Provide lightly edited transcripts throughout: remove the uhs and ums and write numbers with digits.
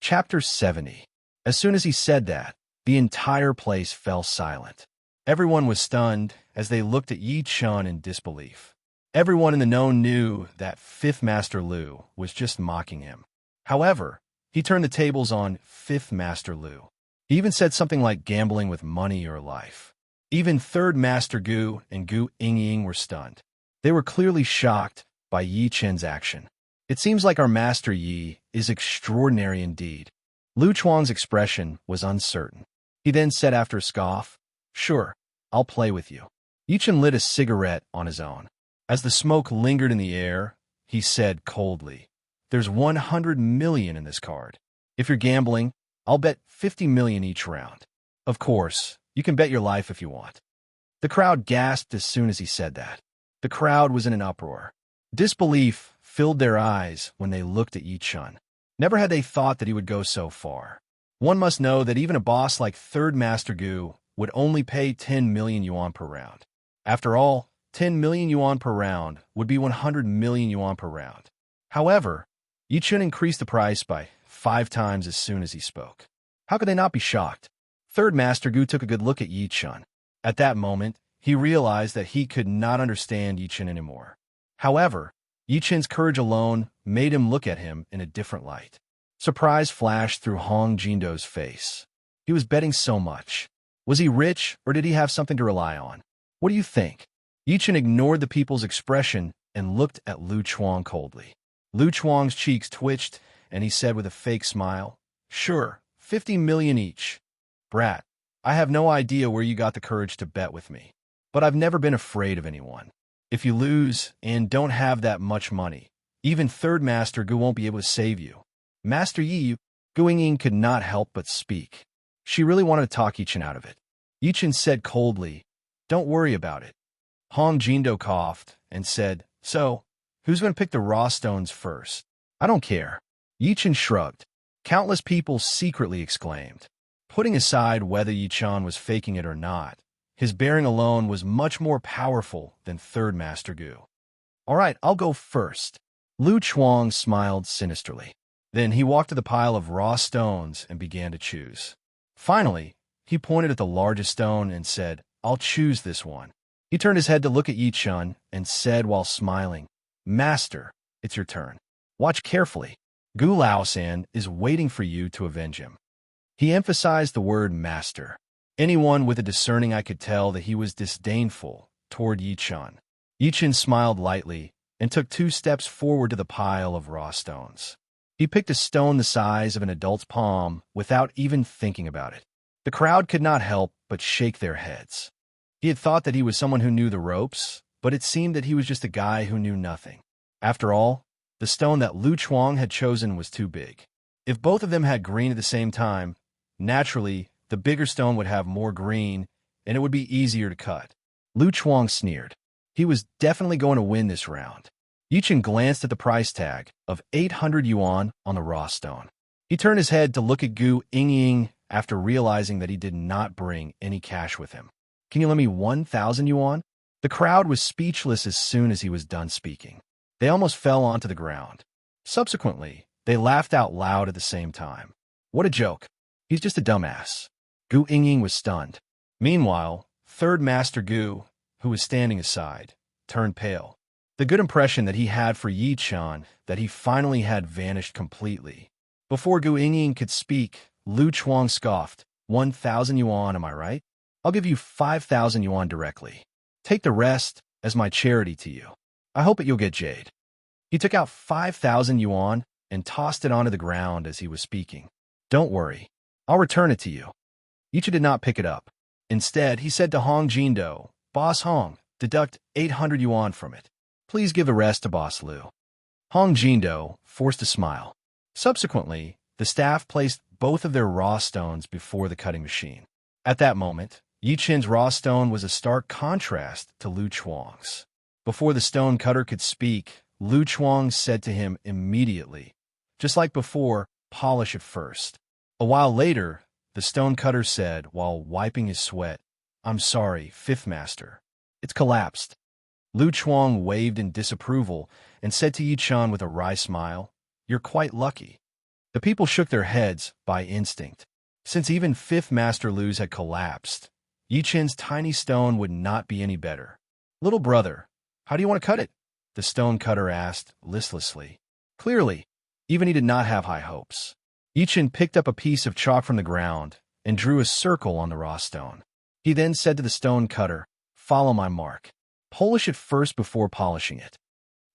Chapter 70. As soon as he said that, the entire place fell silent. Everyone was stunned as they looked at Yi Chun in disbelief. Everyone in the know knew that Fifth Master Lu was just mocking him. However, he turned the tables on Fifth Master Lu. He even said something like gambling with money or life. Even Third Master Gu and Gu Yingying were stunned. They were clearly shocked by Yi Chen's action. It seems like our Master Yi is extraordinary indeed. Lu Chuang's expression was uncertain. He then said after a scoff, "Sure, I'll play with you." Yi Chen lit a cigarette on his own. As the smoke lingered in the air, he said coldly, "There's 100 million in this card. If you're gambling, I'll bet 50 million each round. Of course, you can bet your life if you want." The crowd gasped as soon as he said that. The crowd was in an uproar. Disbelief filled their eyes when they looked at Yi Chun. Never had they thought that he would go so far. One must know that even a boss like Third Master Gu would only pay 10 million yuan per round. After all, 10 million yuan per round would be 100 million yuan per round. However, Yi Chun increased the price by 5 times as soon as he spoke. How could they not be shocked? Third Master Gu took a good look at Yi Chun. At that moment, he realized that he could not understand Yi Chun anymore. However, Yi Chen's courage alone made him look at him in a different light. Surprise flashed through Hong Jindo's face. He was betting so much. Was he rich, or did he have something to rely on? What do you think? Yi Chen ignored the people's expression and looked at Lu Chuang coldly. Lu Chuang's cheeks twitched, and he said with a fake smile, "Sure, 50 million each. Brat, I have no idea where you got the courage to bet with me, but I've never been afraid of anyone. If you lose and don't have that much money, even Third Master Gu won't be able to save you." Master Yi, Gu Yingying could not help but speak. She really wanted to talk Yi Chen out of it. Yi Chen said coldly, "Don't worry about it." Hong Jindo coughed and said, "So, who's going to pick the raw stones first?" "I don't care." Yi Chen shrugged. Countless people secretly exclaimed. Putting aside whether Yi Chen was faking it or not, his bearing alone was much more powerful than Third Master Gu. "All right, I'll go first." Lu Chuang smiled sinisterly. Then he walked to the pile of raw stones and began to choose. Finally, he pointed at the largest stone and said, "I'll choose this one." He turned his head to look at Yi Chen and said while smiling, "Master, it's your turn. Watch carefully. Gu Laosan is waiting for you to avenge him." He emphasized the word master. Anyone with a discerning eye could tell that he was disdainful toward Yi Chen. Yi Chen smiled lightly and took 2 steps forward to the pile of raw stones. He picked a stone the size of an adult's palm without even thinking about it. The crowd could not help but shake their heads. He had thought that he was someone who knew the ropes, but it seemed that he was just a guy who knew nothing. After all, the stone that Lu Chuang had chosen was too big. If both of them had green at the same time, naturally, the bigger stone would have more green, and it would be easier to cut. Lu Chuang sneered. He was definitely going to win this round. Yi Chen glanced at the price tag of 800 yuan on the raw stone. He turned his head to look at Gu Yingying after realizing that he did not bring any cash with him. "Can you lend me 1,000 yuan?" The crowd was speechless as soon as he was done speaking. They almost fell onto the ground. Subsequently, they laughed out loud at the same time. "What a joke. He's just a dumbass." Gu Yingying was stunned. Meanwhile, Third Master Gu, who was standing aside, turned pale. The good impression that he had for Yi Chen that he finally had vanished completely. Before Gu Yingying could speak, Lu Chuang scoffed. 1,000 yuan, am I right? I'll give you 5,000 yuan directly. Take the rest as my charity to you. I hope that you'll get jade." He took out 5,000 yuan and tossed it onto the ground as he was speaking. "Don't worry. I'll return it to you." Yi Chen did not pick it up. Instead, he said to Hong Jindo, "Boss Hong, deduct 800 yuan from it. Please give the rest to Boss Lu." Hong Jindo forced a smile. Subsequently, the staff placed both of their raw stones before the cutting machine. At that moment, Yi Chen's raw stone was a stark contrast to Lu Chuang's. Before the stone cutter could speak, Lu Chuang said to him immediately, "Just like before, polish it first." A while later, the stone cutter said while wiping his sweat, "I'm sorry, Fifth Master. It's collapsed." Lu Chuang waved in disapproval and said to Yi Chen with a wry smile, "You're quite lucky." The people shook their heads by instinct. Since even Fifth Master Lu's had collapsed, Yi Chen's tiny stone would not be any better. "Little brother, how do you want to cut it?" the stone cutter asked listlessly. Clearly, even he did not have high hopes. Yi Chen picked up a piece of chalk from the ground and drew a circle on the raw stone. He then said to the stone cutter, "Follow my mark. Polish it first before polishing it."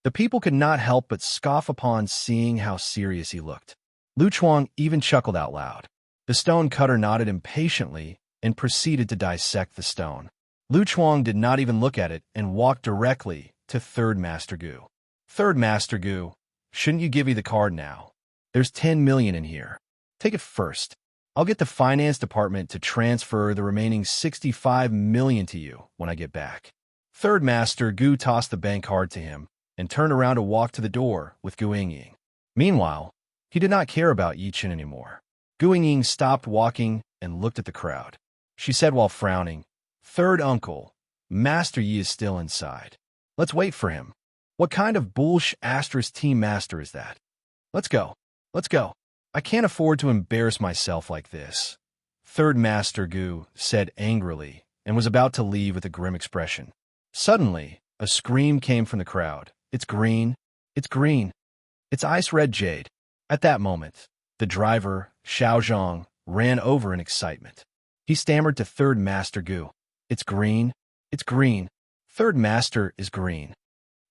The people could not help but scoff upon seeing how serious he looked. Lu Chuang even chuckled out loud. The stone cutter nodded impatiently and proceeded to dissect the stone. Lu Chuang did not even look at it and walked directly to Third Master Gu. "Third Master Gu, shouldn't you give me the card now? There's 10 million in here. Take it first. I'll get the finance department to transfer the remaining 65 million to you when I get back." Third Master Gu tossed the bank card to him and turned around to walk to the door with Gu Yingying. Meanwhile, he did not care about Yi Chen anymore. Gu Yingying stopped walking and looked at the crowd. She said while frowning, "Third uncle, Master Yi is still inside. Let's wait for him. What kind of bullsh* team master is that? Let's go. Let's go. I can't afford to embarrass myself like this." Third Master Gu said angrily and was about to leave with a grim expression. Suddenly, a scream came from the crowd. "It's green. It's green. It's ice red jade." At that moment, the driver, Xiao Zhang, ran over in excitement. He stammered to Third Master Gu, "It's green. It's green. Third Master is green."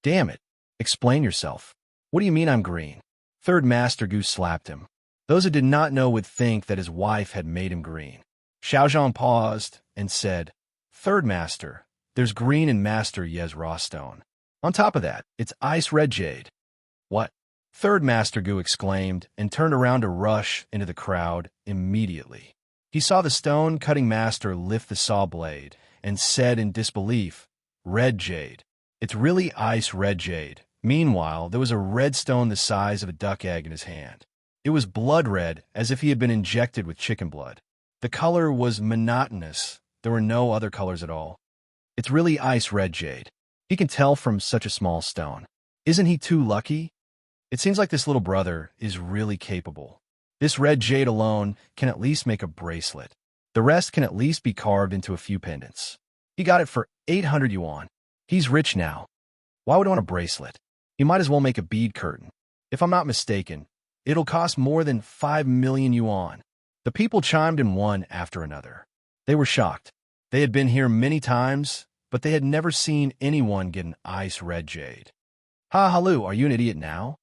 "Damn it. Explain yourself. What do you mean I'm green?" Third Master Gu slapped him. Those who did not know would think that his wife had made him green. Xiao Zhang paused and said, "Third Master, there's green in Master Ye's raw stone. On top of that, it's ice red jade." "What?" Third Master Gu exclaimed and turned around to rush into the crowd immediately. He saw the stone-cutting master lift the saw blade and said in disbelief, "Red jade. It's really ice red jade." Meanwhile, there was a red stone the size of a duck egg in his hand. It was blood red, as if he had been injected with chicken blood. The color was monotonous. There were no other colors at all. "It's really ice red jade. He can tell from such a small stone. Isn't he too lucky? It seems like this little brother is really capable. This red jade alone can at least make a bracelet. The rest can at least be carved into a few pendants. He got it for 800 yuan. He's rich now. Why would he want a bracelet? He might as well make a bead curtain. If I'm not mistaken, it'll cost more than 5 million yuan." The people chimed in one after another. They were shocked. They had been here many times, but they had never seen anyone get an ice red jade. "Ha, Halu, are you an idiot now?"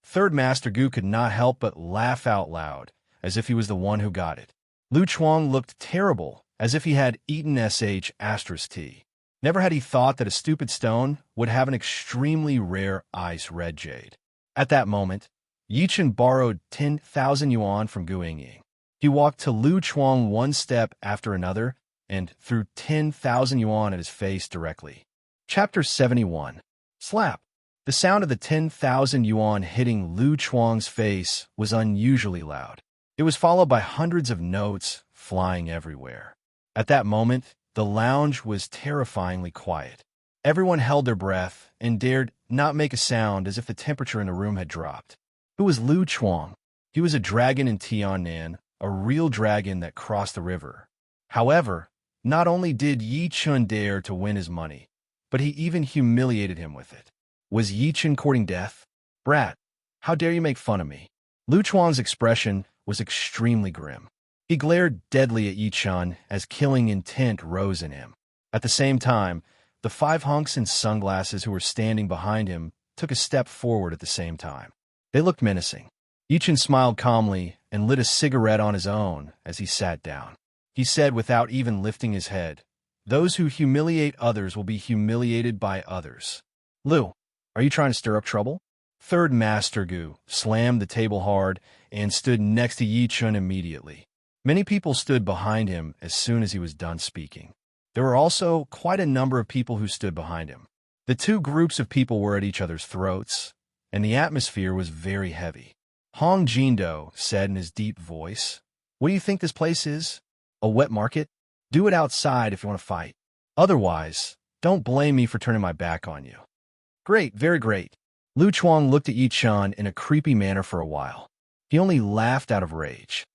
Third Master Gu could not help but laugh out loud, as if he was the one who got it. Lu Chuang looked terrible, as if he had eaten **tea. Never had he thought that a stupid stone would have an extremely rare ice red jade. At that moment, Yi Chen borrowed 10,000 yuan from Gu Yingying. He walked to Lu Chuang one step after another and threw 10,000 yuan at his face directly. Chapter 71. Slap. The sound of the 10,000 yuan hitting Lu Chuang's face was unusually loud. It was followed by hundreds of notes flying everywhere. At that moment, the lounge was terrifyingly quiet. Everyone held their breath and dared not make a sound, as if the temperature in the room had dropped. Who was Lu Chuang? He was a dragon in Tiannan, a real dragon that crossed the river. However, not only did Yi Chen dare to win his money, but he even humiliated him with it. Was Yi Chen courting death? "Brat, how dare you make fun of me?" Lu Chuang's expression was extremely grim. He glared deadly at Yi Chen as killing intent rose in him. At the same time, the 5 hunks in sunglasses who were standing behind him took a step forward at the same time. They looked menacing. Yi Chen smiled calmly and lit a cigarette on his own as he sat down. He said without even lifting his head, "Those who humiliate others will be humiliated by others." "Lu, are you trying to stir up trouble?" Third Master Gu slammed the table hard and stood next to Yi Chen immediately. Many people stood behind him as soon as he was done speaking. There were also quite a number of people who stood behind him. The two groups of people were at each other's throats, and the atmosphere was very heavy. Hong Jindo said in his deep voice, "What do you think this place is? A wet market? Do it outside if you want to fight. Otherwise, don't blame me for turning my back on you." "Great, very great." Lu Chuang looked at Yi Chen in a creepy manner for a while. He only laughed out of rage.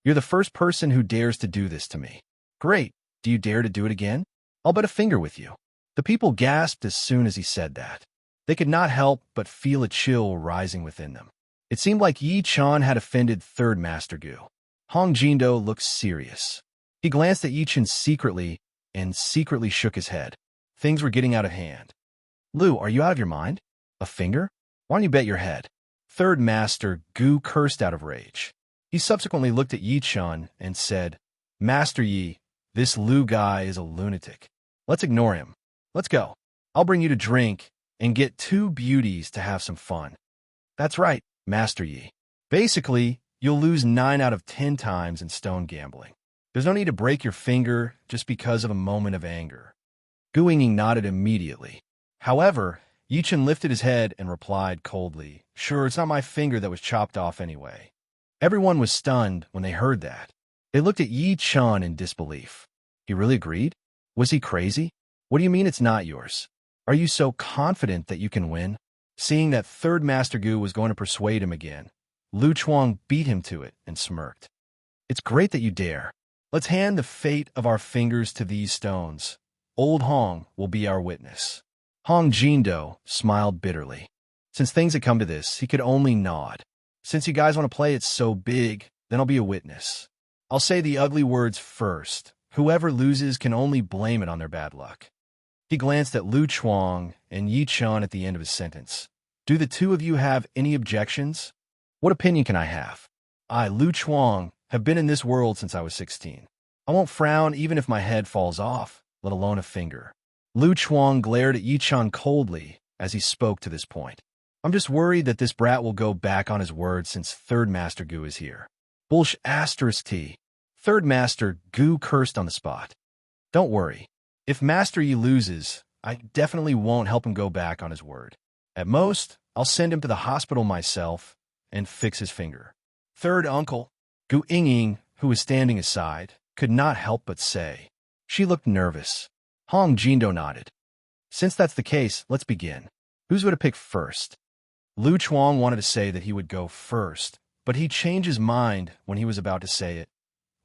You're the first person who dares to do this to me. Great. Do you dare to do it again? I'll bet a finger with you. The people gasped as soon as he said that. They could not help but feel a chill rising within them. It seemed like Yi Chan had offended Third Master Gu. Hong Jindo looked serious. He glanced at Yi Chan secretly and secretly shook his head. Things were getting out of hand. Lu, are you out of your mind? A finger? Why don't you bet your head? Third Master Gu cursed out of rage. He subsequently looked at Yi Chan and said, Master Yi, this Lu guy is a lunatic. Let's ignore him. Let's go. I'll bring you to drink and get two beauties to have some fun. That's right, Master Yi. Basically, you'll lose 9 out of 10 times in stone gambling. There's no need to break your finger just because of a moment of anger. Gu Yingning nodded immediately. However, Yi Chan lifted his head and replied coldly, Sure, it's not my finger that was chopped off anyway. Everyone was stunned when they heard that. They looked at Yi Chan in disbelief. He really agreed? Was he crazy? What do you mean it's not yours? Are you so confident that you can win? Seeing that Third Master Gu was going to persuade him again, Lu Chuang beat him to it and smirked. It's great that you dare. Let's hand the fate of our fingers to these stones. Old Hong will be our witness. Hong Jindo smiled bitterly. Since things had come to this, he could only nod. Since you guys want to play it so big, then I'll be a witness. I'll say the ugly words first. Whoever loses can only blame it on their bad luck. He glanced at Lu Chuang and Yi Chan at the end of his sentence. Do the two of you have any objections? What opinion can I have? I, Lu Chuang, have been in this world since I was 16. I won't frown even if my head falls off, let alone a finger. Lu Chuang glared at Yi Chan coldly as he spoke to this point. I'm just worried that this brat will go back on his word since Third Master Gu is here. Bullsh asterisk T. Third Master Gu cursed on the spot. Don't worry. If Master Yi loses, I definitely won't help him go back on his word. At most, I'll send him to the hospital myself and fix his finger. Third Uncle, Gu Yingning, who was standing aside, could not help but say. She looked nervous. Hong Jindo nodded. Since that's the case, let's begin. Who's going to pick first? Lu Chuang wanted to say that he would go first, but he changed his mind when he was about to say it.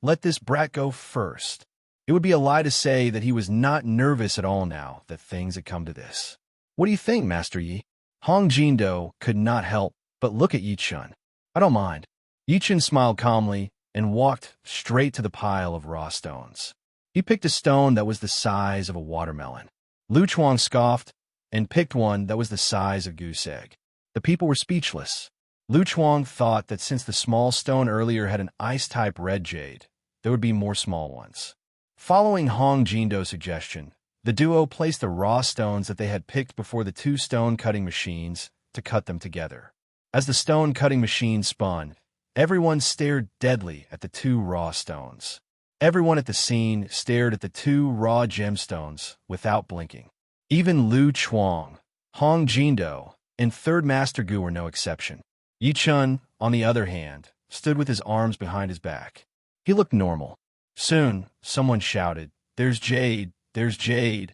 Let this brat go first. It would be a lie to say that he was not nervous at all now that things had come to this. What do you think, Master Yi? Hong Jindo could not help but look at Yi Chan. I don't mind. Yi Chan smiled calmly and walked straight to the pile of raw stones. He picked a stone that was the size of a watermelon. Lu Chuang scoffed and picked one that was the size of goose egg. The people were speechless. Lu Chuang thought that since the small stone earlier had an ice-type red jade, there would be more small ones. Following Hong Jindo's suggestion, the duo placed the raw stones that they had picked before the 2 stone-cutting machines to cut them together. As the stone-cutting machine spun, everyone stared deadly at the 2 raw stones. Everyone at the scene stared at the 2 raw gemstones without blinking. Even Lu Chuang, Hong Jindo, and Third Master Gu were no exception. Yi Chan, on the other hand, stood with his arms behind his back. He looked normal. Soon, someone shouted, There's jade! There's jade!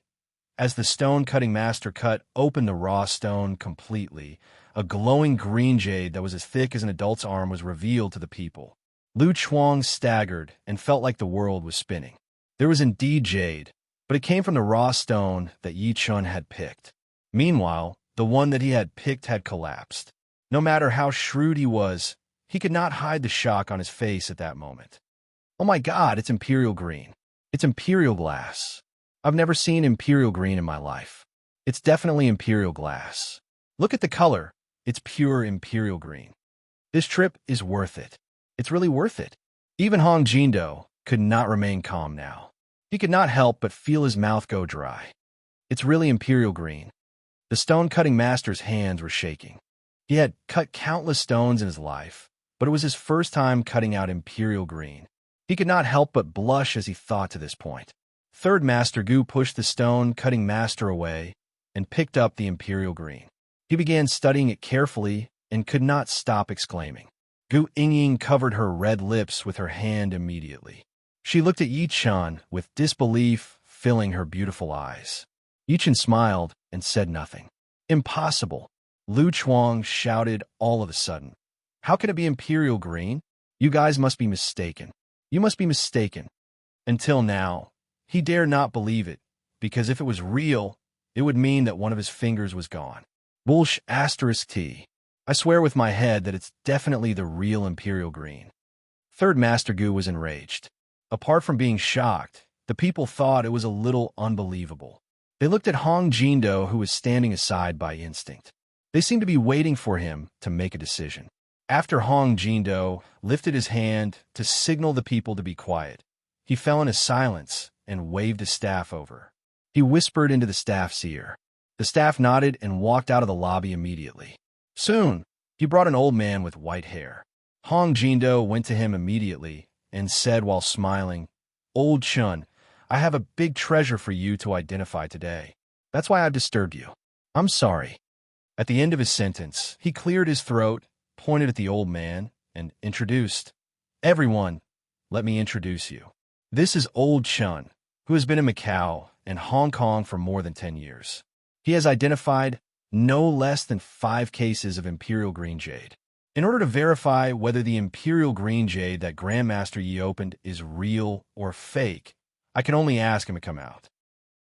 As the stone-cutting master cut open the raw stone completely, a glowing green jade that was as thick as an adult's arm was revealed to the people. Lu Chuang staggered and felt like the world was spinning. There was indeed jade, but it came from the raw stone that Yi Chan had picked. Meanwhile, the one that he had picked had collapsed. No matter how shrewd he was, he could not hide the shock on his face at that moment. Oh my God, it's imperial green. It's imperial glass. I've never seen imperial green in my life. It's definitely imperial glass. Look at the color. It's pure imperial green. This trip is worth it. It's really worth it. Even Hong Jindo could not remain calm now. He could not help but feel his mouth go dry. It's really imperial green. The stone-cutting master's hands were shaking. He had cut countless stones in his life, but it was his first time cutting out imperial green. He could not help but blush as he thought to this point. Third Master Gu pushed the stone-cutting master away and picked up the imperial green. He began studying it carefully and could not stop exclaiming. Gu Yingning covered her red lips with her hand immediately. She looked at Yi Chan with disbelief filling her beautiful eyes. Yi Chan smiled and said nothing. Impossible! Lu Chuang shouted all of a sudden. How can it be imperial green? You guys must be mistaken. You must be mistaken. Until now, he dared not believe it, because if it was real, it would mean that one of his fingers was gone. Bullsh asterisk T. I swear with my head that it's definitely the real imperial green. Third Master Gu was enraged. Apart from being shocked, the people thought it was a little unbelievable. They looked at Hong Jindo, who was standing aside by instinct. They seemed to be waiting for him to make a decision. After Hong Jindo lifted his hand to signal the people to be quiet, he fell into silence and waved his staff over. He whispered into the staff's ear. The staff nodded and walked out of the lobby immediately. Soon, he brought an old man with white hair. Hong Jindo went to him immediately and said while smiling, "Old Chun, I have a big treasure for you to identify today. That's why I've disturbed you. I'm sorry." At the end of his sentence, he cleared his throat, pointed at the old man, and introduced, "Everyone, let me introduce you. This is Old Chun, who has been in Macau and Hong Kong for more than 10 years. He has identified no less than 5 cases of Imperial Green Jade. In order to verify whether the Imperial Green Jade that Grandmaster Yi opened is real or fake, I can only ask him to come out."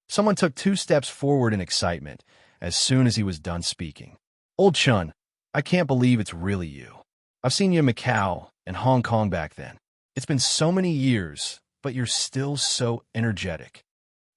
Someone took 2 steps forward in excitement as soon as he was done speaking. "Old Chun, I can't believe it's really you. I've seen you in Macau and Hong Kong back then. It's been so many years, but you're still so energetic.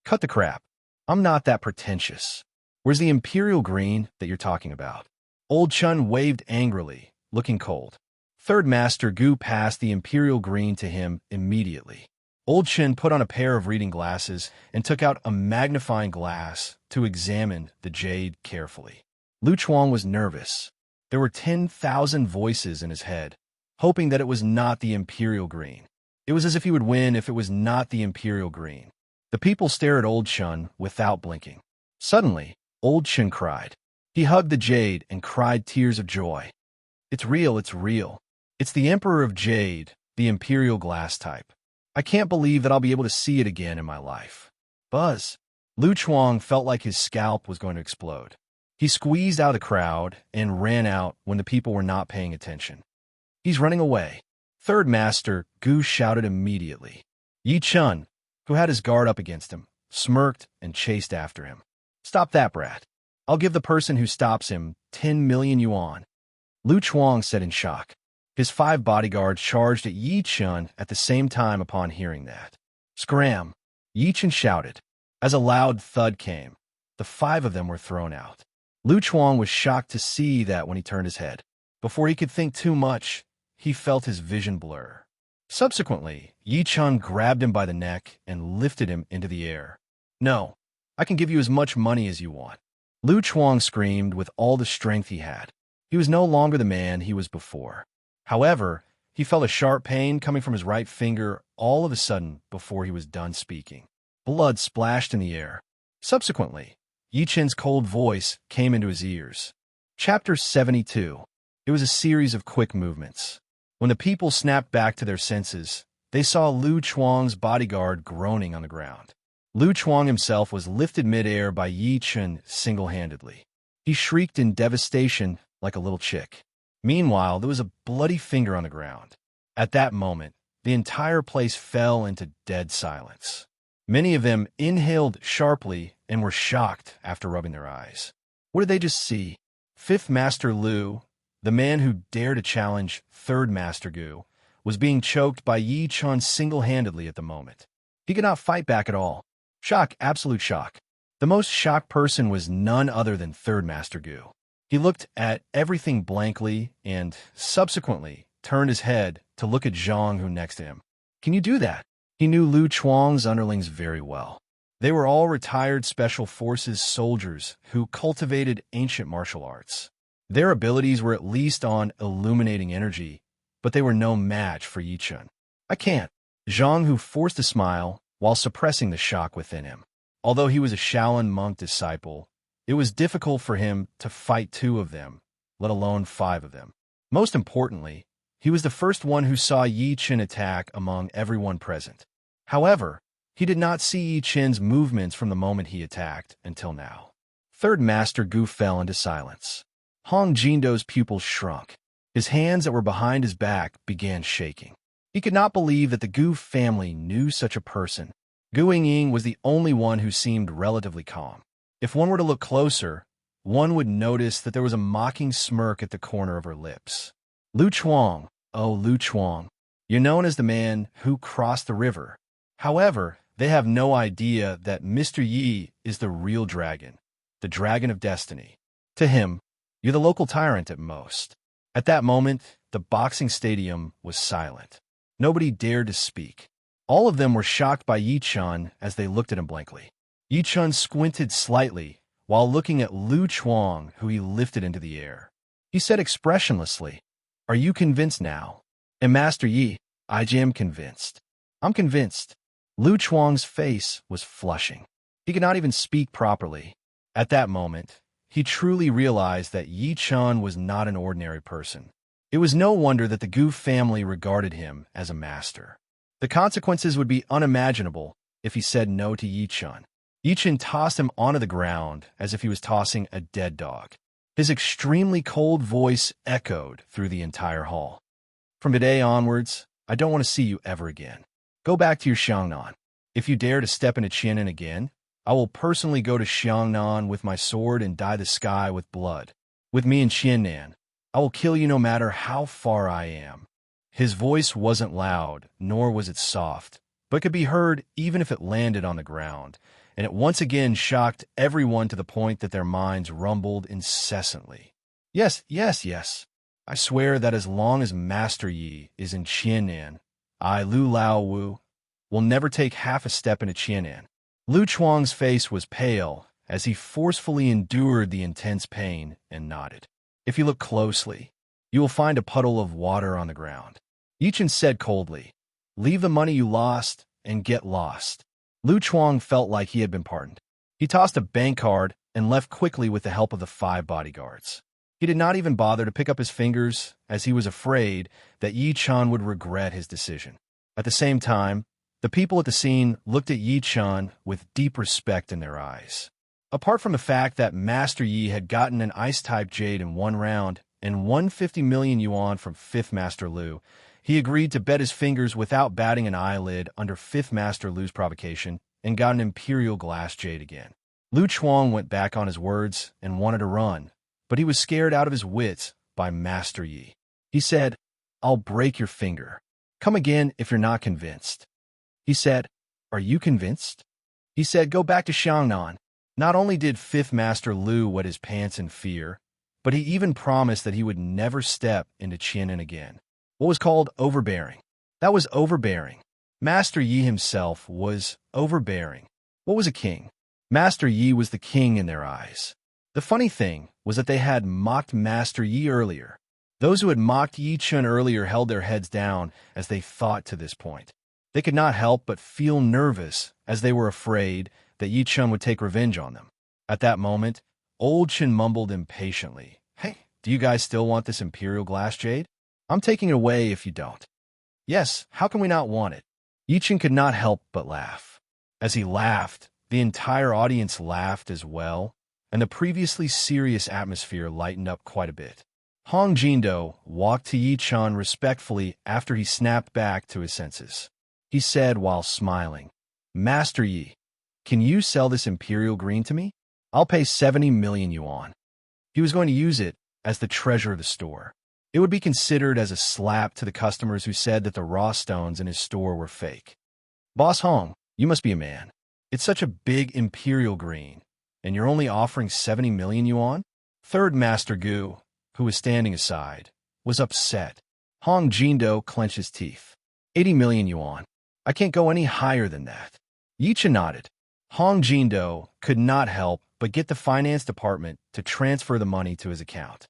Cut the crap. I'm not that pretentious. Where's the Imperial Green that you're talking about?" Old Chun waved angrily, looking cold. Third Master Gu passed the Imperial Green to him immediately. Old Chun put on a pair of reading glasses and took out a magnifying glass to examine the jade carefully. Lu Chuang was nervous. There were 10,000 voices in his head, hoping that it was not the Imperial Green. It was as if he would win if it was not the Imperial Green. The people stared at Old Chun without blinking. Suddenly, Old Chun cried. He hugged the jade and cried tears of joy. "It's real, it's real. It's the Emperor of Jade, the Imperial Glass type. I can't believe that I'll be able to see it again in my life." Buzz. Lu Chuang felt like his scalp was going to explode. He squeezed out of the crowd and ran out when the people were not paying attention. "He's running away." Third Master Gu shouted immediately. Yi Chun, who had his guard up against him, smirked and chased after him. "Stop that brat. I'll give the person who stops him 10 million yuan. Lu Chuang said in shock. His 5 bodyguards charged at Yi Chun at the same time upon hearing that. "Scram!" Yi Chun shouted. As a loud thud came, the 5 of them were thrown out. Lu Chuang was shocked to see that when he turned his head. Before he could think too much, he felt his vision blur. Subsequently, Yi Chun grabbed him by the neck and lifted him into the air. "No, I can give you as much money as you want." Lu Chuang screamed with all the strength he had. He was no longer the man he was before. However, he felt a sharp pain coming from his right finger all of a sudden before he was done speaking. Blood splashed in the air. Subsequently, Yi Chun's cold voice came into his ears. Chapter 72. It was a series of quick movements. When the people snapped back to their senses, they saw Lu Chuang's bodyguard groaning on the ground. Lu Chuang himself was lifted midair by Yi Chun single-handedly. He shrieked in devastation like a little chick. Meanwhile, there was a bloody finger on the ground. At that moment, the entire place fell into dead silence. Many of them inhaled sharply and were shocked after rubbing their eyes. What did they just see? Fifth Master Lu, the man who dared to challenge Third Master Gu, was being choked by Yi Chun single-handedly at the moment. He could not fight back at all. Shock, absolute shock. The most shocked person was none other than Third Master Gu. He looked at everything blankly and, subsequently, turned his head to look at Zhang, who next to him. Can you do that? He knew Lu Chuang's underlings very well. They were all retired Special Forces soldiers who cultivated ancient martial arts. Their abilities were at least on illuminating energy, but they were no match for Yi Chun. I can't. Zhang, who forced a smile while suppressing the shock within him. Although he was a Shaolin monk disciple, it was difficult for him to fight 2 of them, let alone 5 of them. Most importantly, he was the first one who saw Yi Chun attack among everyone present. However, he did not see Yi Chun's movements from the moment he attacked until now. Third Master Gu fell into silence. Hong Jindo's pupils shrunk. His hands that were behind his back began shaking. He could not believe that the Gu family knew such a person. Gu Ying was the only one who seemed relatively calm. If one were to look closer, one would notice that there was a mocking smirk at the corner of her lips. Lu Chuang, oh Lu Chuang, you're known as the man who crossed the river. However, they have no idea that Mr. Yi is the real dragon, the dragon of destiny. To him, you're the local tyrant at most. At that moment, the boxing stadium was silent. Nobody dared to speak. All of them were shocked by Yi Chun as they looked at him blankly. Yi Chun squinted slightly while looking at Lu Chuang, who he lifted into the air. He said expressionlessly, "Are you convinced now?" "And Master Yi, I am convinced." "I'm convinced." Lu Chuang's face was flushing. He could not even speak properly. At that moment, he truly realized that Yi Chun was not an ordinary person. It was no wonder that the Gu family regarded him as a master. The consequences would be unimaginable if he said no to Yi Chun. Yi Chun tossed him onto the ground as if he was tossing a dead dog. His extremely cold voice echoed through the entire hall. "From today onwards, I don't want to see you ever again. Go back to your Xiangnan. If you dare to step into Qianan again, I will personally go to Xiangnan with my sword and dye the sky with blood. With me in Qianan, I will kill you no matter how far I am." His voice wasn't loud, nor was it soft, but could be heard even if it landed on the ground, and it once again shocked everyone to the point that their minds rumbled incessantly. Yes, yes, yes. I swear that as long as Master Yi is in Qianan, I, Lu Lao Wu, will never take half a step into Qianan. Lu Chuang's face was pale as he forcefully endured the intense pain and nodded. "If you look closely, you will find a puddle of water on the ground." Yi Chun said coldly, "Leave the money you lost and get lost." Lu Chuang felt like he had been pardoned. He tossed a bank card and left quickly with the help of the 5 bodyguards. He did not even bother to pick up his fingers, as he was afraid that Yi Chun would regret his decision. At the same time, the people at the scene looked at Yi Chun with deep respect in their eyes. Apart from the fact that Master Yi had gotten an ice-type jade in 1 round and 150 million yuan from 5th Master Lu, he agreed to bet his fingers without batting an eyelid under 5th Master Lu's provocation and got an imperial glass jade again. Lu Chuang went back on his words and wanted to run, but he was scared out of his wits by Master Yi. He said, "I'll break your finger. Come again if you're not convinced." He said, "Are you convinced?" He said, "Go back to Xiangnan." Not only did 5th Master Lu wet his pants in fear, but he even promised that he would never step into Qianan again. What was called overbearing? That was overbearing. Master Yi himself was overbearing. What was a king? Master Yi was the king in their eyes. The funny thing was that they had mocked Master Yi earlier. Those who had mocked Yi Chun earlier held their heads down as they thought to this point. They could not help but feel nervous as they were afraid that Yi Chun would take revenge on them. At that moment, Old Chin mumbled impatiently, "Hey, do you guys still want this imperial glass jade? I'm taking it away if you don't." "Yes, how can we not want it?" Yi Chun could not help but laugh. As he laughed, the entire audience laughed as well, and the previously serious atmosphere lightened up quite a bit. Hong Jindo walked to Yi Chun respectfully after he snapped back to his senses. He said while smiling, "Master Yi, can you sell this imperial green to me? I'll pay 70 million yuan." He was going to use it as the treasure of the store. It would be considered as a slap to the customers who said that the raw stones in his store were fake. "Boss Hong, you must be a man. It's such a big imperial green, and you're only offering 70 million yuan?" 3rd Master Gu, who was standing aside, was upset. Hong Jindo clenched his teeth. 80 million yuan. I can't go any higher than that." Yi Chun nodded. Hong Jindo could not help but get the finance department to transfer the money to his account.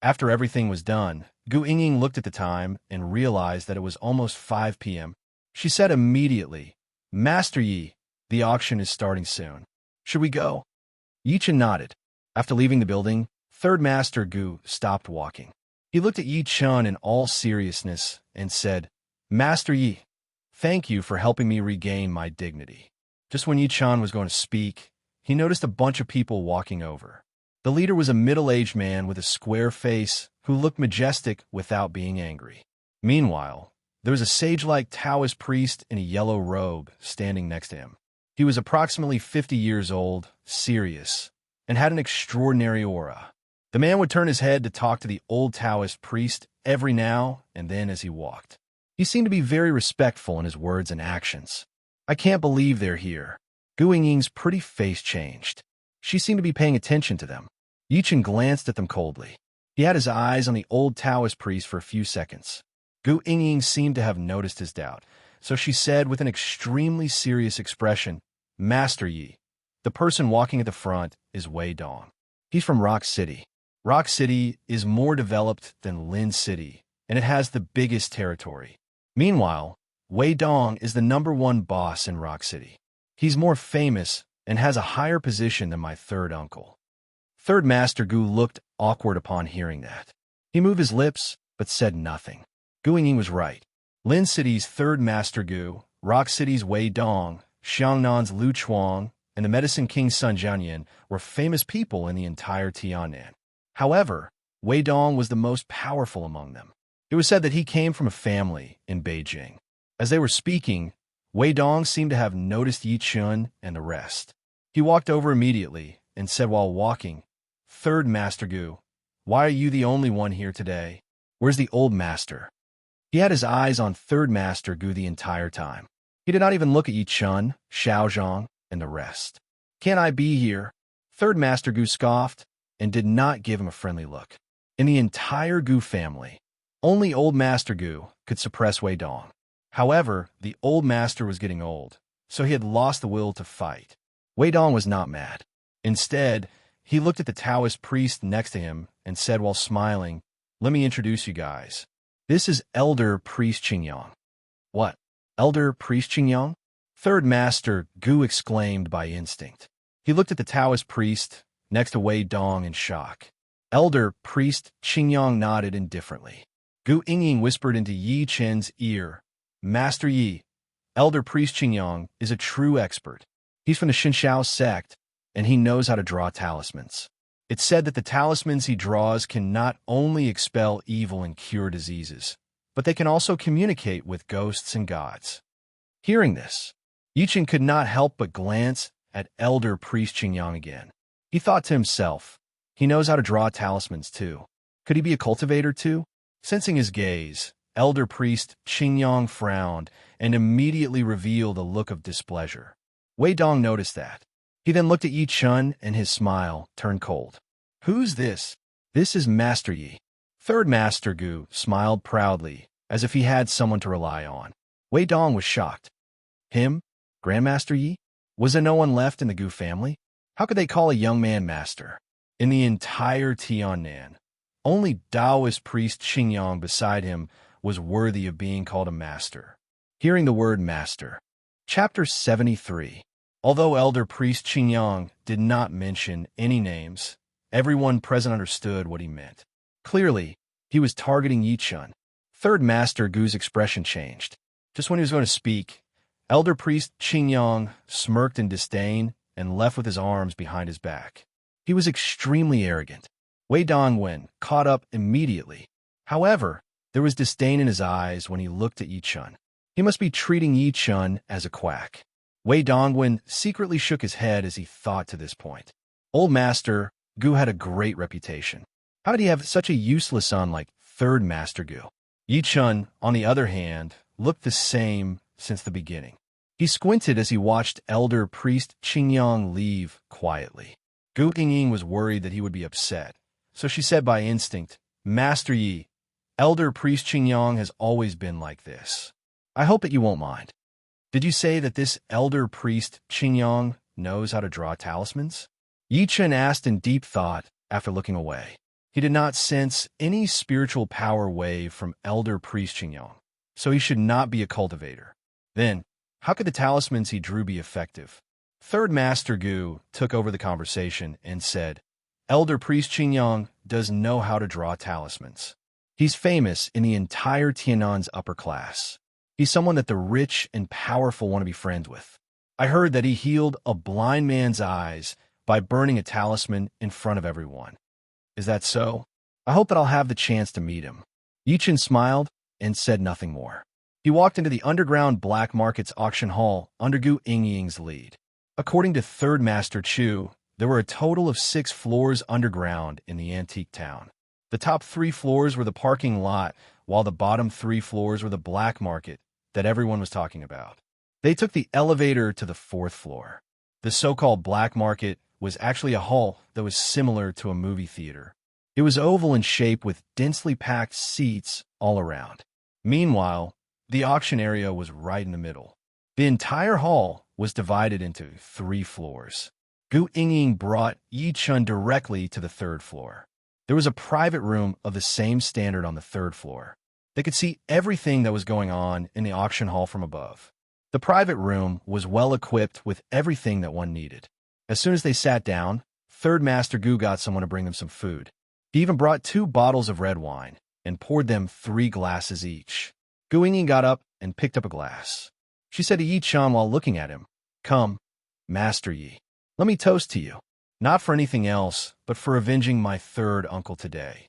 After everything was done, Gu Ying looked at the time and realized that it was almost 5 p.m. She said immediately, "Master Yi, the auction is starting soon. Should we go?" Yi Chun nodded. After leaving the building, 3rd Master Gu stopped walking. He looked at Yi Chun in all seriousness and said, "Master Yi, thank you for helping me regain my dignity." Just when Yi Chun was going to speak, he noticed a bunch of people walking over. The leader was a middle-aged man with a square face who looked majestic without being angry. Meanwhile, there was a sage-like Taoist priest in a yellow robe standing next to him. He was approximately 50 years old, serious, and had an extraordinary aura. The man would turn his head to talk to the old Taoist priest every now and then as he walked. He seemed to be very respectful in his words and actions. "I can't believe they're here." Gu Yingying's pretty face changed. She seemed to be paying attention to them. Yichen glanced at them coldly. He had his eyes on the old Taoist priest for a few seconds. Gu Yingying seemed to have noticed his doubt, so she said with an extremely serious expression, "Master Yi, the person walking at the front is Wei Dong. He's from Rock City. Rock City is more developed than Lin City, and it has the biggest territory. Meanwhile, Wei Dong is the #1 boss in Rock City. He's more famous and has a higher position than my third uncle." Third Master Gu looked awkward upon hearing that. He moved his lips, but said nothing. Gu Yingying was right. Lin City's third Master Gu, Rock City's Wei Dong, Xiangnan's Lu Chuang, and the Medicine King's Sun Jianyan were famous people in the entire Tiannan. However, Wei Dong was the most powerful among them. It was said that he came from a family in Beijing. As they were speaking, Wei Dong seemed to have noticed Yi Chun and the rest. He walked over immediately and said while walking, "Third Master Gu, why are you the only one here today? Where's the old master?" He had his eyes on Third Master Gu the entire time. He did not even look at Yi Chun, Xiaozhang, and the rest. "Can't I be here?" Third Master Gu scoffed and did not give him a friendly look. In the entire Gu family, only Old Master Gu could suppress Wei Dong. However, the old master was getting old, so he had lost the will to fight. Wei Dong was not mad. Instead, he looked at the Taoist priest next to him and said while smiling, "Let me introduce you guys. This is Elder Priest Qingyang." "What? Elder Priest Qingyang?" Third Master Gu exclaimed by instinct. He looked at the Taoist priest next to Wei Dong in shock. Elder Priest Qingyang nodded indifferently. Gu Yingying whispered into Yi Chen's ear, "Master Yi, Elder Priest Qingyang is a true expert. He's from the Xinxiao sect, and he knows how to draw talismans. It's said that the talismans he draws can not only expel evil and cure diseases, but they can also communicate with ghosts and gods." Hearing this, Yichen could not help but glance at Elder Priest Qingyang again. He thought to himself, he knows how to draw talismans too. Could he be a cultivator too? Sensing his gaze, Elder Priest Qingyang frowned and immediately revealed a look of displeasure. Wei Dong noticed that. He then looked at Yi Chun and his smile turned cold. "Who's this?" "This is Master Yi." Third Master Gu smiled proudly, as if he had someone to rely on. Wei Dong was shocked. Him? Grandmaster Yi? Was there no one left in the Gu family? How could they call a young man master? In the entire Tiannan, only Taoist priest Xingyang beside him was worthy of being called a master. Hearing the word master. Chapter 73. Although Elder Priest Xingyang did not mention any names, everyone present understood what he meant. Clearly, he was targeting Yi Chun. Third Master Gu's expression changed. Just when he was going to speak, Elder Priest Xingyang smirked in disdain and left with his arms behind his back. He was extremely arrogant. Wei Dongwen caught up immediately. However, there was disdain in his eyes when he looked at Yi Chun. He must be treating Yi Chun as a quack. Wei Dongwen secretly shook his head as he thought to this point. Old Master Gu had a great reputation. How did he have such a useless son like Third Master Gu? Yi Chun, on the other hand, looked the same since the beginning. He squinted as he watched Elder Priest Qingyang leave quietly. Gu Yingying was worried that he would be upset, so she said by instinct, "Master Yi, Elder Priest Qingyang has always been like this. I hope that you won't mind." "Did you say that this Elder Priest Qingyang knows how to draw talismans?" Yi Chen asked in deep thought after looking away. He did not sense any spiritual power wave from Elder Priest Qingyang, so he should not be a cultivator. Then, how could the talismans he drew be effective? Third Master Gu took over the conversation and said, "Elder Priest Qingyang does know how to draw talismans. He's famous in the entire Tiannan's upper class. He's someone that the rich and powerful want to be friends with. I heard that he healed a blind man's eyes by burning a talisman in front of everyone. Is that so?" I hope that I'll have the chance to meet him. Yichin smiled and said nothing more. He walked into the underground black market's auction hall under Gu Yingying's lead. According to Third Master Chu, there were a total of 6 floors underground in the antique town. The top 3 floors were the parking lot, while the bottom 3 floors were the black market that everyone was talking about. They took the elevator to the 4th floor. The so-called black market was actually a hall that was similar to a movie theater. It was oval in shape with densely packed seats all around. Meanwhile, the auction area was right in the middle. The entire hall was divided into 3 floors. Gu Yingying brought Yi Chun directly to the 3rd floor. There was a private room of the same standard on the 3rd floor. They could see everything that was going on in the auction hall from above. The private room was well equipped with everything that one needed. As soon as they sat down, Third Master Gu got someone to bring them some food. He even brought 2 bottles of red wine and poured them 3 glasses each. Gu Yingying got up and picked up a glass. She said to Yi Chun while looking at him, "Come, Master Yi, let me toast to you, not for anything else, but for avenging my 3rd uncle today."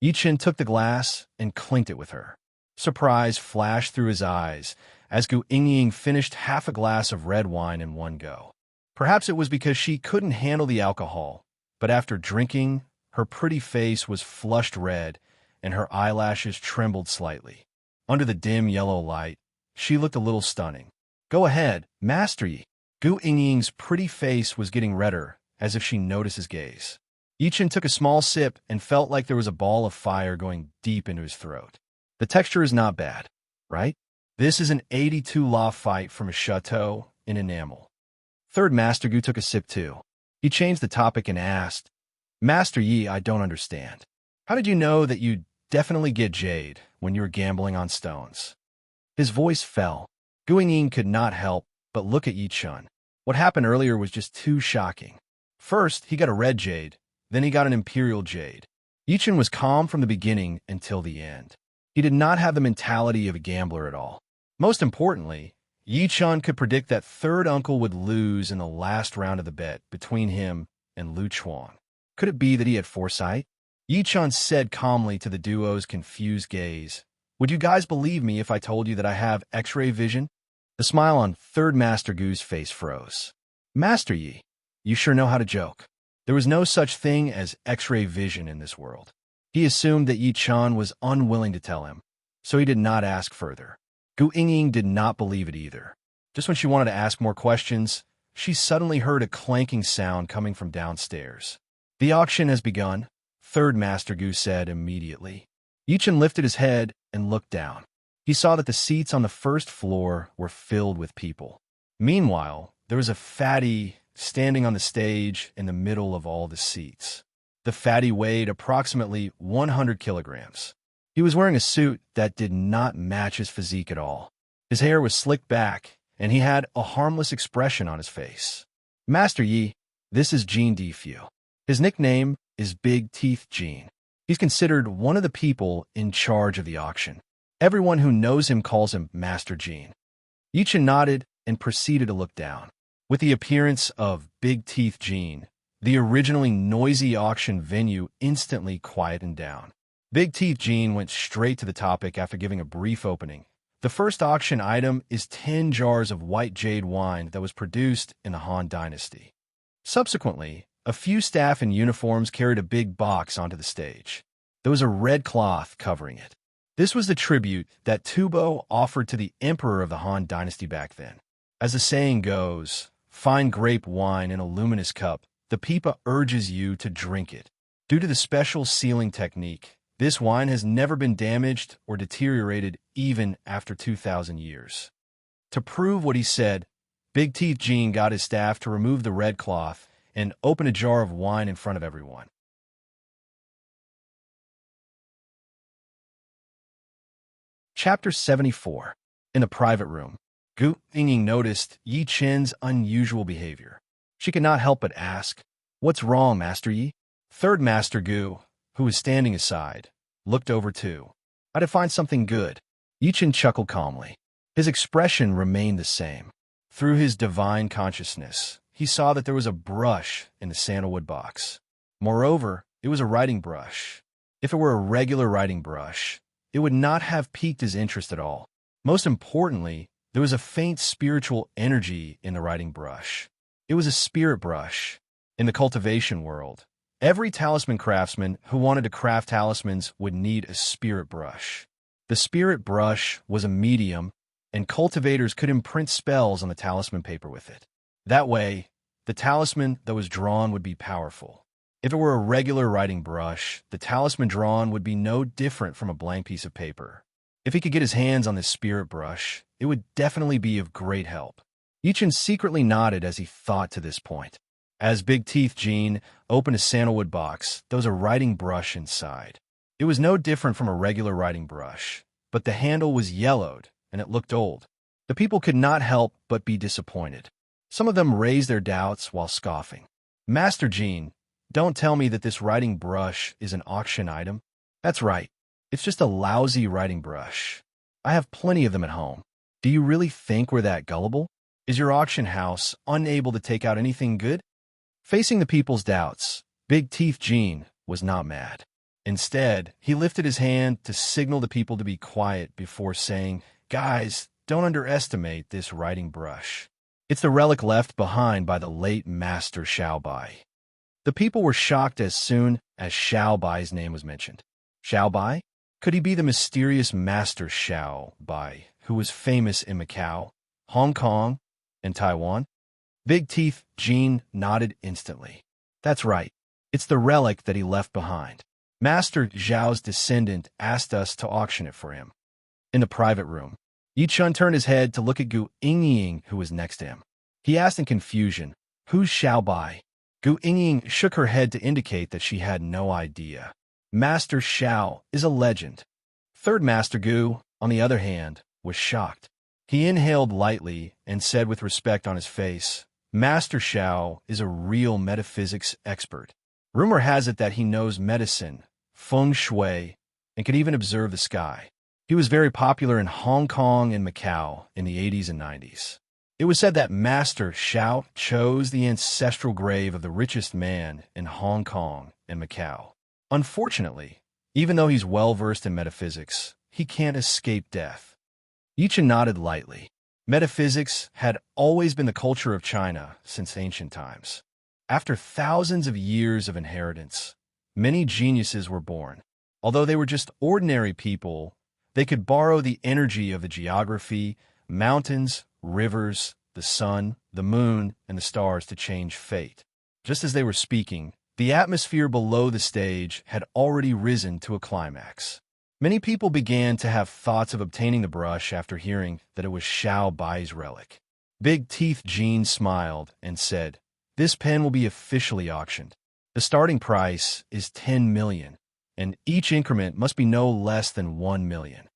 Yi Chun took the glass and clinked it with her. Surprise flashed through his eyes as Gu Yingying finished half a glass of red wine in one go. Perhaps it was because she couldn't handle the alcohol, but after drinking, her pretty face was flushed red and her eyelashes trembled slightly. Under the dim yellow light, she looked a little stunning. "Go ahead, Master Yi." Gu Yingying's pretty face was getting redder as if she noticed his gaze. Yi Chun took a small sip and felt like there was a ball of fire going deep into his throat. The texture is not bad, right? This is an 82 law fight from a chateau in enamel. Third Master Gu took a sip too. He changed the topic and asked, "Master Yi, I don't understand. How did you know that you'd definitely get jade when you were gambling on stones?" His voice fell. Gu Yingying could not help but look at Yi Chun. What happened earlier was just too shocking. First, he got a red jade, then he got an imperial jade. Yi Chun was calm from the beginning until the end. He did not have the mentality of a gambler at all. Most importantly, Yi Chun could predict that third uncle would lose in the last round of the bet between him and Lu Chuang. Could it be that he had foresight? Yi Chun said calmly to the duo's confused gaze, "Would you guys believe me if I told you that I have X-ray vision?" The smile on Third Master Gu's face froze. "Master Yi, you sure know how to joke." There was no such thing as X-ray vision in this world. He assumed that Yi Chun was unwilling to tell him, so he did not ask further. Gu Yingying did not believe it either. Just when she wanted to ask more questions, she suddenly heard a clanking sound coming from downstairs. "The auction has begun," Third Master Gu said immediately. Yi Chun lifted his head and looked down. He saw that the seats on the first floor were filled with people. Meanwhile, there was a fatty standing on the stage in the middle of all the seats. The fatty weighed approximately 100 kilograms. He was wearing a suit that did not match his physique at all. His hair was slicked back, and he had a harmless expression on his face. "Master Yi, this is Jean Defew. His nickname is Big Teeth Jean. He's considered one of the people in charge of the auction. Everyone who knows him calls him Master Jean." Yi Chun nodded and proceeded to look down. With the appearance of Big Teeth Jean, the originally noisy auction venue instantly quietened down. Big Teeth Jean went straight to the topic after giving a brief opening. The first auction item is 10 jars of white jade wine that was produced in the Han Dynasty. Subsequently, a few staff in uniforms carried a big box onto the stage. There was a red cloth covering it. This was the tribute that Tubo offered to the emperor of the Han Dynasty back then. As the saying goes, fine grape wine in a luminous cup, the pipa urges you to drink it. Due to the special sealing technique, this wine has never been damaged or deteriorated even after 2,000 years. To prove what he said, Big Teeth Jean got his staff to remove the red cloth and open a jar of wine in front of everyone. Chapter 74. In the private room, Gu Yingying noticed Yi Chun's unusual behavior. She could not help but ask, "What's wrong, Master Yi?" Third Master Gu, who was standing aside, looked over too. "I had to find something good." Yi Chun chuckled calmly. His expression remained the same. Through his divine consciousness, he saw that there was a brush in the sandalwood box. Moreover, it was a writing brush. If it were a regular writing brush, it would not have piqued his interest at all. Most importantly, there was a faint spiritual energy in the writing brush. It was a spirit brush. In the cultivation world, every talisman craftsman who wanted to craft talismans would need a spirit brush. The spirit brush was a medium, and cultivators could imprint spells on the talisman paper with it. That way, the talisman that was drawn would be powerful. If it were a regular writing brush, the talisman drawn would be no different from a blank piece of paper. If he could get his hands on this spirit brush, it would definitely be of great help. Yichin secretly nodded as he thought to this point. As Big Teeth Jean opened a sandalwood box, there was a writing brush inside. It was no different from a regular writing brush, but the handle was yellowed, and it looked old. The people could not help but be disappointed. Some of them raised their doubts while scoffing. Master Jean, don't tell me that this writing brush is an auction item. That's right. It's just a lousy writing brush. I have plenty of them at home. Do you really think we're that gullible? Is your auction house unable to take out anything good? Facing the people's doubts, Big Teeth Jean was not mad. Instead, he lifted his hand to signal the people to be quiet before saying, "Guys, don't underestimate this writing brush. It's the relic left behind by the late Master Xiao Bai." The people were shocked as soon as Xiao Bai's name was mentioned. Xiao Bai? Could he be the mysterious Master Xiao Bai, who was famous in Macau, Hong Kong, and Taiwan? Big Teeth Jean nodded instantly. That's right. It's the relic that he left behind. Master Zhao's descendant asked us to auction it for him. In the private room, Yichun turned his head to look at Gu Yingying, who was next to him. He asked in confusion, "Who's Xiao Bai?" Gu Yingying shook her head to indicate that she had no idea. Master Xiao is a legend. Third Master Gu, on the other hand, was shocked. He inhaled lightly and said with respect on his face, "Master Xiao is a real metaphysics expert. Rumor has it that he knows medicine, feng shui, and could even observe the sky. He was very popular in Hong Kong and Macau in the 80s and 90s. It was said that Master Xiao chose the ancestral grave of the richest man in Hong Kong and Macau. Unfortunately, even though he's well-versed in metaphysics, he can't escape death." Yichin nodded lightly. Metaphysics had always been the culture of China since ancient times. After thousands of years of inheritance, many geniuses were born. Although they were just ordinary people, they could borrow the energy of the geography, mountains, rivers, the sun, the moon, and the stars to change fate. Just as they were speaking, the atmosphere below the stage had already risen to a climax. Many people began to have thoughts of obtaining the brush after hearing that it was Xiao Bai's relic. Big Teeth Jean smiled and said, "This pen will be officially auctioned. The starting price is 10 million, and each increment must be no less than 1 million.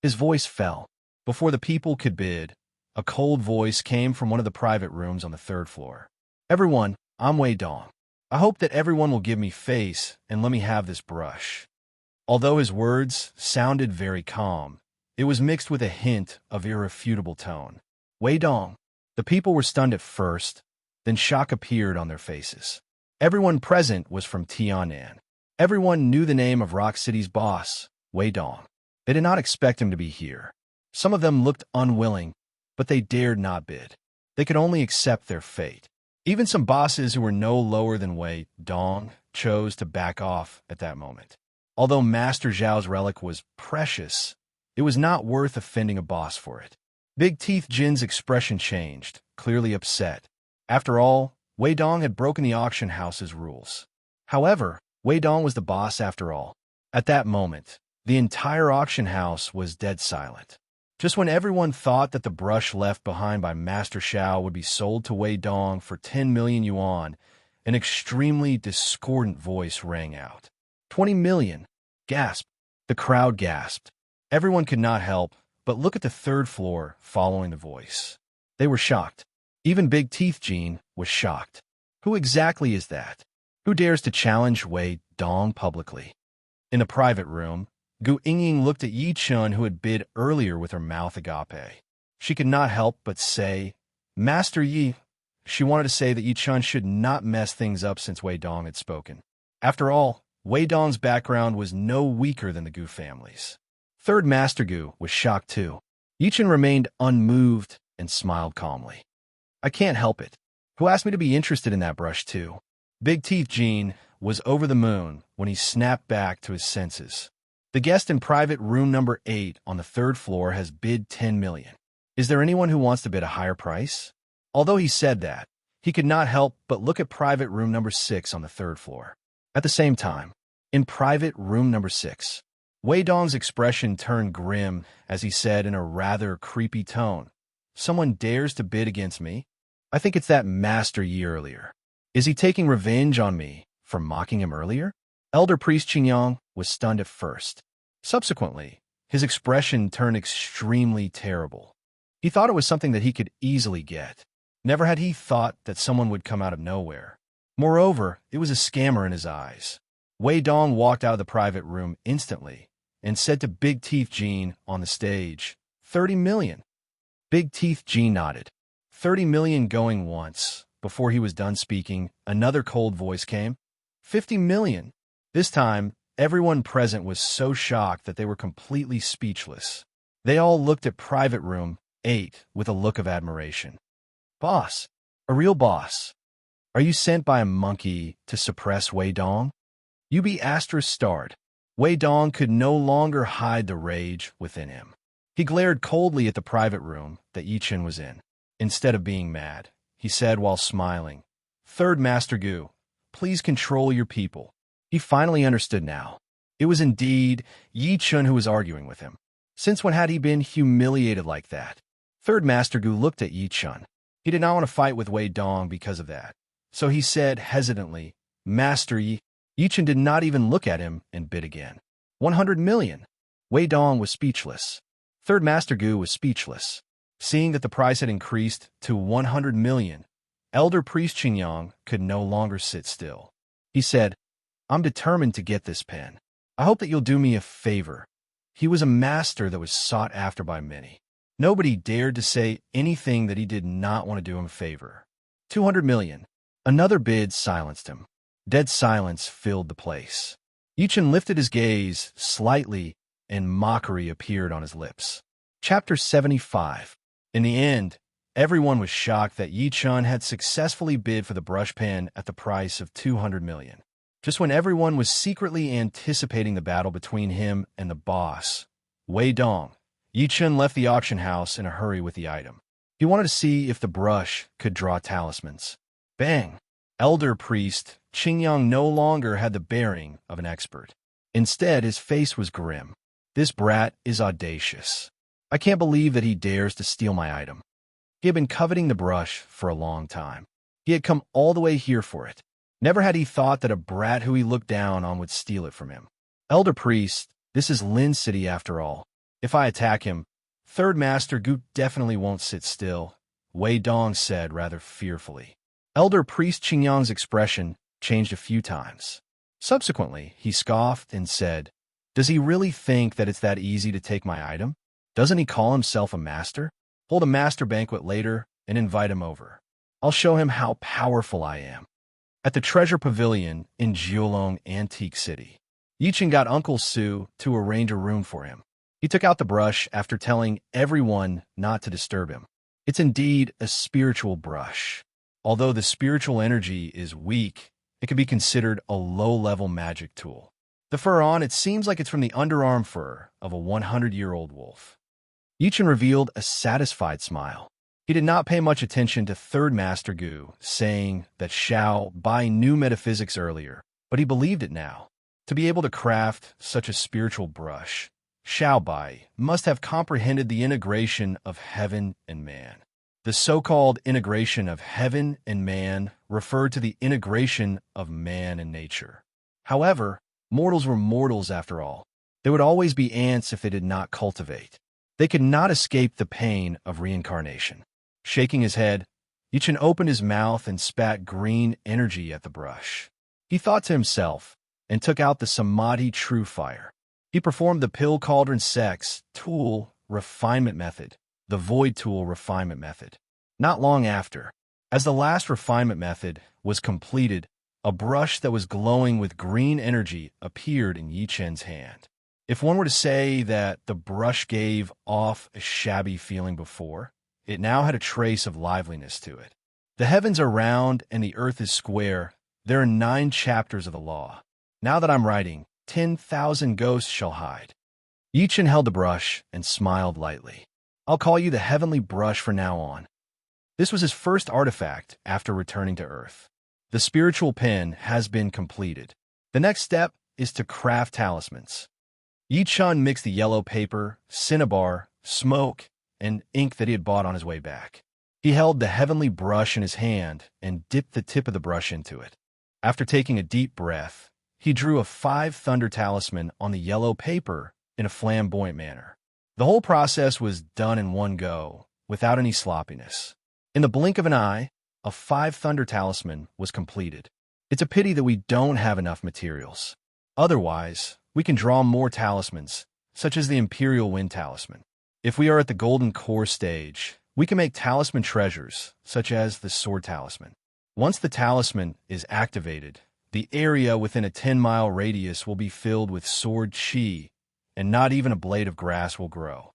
His voice fell. Before the people could bid, a cold voice came from one of the private rooms on the third floor. "Everyone, I'm Wei Dong. I hope that everyone will give me face and let me have this brush." Although his words sounded very calm, it was mixed with a hint of irrefutable tone. Wei Dong. The people were stunned at first, then shock appeared on their faces. Everyone present was from Tianan. Everyone knew the name of Rock City's boss, Wei Dong. They did not expect him to be here. Some of them looked unwilling, but they dared not bid. They could only accept their fate. Even some bosses who were no lower than Wei Dong chose to back off at that moment. Although Master Zhao's relic was precious, it was not worth offending a boss for it. Big Teeth Jin's expression changed, clearly upset. After all, Wei Dong had broken the auction house's rules. However, Wei Dong was the boss after all. At that moment, the entire auction house was dead silent. Just when everyone thought that the brush left behind by Master Xiao would be sold to Wei Dong for 10 million yuan, an extremely discordant voice rang out. 20 million! Gasp! The crowd gasped. Everyone could not help but look at the third floor following the voice. They were shocked. Even Big Teeth Jean was shocked. Who exactly is that? Who dares to challenge Wei Dong publicly? In the private room, Gu Yingying looked at Yi Chun, who had bid earlier, with her mouth agape. She could not help but say, "Master Yi." She wanted to say that Yi Chun should not mess things up since Wei Dong had spoken. After all, Wei Dong's background was no weaker than the Gu family's. Third Master Gu was shocked too. Yichen remained unmoved and smiled calmly. I can't help it. Who asked me to be interested in that brush too? Big Teeth Jean was over the moon when he snapped back to his senses. The guest in private room number 8 on the 3rd floor has bid 10 million. Is there anyone who wants to bid a higher price? Although he said that, he could not help but look at private room number 6 on the 3rd floor. At the same time, in private room number 6, Wei Dong's expression turned grim as he said in a rather creepy tone, "Someone dares to bid against me? I think it's that Master Yi earlier. Is he taking revenge on me for mocking him earlier?" Elder Priest Qingyang was stunned at first. Subsequently, his expression turned extremely terrible. He thought it was something that he could easily get. Never had he thought that someone would come out of nowhere. Moreover, it was a scammer in his eyes. Wei Dong walked out of the private room instantly and said to Big Teeth Jean on the stage, 30 million. Big Teeth Jean nodded. 30 million going once. Before he was done speaking, another cold voice came. 50 million. This time, everyone present was so shocked that they were completely speechless. They all looked at private room 8 with a look of admiration. Boss, a real boss. Are you sent by a monkey to suppress Wei Dong? UB Asterisk starred. Wei Dong could no longer hide the rage within him. He glared coldly at the private room that Yichen was in. Instead of being mad, he said while smiling, Third Master Gu, please control your people. He finally understood now. It was indeed Yichen who was arguing with him. Since when had he been humiliated like that? Third Master Gu looked at Yichen. He did not want to fight with Wei Dong because of that. So he said hesitantly, Master Yi. Yichen did not even look at him and bid again. 100 million. Wei Dong was speechless. Third Master Gu was speechless. Seeing that the price had increased to 100 million, Elder Priest Qingyang could no longer sit still. He said, I'm determined to get this pen. I hope that you'll do me a favor. He was a master that was sought after by many. Nobody dared to say anything that he did not want to do him a favor. 200 million. Another bid silenced him. Dead silence filled the place. Yichen lifted his gaze slightly, and mockery appeared on his lips. Chapter 75. In the end, everyone was shocked that Yichen had successfully bid for the brush pen at the price of 200 million. Just when everyone was secretly anticipating the battle between him and the boss, Wei Dong, Yichen left the auction house in a hurry with the item. He wanted to see if the brush could draw talismans. Bang! Elder Priest Qingyang no longer had the bearing of an expert. Instead, his face was grim. This brat is audacious. I can't believe that he dares to steal my item. He had been coveting the brush for a long time. He had come all the way here for it. Never had he thought that a brat who he looked down on would steal it from him. Elder Priest, this is Lin City after all. If I attack him, Third Master Gu definitely won't sit still, Wei Dong said rather fearfully. Elder Priest Qingyang's expression changed a few times. Subsequently, he scoffed and said, Does he really think that it's that easy to take my item? Doesn't he call himself a master? Hold a master banquet later and invite him over. I'll show him how powerful I am. At the Treasure Pavilion in Jiulong Antique City, Yichen got Uncle Su to arrange a room for him. He took out the brush after telling everyone not to disturb him. It's indeed a spiritual brush. Although the spiritual energy is weak, it can be considered a low-level magic tool. The fur on it seems like it's from the underarm fur of a 100-year-old wolf. Yichen revealed a satisfied smile. He did not pay much attention to Third Master Gu saying that Xiao Bai knew metaphysics earlier, but he believed it now. To be able to craft such a spiritual brush, Xiao Bai must have comprehended the integration of heaven and man. The so-called integration of heaven and man referred to the integration of man and nature. However, mortals were mortals after all. There would always be ants if they did not cultivate. They could not escape the pain of reincarnation. Shaking his head, Yichen opened his mouth and spat green energy at the brush. He thought to himself and took out the Samadhi True Fire. He performed the Pill Cauldron Sex Tool Refinement Method, the Void Tool Refinement Method. Not long after, as the last refinement method was completed, A brush that was glowing with green energy appeared in Yi Chen's hand. If one were to say that the brush gave off a shabby feeling before, it now had a trace of liveliness to it. The heavens are round and the earth is square. There are 9 chapters of the law. Now that I'm writing, 10,000 ghosts shall hide. Yi Chen held the brush and smiled lightly. I'll call you the heavenly brush from now on. This was his first artifact after returning to Earth. The spiritual pen has been completed. The next step is to craft talismans. Yi Chen mixed the yellow paper, cinnabar, smoke, and ink that he had bought on his way back. He held the heavenly brush in his hand and dipped the tip of the brush into it. After taking a deep breath, he drew a 5 thunder talisman on the yellow paper in a flamboyant manner. The whole process was done in one go, without any sloppiness. In the blink of an eye, a 5 thunder talisman was completed. It's a pity that we don't have enough materials. Otherwise, we can draw more talismans, such as the Imperial Wind Talisman. If we are at the Golden Core stage, we can make talisman treasures, such as the Sword Talisman. Once the talisman is activated, the area within a 10-mile radius will be filled with sword chi, and not even a blade of grass will grow.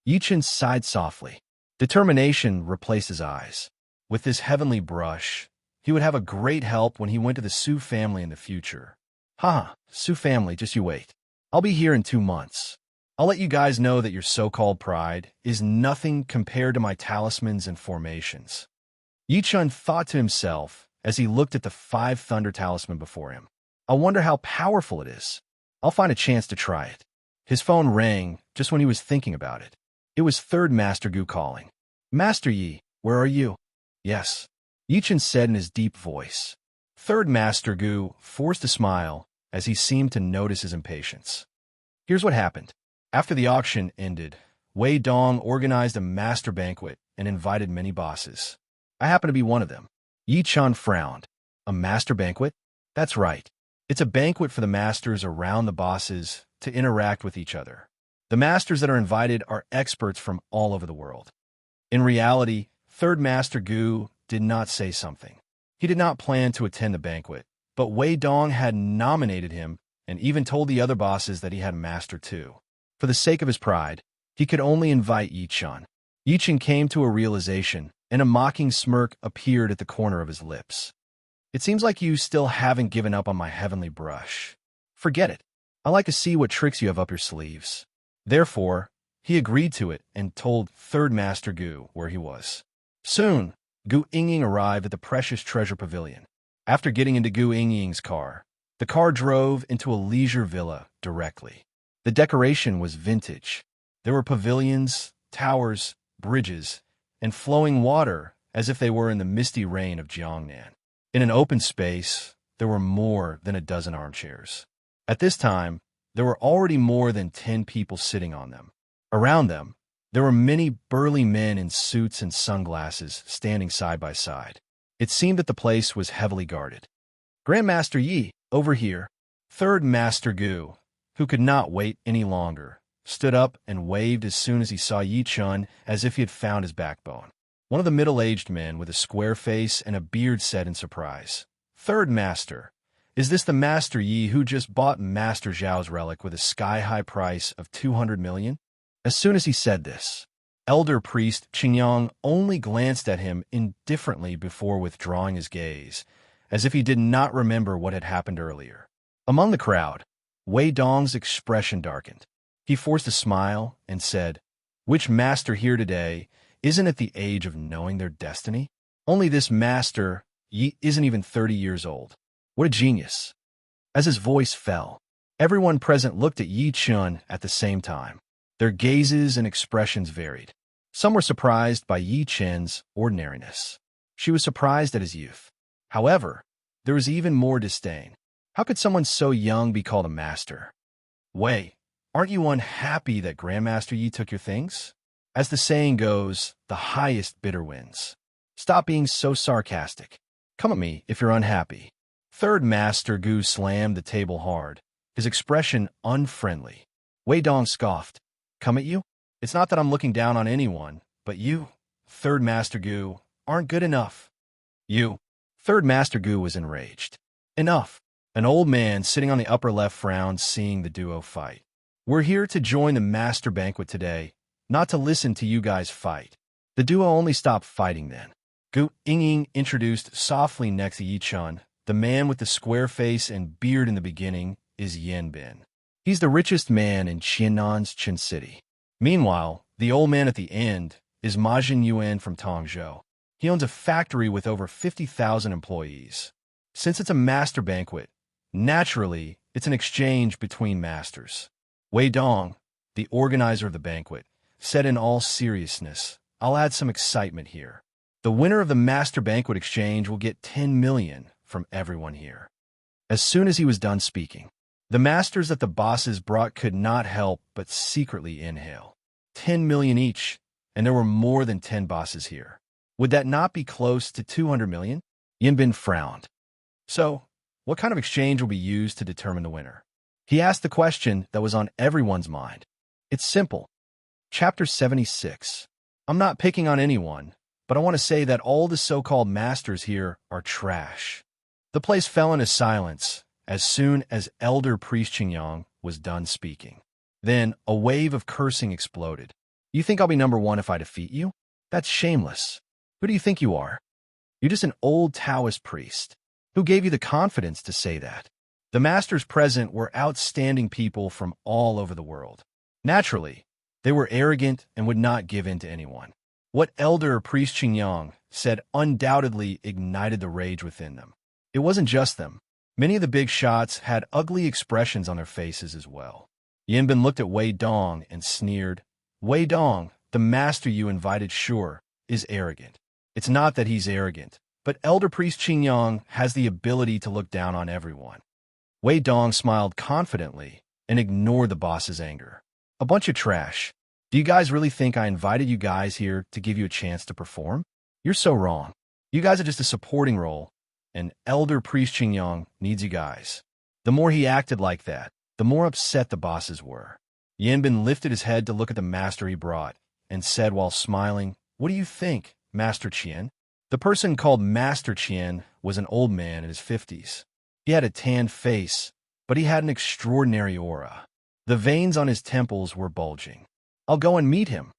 Yi Chen sighed softly. Determination replaced his eyes. With this heavenly brush, he would have a great help when he went to the Su family in the future. Su family, just you wait. I'll be here in 2 months. I'll let you guys know that your so-called pride is nothing compared to my talismans and formations. Yi Chen thought to himself as he looked at the 5 thunder talisman before him. I wonder how powerful it is. I'll find a chance to try it. His phone rang just when he was thinking about it. It was Third Master Gu calling. Master Yi, where are you? Yes, Yi Chen said in his deep voice. Third Master Gu forced a smile as he seemed to notice his impatience. Here's what happened. After the auction ended, Wei Dong organized a master banquet and invited many bosses. I happen to be one of them. Yi Chen frowned. A master banquet? That's right. It's a banquet for the masters around the bosses to interact with each other. The masters that are invited are experts from all over the world. In reality, Third Master Gu did not say something. He did not plan to attend the banquet, but Wei Dong had nominated him and even told the other bosses that he had a master too. For the sake of his pride, he could only invite Yi Chen. Yi Chen came to a realization, and a mocking smirk appeared at the corner of his lips. It seems like you still haven't given up on my heavenly brush. Forget it. I like to see what tricks you have up your sleeves. Therefore, he agreed to it and told Third Master Gu where he was. Soon, Gu Yingying arrived at the precious treasure pavilion. After getting into Gu Yingying's car, the car drove into a leisure villa directly. The decoration was vintage. There were pavilions, towers, bridges, and flowing water as if they were in the misty rain of Jiangnan. In an open space, there were more than a dozen armchairs. At this time, there were already more than 10 people sitting on them. Around them, there were many burly men in suits and sunglasses standing side by side. It seemed that the place was heavily guarded. Grandmaster Yi, over here. Third Master Gu, who could not wait any longer, stood up and waved as soon as he saw Yi Chen as if he had found his backbone. One of the middle-aged men with a square face and a beard said in surprise, Third Master, is this the Master Yi who just bought Master Zhao's relic with a sky-high price of 200 million? As soon as he said this, Elder Priest Qingyang only glanced at him indifferently before withdrawing his gaze, as if he did not remember what had happened earlier. Among the crowd, Wei Dong's expression darkened. He forced a smile and said, Which master here today isn't at the age of knowing their destiny? Only this master Yi isn't even 30 years old. What a genius. As his voice fell, everyone present looked at Yi Chen at the same time. Their gazes and expressions varied. Some were surprised by Yi Chen's ordinariness. She was surprised at his youth. However, there was even more disdain. How could someone so young be called a master? Wei, aren't you unhappy that Grandmaster Yi took your things? As the saying goes, the highest bidder wins. Stop being so sarcastic. Come at me if you're unhappy. Third Master Gu slammed the table hard, his expression unfriendly. Wei Dong scoffed. Come at you? It's not that I'm looking down on anyone, but you, Third Master Gu, aren't good enough. You. Third Master Gu was enraged. Enough. An old man sitting on the upper left frowned, seeing the duo fight. We're here to join the master banquet today, not to listen to you guys fight. The duo only stopped fighting then. Gu Ying introduced softly next to Yi Chun. The man with the square face and beard in the beginning is Yan Bin. He's the richest man in Qiannan's Qin City. Meanwhile, the old man at the end is Ma Jin Yuan from Tongzhou. He owns a factory with over 50,000 employees. Since it's a master banquet, naturally, it's an exchange between masters. Wei Dong, the organizer of the banquet, said in all seriousness, "I'll add some excitement here. The winner of the master banquet exchange will get 10 million from everyone here." As soon as he was done speaking, the masters that the bosses brought could not help but secretly inhale. 10 million each, and there were more than 10 bosses here. Would that not be close to 200 million? Yan Bin frowned. So, what kind of exchange will be used to determine the winner? He asked the question that was on everyone's mind. It's simple. Chapter 76. I'm not picking on anyone, but I want to say that all the so-called masters here are trash. The place fell into silence as soon as Elder Priest Qingyang was done speaking. Then a wave of cursing exploded. You think I'll be number one if I defeat you? That's shameless. Who do you think you are? You're just an old Taoist priest. Who gave you the confidence to say that? The masters present were outstanding people from all over the world. Naturally, they were arrogant and would not give in to anyone. What Elder Priest Qingyang said undoubtedly ignited the rage within them. It wasn't just them. Many of the big shots had ugly expressions on their faces as well. Yan Bin looked at Wei Dong and sneered. Wei Dong, the master you invited, sure, is arrogant. It's not that he's arrogant, but Elder Priest Qingyang has the ability to look down on everyone. Wei Dong smiled confidently and ignored the boss's anger. A bunch of trash. Do you guys really think I invited you guys here to give you a chance to perform? You're so wrong. You guys are just a supporting role, and Elder Priest Qingyang needs you guys. The more he acted like that, the more upset the bosses were. Yan Bin lifted his head to look at the master he brought and said while smiling, "What do you think, Master Qian?" The person called Master Qian was an old man in his 50s. He had a tanned face, but he had an extraordinary aura. The veins on his temples were bulging. "I'll go and meet him."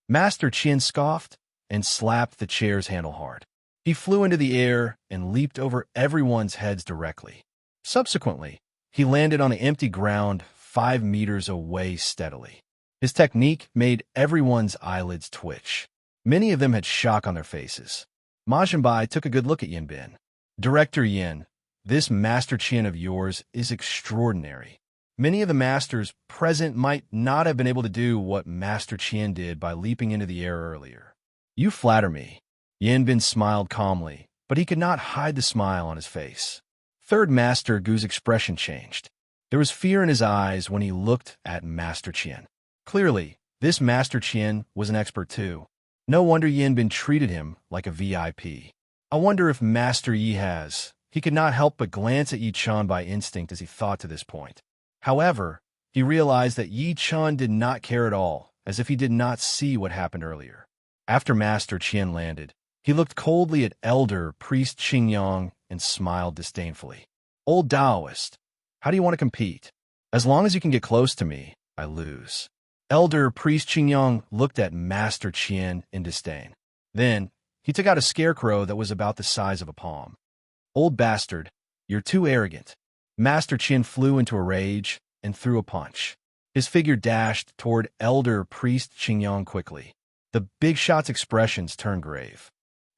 Master Qian scoffed and slapped the chair's handle hard. He flew into the air and leaped over everyone's heads directly. Subsequently, he landed on the empty ground 5 meters away steadily. His technique made everyone's eyelids twitch. Many of them had shock on their faces. Ma Jinbai took a good look at Yan Bin. "Director Yan, this Master Qian of yours is extraordinary. Many of the masters present might not have been able to do what Master Qian did by leaping into the air earlier." "You flatter me." Yan Bin smiled calmly, but he could not hide the smile on his face. Third Master Gu's expression changed. There was fear in his eyes when he looked at Master Qian. Clearly, this Master Qian was an expert too. No wonder Yan Bin treated him like a VIP. I wonder if Master Yi has. He could not help but glance at Yi Chun by instinct as he thought to this point. However, he realized that Yi Chun did not care at all, as if he did not see what happened earlier. After Master Qian landed, he looked coldly at Elder Priest Qingyang and smiled disdainfully. "Old Taoist, how do you want to compete? As long as you can get close to me, I lose." Elder Priest Qingyang looked at Master Qian in disdain. Then, he took out a scarecrow that was about the size of a palm. "Old bastard, you're too arrogant." Master Qian flew into a rage and threw a punch. His figure dashed toward Elder Priest Qingyang quickly. The big shot's expressions turned grave.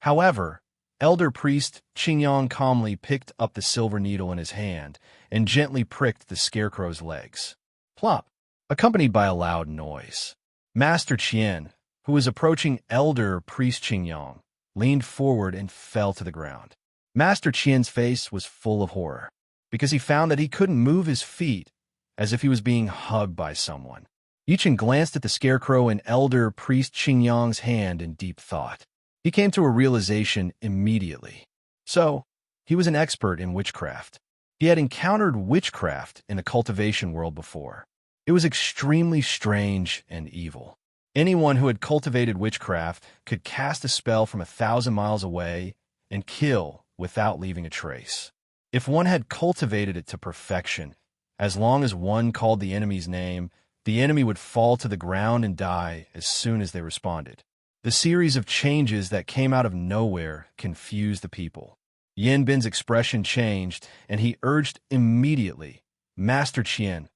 However, Elder Priest Qingyang calmly picked up the silver needle in his hand and gently pricked the scarecrow's legs. Plop! Accompanied by a loud noise. Master Qian, who was approaching Elder Priest Qingyang, leaned forward and fell to the ground. Master Qian's face was full of horror, because he found that he couldn't move his feet, as if he was being hugged by someone. Yi Chen glanced at the scarecrow in Elder Priest Qingyang's hand in deep thought. He came to a realization immediately. So, he was an expert in witchcraft. He had encountered witchcraft in the cultivation world before. It was extremely strange and evil. Anyone who had cultivated witchcraft could cast a spell from 1,000 miles away and kill without leaving a trace. If one had cultivated it to perfection, as long as one called the enemy's name, the enemy would fall to the ground and die as soon as they responded. The series of changes that came out of nowhere confused the people. Yin Bin's expression changed, and he urged immediately, "Master Qian,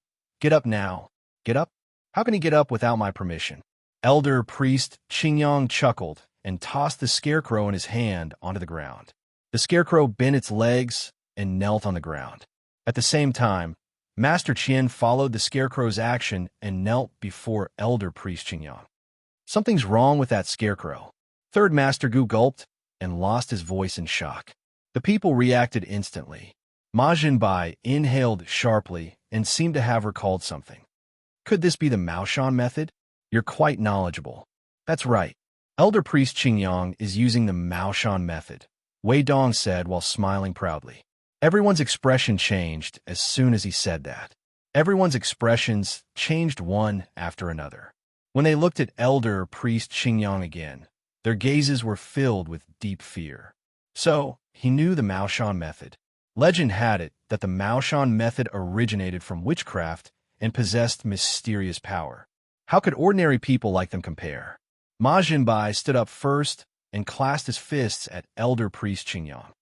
get up now." Get up? How can he get up without my permission? Elder priest Qingyang chuckled and tossed the scarecrow in his hand onto the ground. The scarecrow bent its legs and knelt on the ground. At the same time, Master Qian followed the scarecrow's action and knelt before Elder priest Qingyang. Something's wrong with that scarecrow. Third Master Gu gulped and lost his voice in shock. The people reacted instantly. Ma Jinbai inhaled sharply and seemed to have recalled something. Could this be the Maoshan method? You're quite knowledgeable. That's right. Elder priest Qingyang is using the Maoshan method, Wei Dong said while smiling proudly. Everyone's expression changed as soon as he said that. Everyone's expressions changed one after another. When they looked at Elder priest Qingyang again, their gazes were filled with deep fear. So, he knew the Maoshan method. Legend had it that the Maoshan method originated from witchcraft and possessed mysterious power. How could ordinary people like them compare? Ma Jinbai stood up first and clasped his fists at Elder priest Qingyang.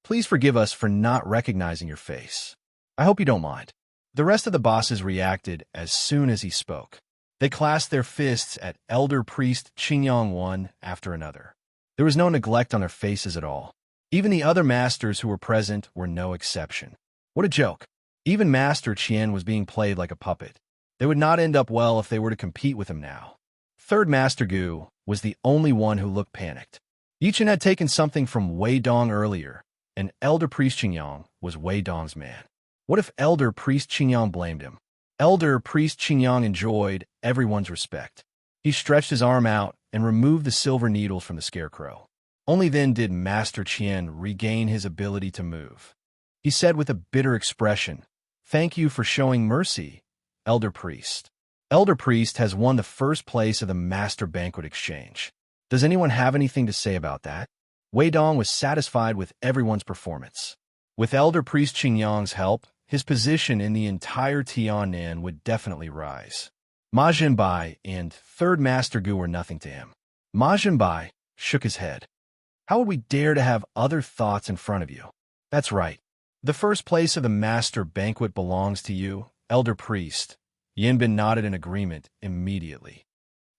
Please forgive us for not recognizing your face. I hope you don't mind. The rest of the bosses reacted as soon as he spoke. They clasped their fists at Elder priest Qingyang one after another. There was no neglect on their faces at all. Even the other masters who were present were no exception. What a joke. Even Master Qian was being played like a puppet. They would not end up well if they were to compete with him now. Third Master Gu was the only one who looked panicked. Yichen had taken something from Wei Dong earlier, and Elder priest Qingyang was Wei Dong's man. What if Elder priest Qingyang blamed him? Elder priest Qingyang enjoyed everyone's respect. He stretched his arm out and removed the silver needles from the scarecrow. Only then did Master Qian regain his ability to move. He said with a bitter expression, "Thank you for showing mercy, Elder priest. Elder priest has won the first place of the Master Banquet Exchange. Does anyone have anything to say about that?" Wei Dong was satisfied with everyone's performance. With Elder priest Qingyang's help, his position in the entire Tiannan would definitely rise. Ma Jinbai and Third Master Gu were nothing to him. Ma Jinbai shook his head. How would we dare to have other thoughts in front of you? That's right. The first place of the Master Banquet belongs to you, Elder priest. Yin Bin nodded in agreement immediately.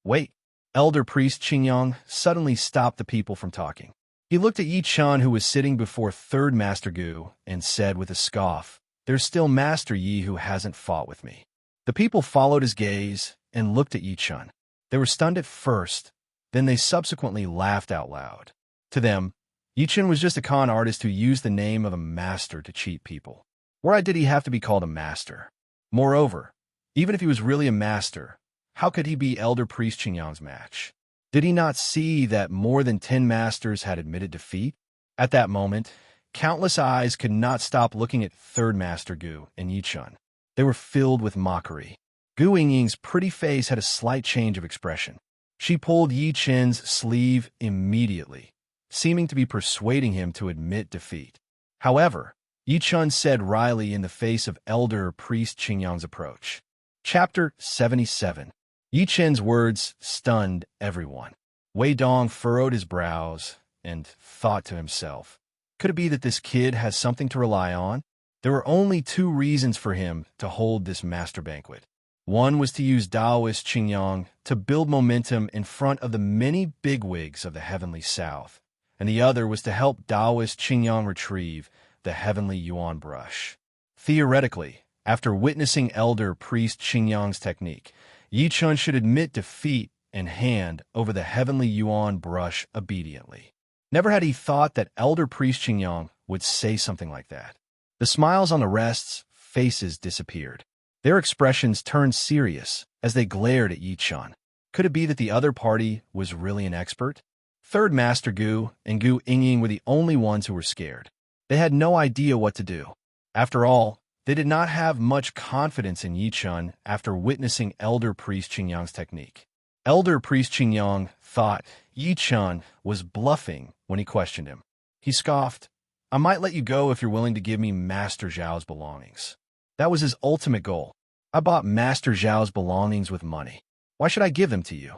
Wait. Elder priest Qingyang suddenly stopped the people from talking. He looked at Yi Chun, who was sitting before Third Master Gu, and said with a scoff, "There's still Master Yi who hasn't fought with me." The people followed his gaze and looked at Yi Chun. They were stunned at first, then they subsequently laughed out loud. To them, Yi Chun was just a con artist who used the name of a master to cheat people. Why did he have to be called a master? Moreover, even if he was really a master, how could he be Elder priest Qingyang's match? Did he not see that more than 10 masters had admitted defeat? At that moment, countless eyes could not stop looking at Third Master Gu and Yi Chun. They were filled with mockery. Gu Yingying's pretty face had a slight change of expression. She pulled Yi Chun's sleeve immediately, seeming to be persuading him to admit defeat. However, Yi Chun said wryly in the face of Elder priest Qingyang's approach. Chapter 77. Yi Chun's words stunned everyone. Wei Dong furrowed his brows and thought to himself, could it be that this kid has something to rely on? There were only 2 reasons for him to hold this master banquet. One was to use Taoist Qingyang to build momentum in front of the many bigwigs of the Heavenly South, and the other was to help Taoist Qingyang retrieve the Heavenly Yuan brush. Theoretically, after witnessing Elder priest Qingyang's technique, Yi Chun should admit defeat and hand over the Heavenly Yuan brush obediently. Never had he thought that Elder priest Qingyang would say something like that. The smiles on the rest's faces disappeared. Their expressions turned serious as they glared at Yi Chun. Could it be that the other party was really an expert? Third Master Gu and Gu Yingying were the only ones who were scared. They had no idea what to do. After all, they did not have much confidence in Yi Chun after witnessing Elder priest Qingyang's technique. Elder priest Qingyang thought Yi Chun was bluffing when he questioned him. He scoffed, I might let you go if you're willing to give me Master Zhao's belongings. That was his ultimate goal. I bought Master Zhao's belongings with money. Why should I give them to you?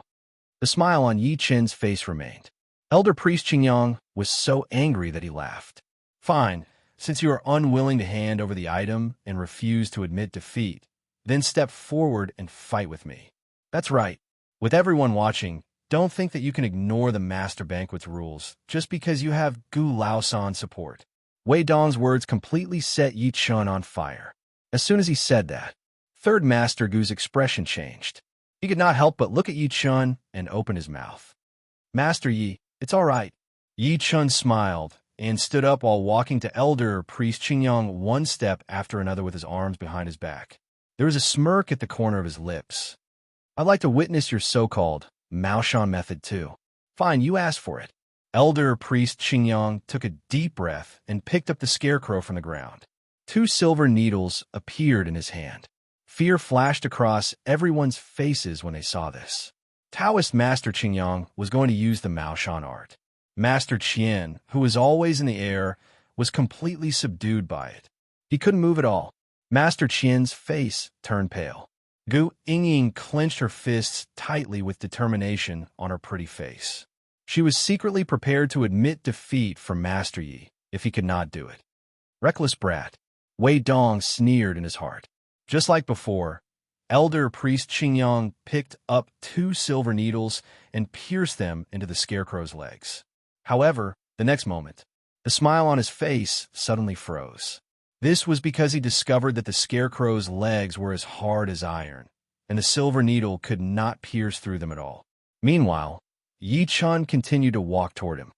The smile on Yi Chen's face remained. Elder Priest Qingyang was so angry that he laughed. Fine, since you are unwilling to hand over the item and refuse to admit defeat, then step forward and fight with me. That's right. With everyone watching, don't think that you can ignore the Master Banquet's rules just because you have Gu Laosan's support. Wei Dong's words completely set Yi Chen on fire. As soon as he said that, Third Master Gu's expression changed. He could not help but look at Yi Chen and open his mouth. Master Yi, it's all right. Yi Chen smiled and stood up while walking to Elder Priest Qingyang one step after another with his arms behind his back. There was a smirk at the corner of his lips. I'd like to witness your so-called Maoshan method too. Fine, you asked for it. Elder Priest Qingyang took a deep breath and picked up the scarecrow from the ground. 2 silver needles appeared in his hand. Fear flashed across everyone's faces when they saw this. Taoist Master Qingyang was going to use the Maoshan art. Master Qian, who was always in the air, was completely subdued by it. He couldn't move at all. Master Qian's face turned pale. Gu Yingying clenched her fists tightly with determination on her pretty face. She was secretly prepared to admit defeat from Master Yi if he could not do it. Reckless brat. Wei Dong sneered in his heart. Just like before, Elder Priest Qingyang picked up 2 silver needles and pierced them into the scarecrow's legs. However, the next moment, the smile on his face suddenly froze. This was because he discovered that the scarecrow's legs were as hard as iron, and the silver needle could not pierce through them at all. Meanwhile, Yi Chen continued to walk toward him.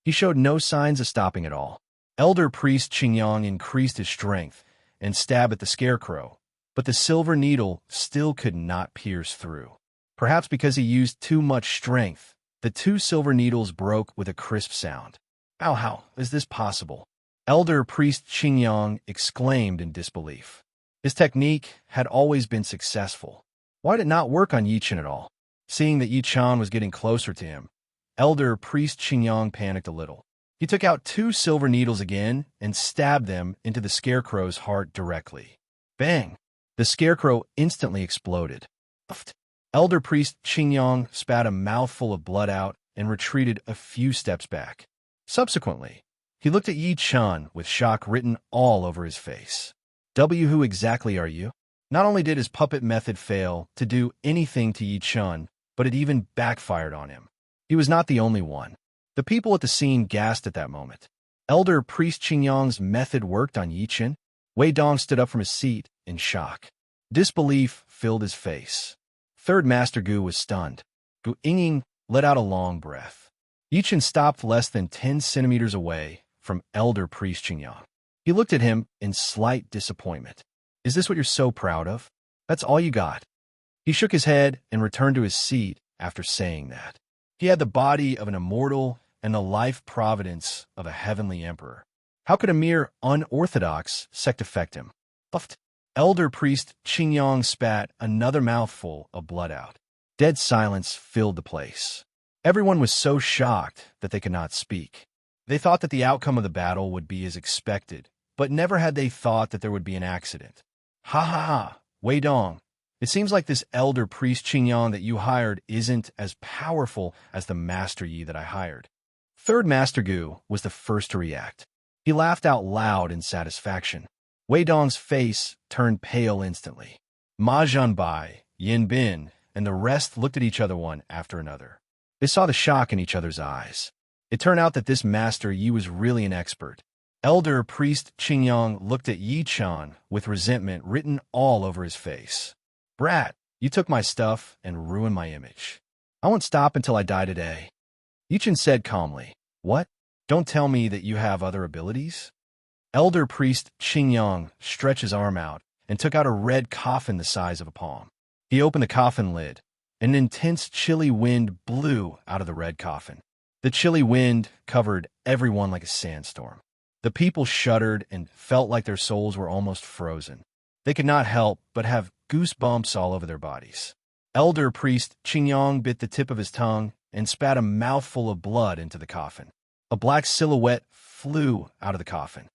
He showed no signs of stopping at all. Elder Priest Qingyang increased his strength and stabbed at the scarecrow, but the silver needle still could not pierce through. Perhaps because he used too much strength, the 2 silver needles broke with a crisp sound. How is this possible? Elder Priest Qingyang exclaimed in disbelief. His technique had always been successful. Why did it not work on Yi Chen at all? Seeing that Yi Chen was getting closer to him, Elder Priest Qingyang panicked a little. He took out 2 silver needles again and stabbed them into the scarecrow's heart directly. Bang! The scarecrow instantly exploded. Elder Priest Qingyang spat a mouthful of blood out and retreated a few steps back. Subsequently, he looked at Yi Chen with shock written all over his face. Who exactly are you? Not only did his puppet method fail to do anything to Yi Chen, but it even backfired on him. He was not the only one. The people at the scene gasped at that moment. Elder Priest Qingyang's method worked on Yi Chen? Wei Dong stood up from his seat in shock. Disbelief filled his face. Third Master Gu was stunned. Gu Yingying let out a long breath. Yi Chen stopped less than 10 centimeters away from Elder Priest Qingyang. He looked at him in slight disappointment. Is this what you're so proud of? That's all you got? He shook his head and returned to his seat after saying that. He had the body of an immortal and the life providence of a heavenly emperor. How could a mere unorthodox sect affect him? Puffed. Elder Priest Qingyang spat another mouthful of blood out. Dead silence filled the place. Everyone was so shocked that they could not speak. They thought that the outcome of the battle would be as expected, but never had they thought that there would be an accident. Ha, Wei Dong. It seems like this Elder Priest Qingyang that you hired isn't as powerful as the Master Yi that I hired. Third Master Gu was the first to react. He laughed out loud in satisfaction. Wei Dong's face turned pale instantly. Ma Jianbai, Yin Bin, and the rest looked at each other one after another. They saw the shock in each other's eyes. It turned out that this Master Yi was really an expert. Elder Priest Qingyang looked at Yi Chen with resentment written all over his face. Brat, you took my stuff and ruined my image. I won't stop until I die today. Yi Chen said calmly. What? Don't tell me that you have other abilities? Elder Priest Qingyang stretched his arm out and took out a red coffin the size of a palm. He opened the coffin lid, and an intense chilly wind blew out of the red coffin. The chilly wind covered everyone like a sandstorm. The people shuddered and felt like their souls were almost frozen. They could not help but have goosebumps all over their bodies. Elder Priest Qingyang bit the tip of his tongue and spat a mouthful of blood into the coffin. A black silhouette flew out of the coffin.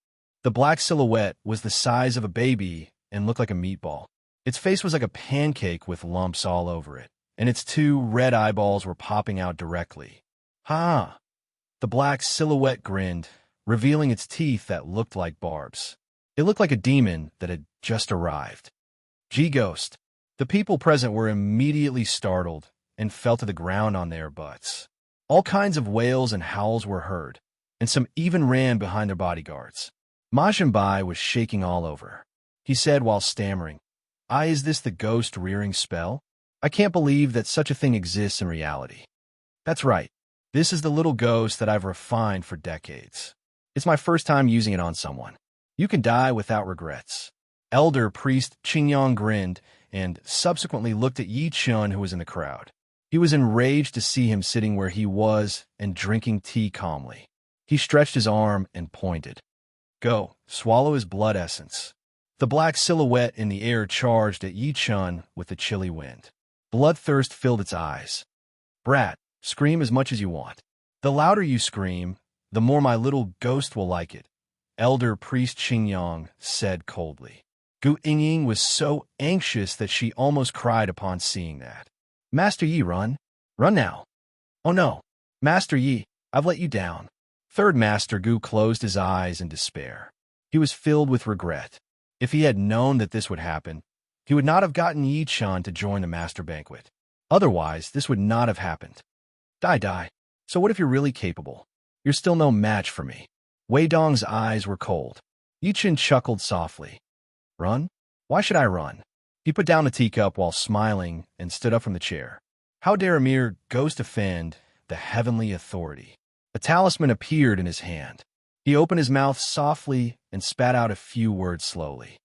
The black silhouette was the size of a baby and looked like a meatball. Its face was like a pancake with lumps all over it, and its two red eyeballs were popping out directly. Ha! The black silhouette grinned, revealing its teeth that looked like barbs. It looked like a demon that had just arrived. Gee, ghost! The people present were immediately startled and fell to the ground on their butts. All kinds of wails and howls were heard, and some even ran behind their bodyguards. Majambai was shaking all over. He said while stammering, is this the ghost rearing spell? I can't believe that such a thing exists in reality. That's right. This is the little ghost that I've refined for decades. It's my first time using it on someone. You can die without regrets. Elder priest Qingyang grinned and subsequently looked at Yi Chun, who was in the crowd. He was enraged to see him sitting where he was and drinking tea calmly. He stretched his arm and pointed. Go, swallow his blood essence. The black silhouette in the air charged at Yi Chun with the chilly wind. Bloodthirst filled its eyes. Brat, scream as much as you want. The louder you scream, the more my little ghost will like it, Elder priest Qingyang said coldly. Gu Yingying was so anxious that she almost cried upon seeing that. Master Yi, run. Run now. Oh no. Master Yi, I've let you down. Third Master Gu closed his eyes in despair. He was filled with regret. If he had known that this would happen, he would not have gotten Yi Chun to join the master banquet. Otherwise, this would not have happened. Die. So what if you're really capable? You're still no match for me. Wei Dong's eyes were cold. Yi Chun chuckled softly. Run? Why should I run? He put down the teacup while smiling and stood up from the chair. How dare a mere ghost offend the heavenly authority? A talisman appeared in his hand. He opened his mouth softly and spat out a few words slowly.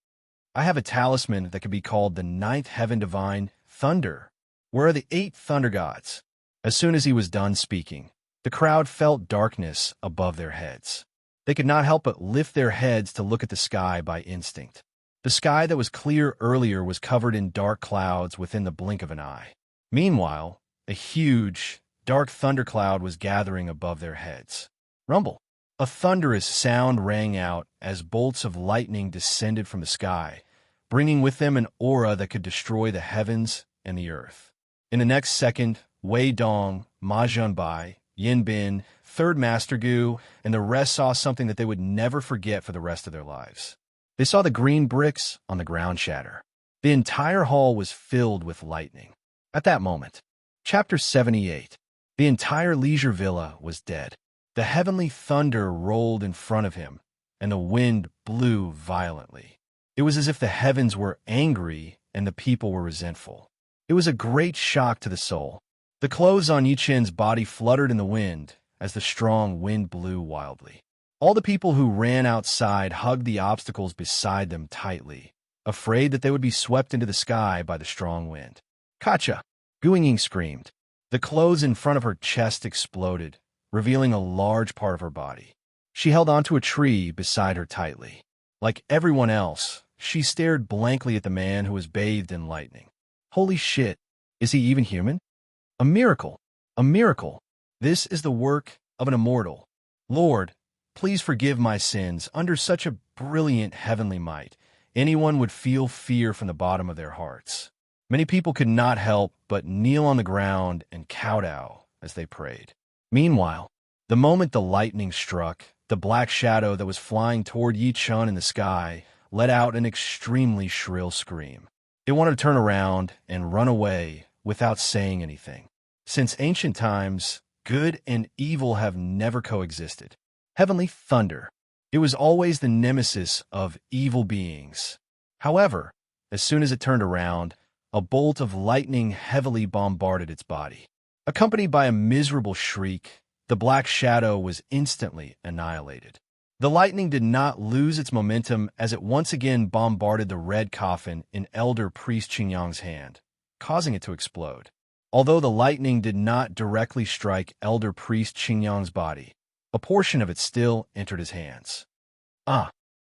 I have a talisman that can be called the ninth heaven divine, thunder. Where are the 8 thunder gods? As soon as he was done speaking, the crowd felt darkness above their heads. They could not help but lift their heads to look at the sky by instinct. The sky that was clear earlier was covered in dark clouds within the blink of an eye. Meanwhile, a huge, dark thundercloud was gathering above their heads. Rumble! A thunderous sound rang out as bolts of lightning descended from the sky, bringing with them an aura that could destroy the heavens and the earth. In the next second, Wei Dong, Ma Zhenbai, Yin Bin, Third Master Gu, and the rest saw something that they would never forget for the rest of their lives. They saw the green bricks on the ground shatter. The entire hall was filled with lightning. At that moment, Chapter 78, the entire leisure villa was dead. The heavenly thunder rolled in front of him, and the wind blew violently. It was as if the heavens were angry and the people were resentful. It was a great shock to the soul. The clothes on Yi Chen's body fluttered in the wind as the strong wind blew wildly. All the people who ran outside hugged the obstacles beside them tightly, afraid that they would be swept into the sky by the strong wind. Kacha! Gu Yingying screamed. The clothes in front of her chest exploded, revealing a large part of her body. She held onto a tree beside her tightly. Like everyone else, she stared blankly at the man who was bathed in lightning. Holy shit, is he even human? A miracle! A miracle! This is the work of an immortal. Lord, please forgive my sins. Under such a brilliant heavenly might, anyone would feel fear from the bottom of their hearts. Many people could not help but kneel on the ground and kowtow as they prayed. Meanwhile, the moment the lightning struck, the black shadow that was flying toward Yi Chun in the sky let out an extremely shrill scream. It wanted to turn around and run away without saying anything. Since ancient times, good and evil have never coexisted. Heavenly thunder. It was always the nemesis of evil beings. However, as soon as it turned around, a bolt of lightning heavily bombarded its body. Accompanied by a miserable shriek, the black shadow was instantly annihilated. The lightning did not lose its momentum as it once again bombarded the red coffin in Elder Priest Qingyang's hand, causing it to explode. Although the lightning did not directly strike Elder Priest Qingyang's body, a portion of it still entered his hands.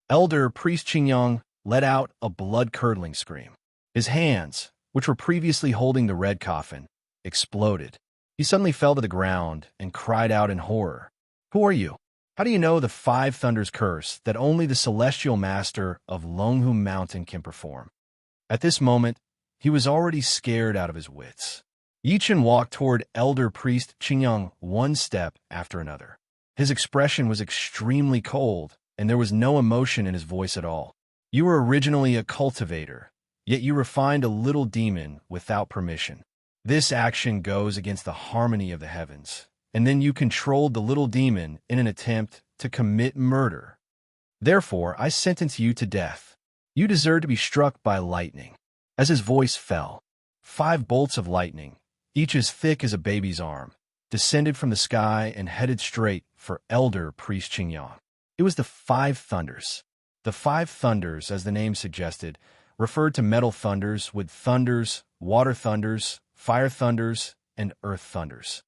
Elder Priest Qingyang let out a blood-curdling scream. His hands, which were previously holding the red coffin, exploded. He suddenly fell to the ground and cried out in horror. Who are you? How do you know the five thunders curse that only the celestial master of Longhum Mountain can perform? At this moment, he was already scared out of his wits. Yichen walked toward elder priest Qingyang one step after another. His expression was extremely cold, and there was no emotion in his voice at all. You were originally a cultivator, yet you refined a little demon without permission. This action goes against the harmony of the heavens, and then you controlled the little demon in an attempt to commit murder. Therefore, I sentence you to death. You deserve to be struck by lightning. As his voice fell, 5 bolts of lightning, each as thick as a baby's arm, descended from the sky and headed straight for elder priest Qingyang. It was the 5 thunders. The 5 thunders, as the name suggested, referred to metal thunders, wood thunders, water thunders, fire thunders, and earth thunders.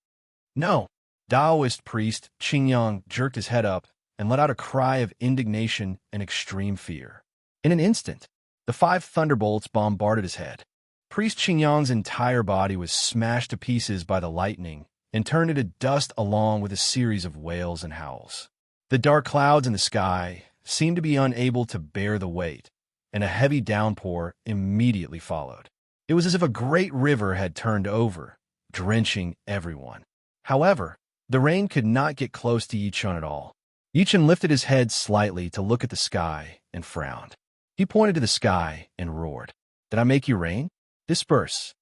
No! Taoist priest Qingyang jerked his head up and let out a cry of indignation and extreme fear. In an instant, the 5 thunderbolts bombarded his head. Priest Qingyang's entire body was smashed to pieces by the lightning and turned into dust along with a series of wails and howls. The dark clouds in the sky seemed to be unable to bear the weight, and a heavy downpour immediately followed. It was as if a great river had turned over, drenching everyone. However, the rain could not get close to Yichen at all. Yichen lifted his head slightly to look at the sky and frowned. He pointed to the sky and roared, "Did I make you rain? Disperse."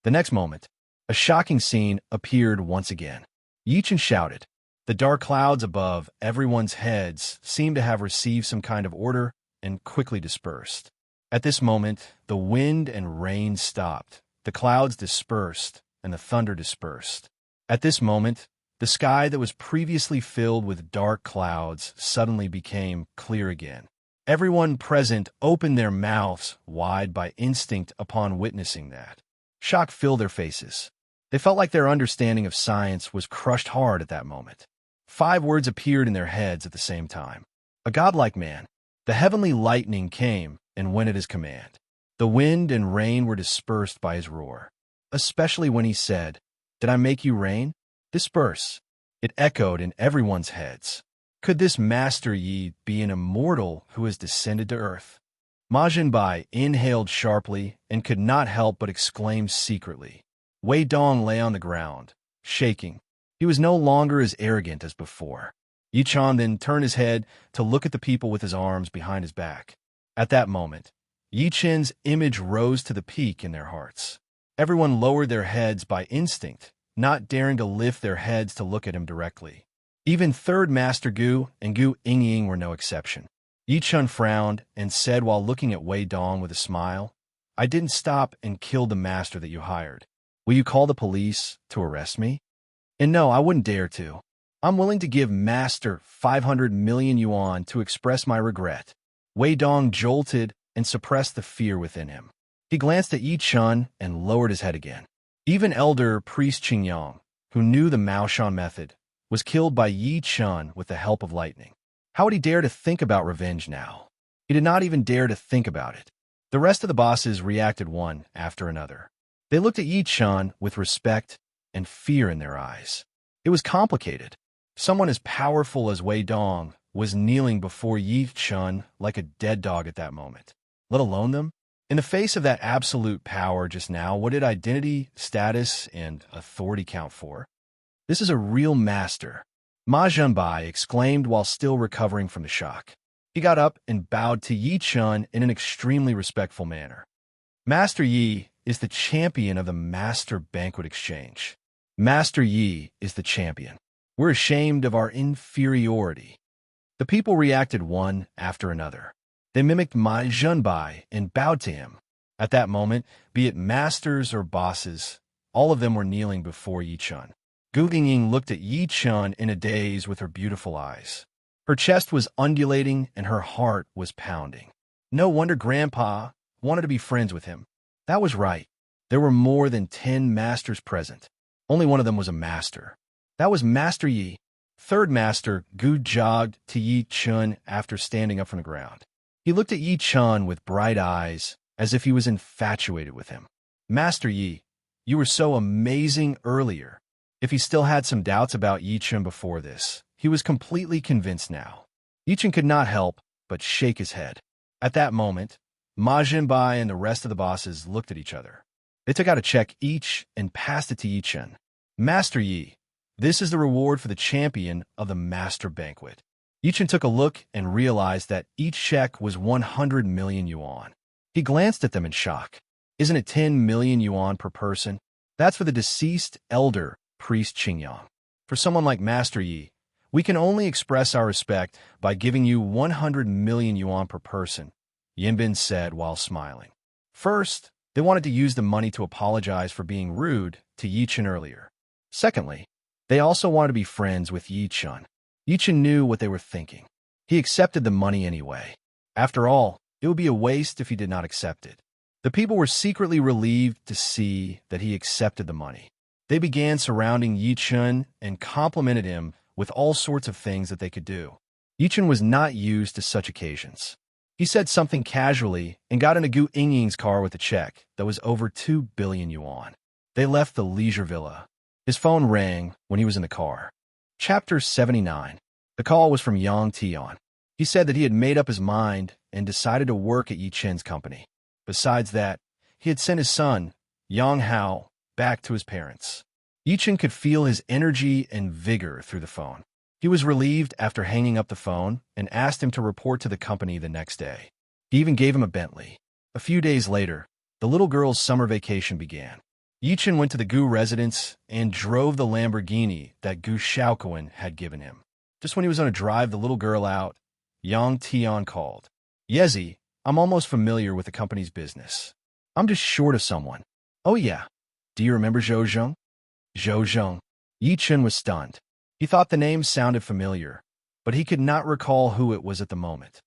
The next moment, a shocking scene appeared once again. Yichen shouted. The dark clouds above everyone's heads seemed to have received some kind of order and quickly dispersed. At this moment, the wind and rain stopped, the clouds dispersed, and the thunder dispersed. At this moment, the sky that was previously filled with dark clouds suddenly became clear again. Everyone present opened their mouths wide by instinct upon witnessing that. Shock filled their faces. They felt like their understanding of science was crushed hard at that moment. 5 words appeared in their heads at the same time. A godlike man. The heavenly lightning came and went at his command. The wind and rain were dispersed by his roar, especially when he said, "Did I make you rain? Disperse." It echoed in everyone's heads. Could this Master Yi be an immortal who has descended to earth? Ma Jinbai inhaled sharply and could not help but exclaim secretly. Wei Dong lay on the ground, shaking. He was no longer as arrogant as before. Yichen then turned his head to look at the people with his arms behind his back. At that moment, Yichen's image rose to the peak in their hearts. Everyone lowered their heads by instinct, not daring to lift their heads to look at him directly. Even Third Master Gu and Gu Yingying were no exception. Yichen frowned and said while looking at Wei Dong with a smile, "I didn't stop and kill the master that you hired. Will you call the police to arrest me? And no, I wouldn't dare to. I'm willing to give Master 500 million yuan to express my regret." Wei Dong jolted and suppressed the fear within him. He glanced at Yichen and lowered his head again. Even elder priest Qingyang, who knew the Maoshan method, was killed by Yichen with the help of lightning. How would he dare to think about revenge now? He did not even dare to think about it. The rest of the bosses reacted one after another. They looked at Yichen with respect and fear in their eyes. It was complicated. Someone as powerful as Wei Dong was kneeling before Yichen like a dead dog at that moment. Let alone them? In the face of that absolute power just now, what did identity, status, and authority count for? This is a real master, Ma Jinbai exclaimed while still recovering from the shock. He got up and bowed to Yichen in an extremely respectful manner. Master Yi is the champion of the Master Banquet Exchange. Master Yi is the champion. We're ashamed of our inferiority. The people reacted one after another. They mimicked Ma Jinbai and bowed to him. At that moment, be it masters or bosses, all of them were kneeling before Yichen. Gu Yingying looked at Yichen in a daze with her beautiful eyes. Her chest was undulating and her heart was pounding. No wonder Grandpa wanted to be friends with him. That was right. There were more than 10 masters present. Only one of them was a master. That was Master Yi. Third Master Gu jogged to Yichen after standing up from the ground. He looked at Yichen with bright eyes, as if he was infatuated with him. Master Yi, you were so amazing earlier. If he still had some doubts about Yichen before this, he He was completely convinced now. Yichen could not help but shake his head. At that moment, Ma Jinbai and the rest of the bosses looked at each other. They took out a check each and passed it to Yichen. Master Yi, this is the reward for the champion of the Master Banquet. Yichen took a look and realized that each check was 100 million yuan. He glanced at them in shock. Isn't it 10 million yuan per person? That's for the deceased elder priest Qingyang. For someone like Master Yi, we can only express our respect by giving you 100 million yuan per person, Yinbin said while smiling. First, they wanted to use the money to apologize for being rude to Yichen earlier. Secondly, they also wanted to be friends with Yichen. Yichen knew what they were thinking. He accepted the money anyway. After all, it would be a waste if he did not accept it. The people were secretly relieved to see that he accepted the money. They began surrounding Yichen and complimented him with all sorts of things that they could do. Yichen was not used to such occasions. He said something casually and got into Gu Yingying's car with a check that was over 2 billion yuan. They left the leisure villa. His phone rang when he was in the car. Chapter 79. The call was from Yang Tian. He said that he had made up his mind and decided to work at Yichen's company. Besides that, he had sent his son, Yang Hao, back to his parents. Yichen could feel his energy and vigor through the phone. He was relieved after hanging up the phone and asked him to report to the company the next day. He even gave him a Bentley. A few days later, the little girl's summer vacation began. Yichen went to the Gu residence and drove the Lamborghini that Gu Shaoquan had given him. Just when he was going to drive the little girl out, Yang Tian called. Yezi, I'm almost familiar with the company's business. I'm just short of someone. Oh yeah. Do you remember Zhou Zheng? Zhou Zheng. Yichen was stunned. He thought the name sounded familiar, but he could not recall who it was at the moment.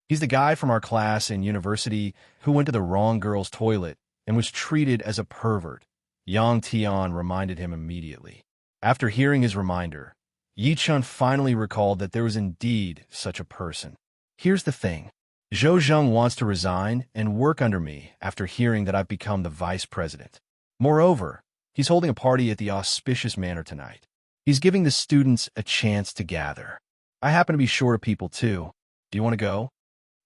He's the guy from our class in university who went to the wrong girl's toilet and was treated as a pervert. Yang Tian reminded him immediately. After hearing his reminder, Yichen finally recalled that there was indeed such a person. Here's the thing. Zhou Zheng wants to resign and work under me after hearing that I've become the vice president. Moreover, he's holding a party at the auspicious manor tonight. He's giving the students a chance to gather. I happen to be short of people too. Do you want to go?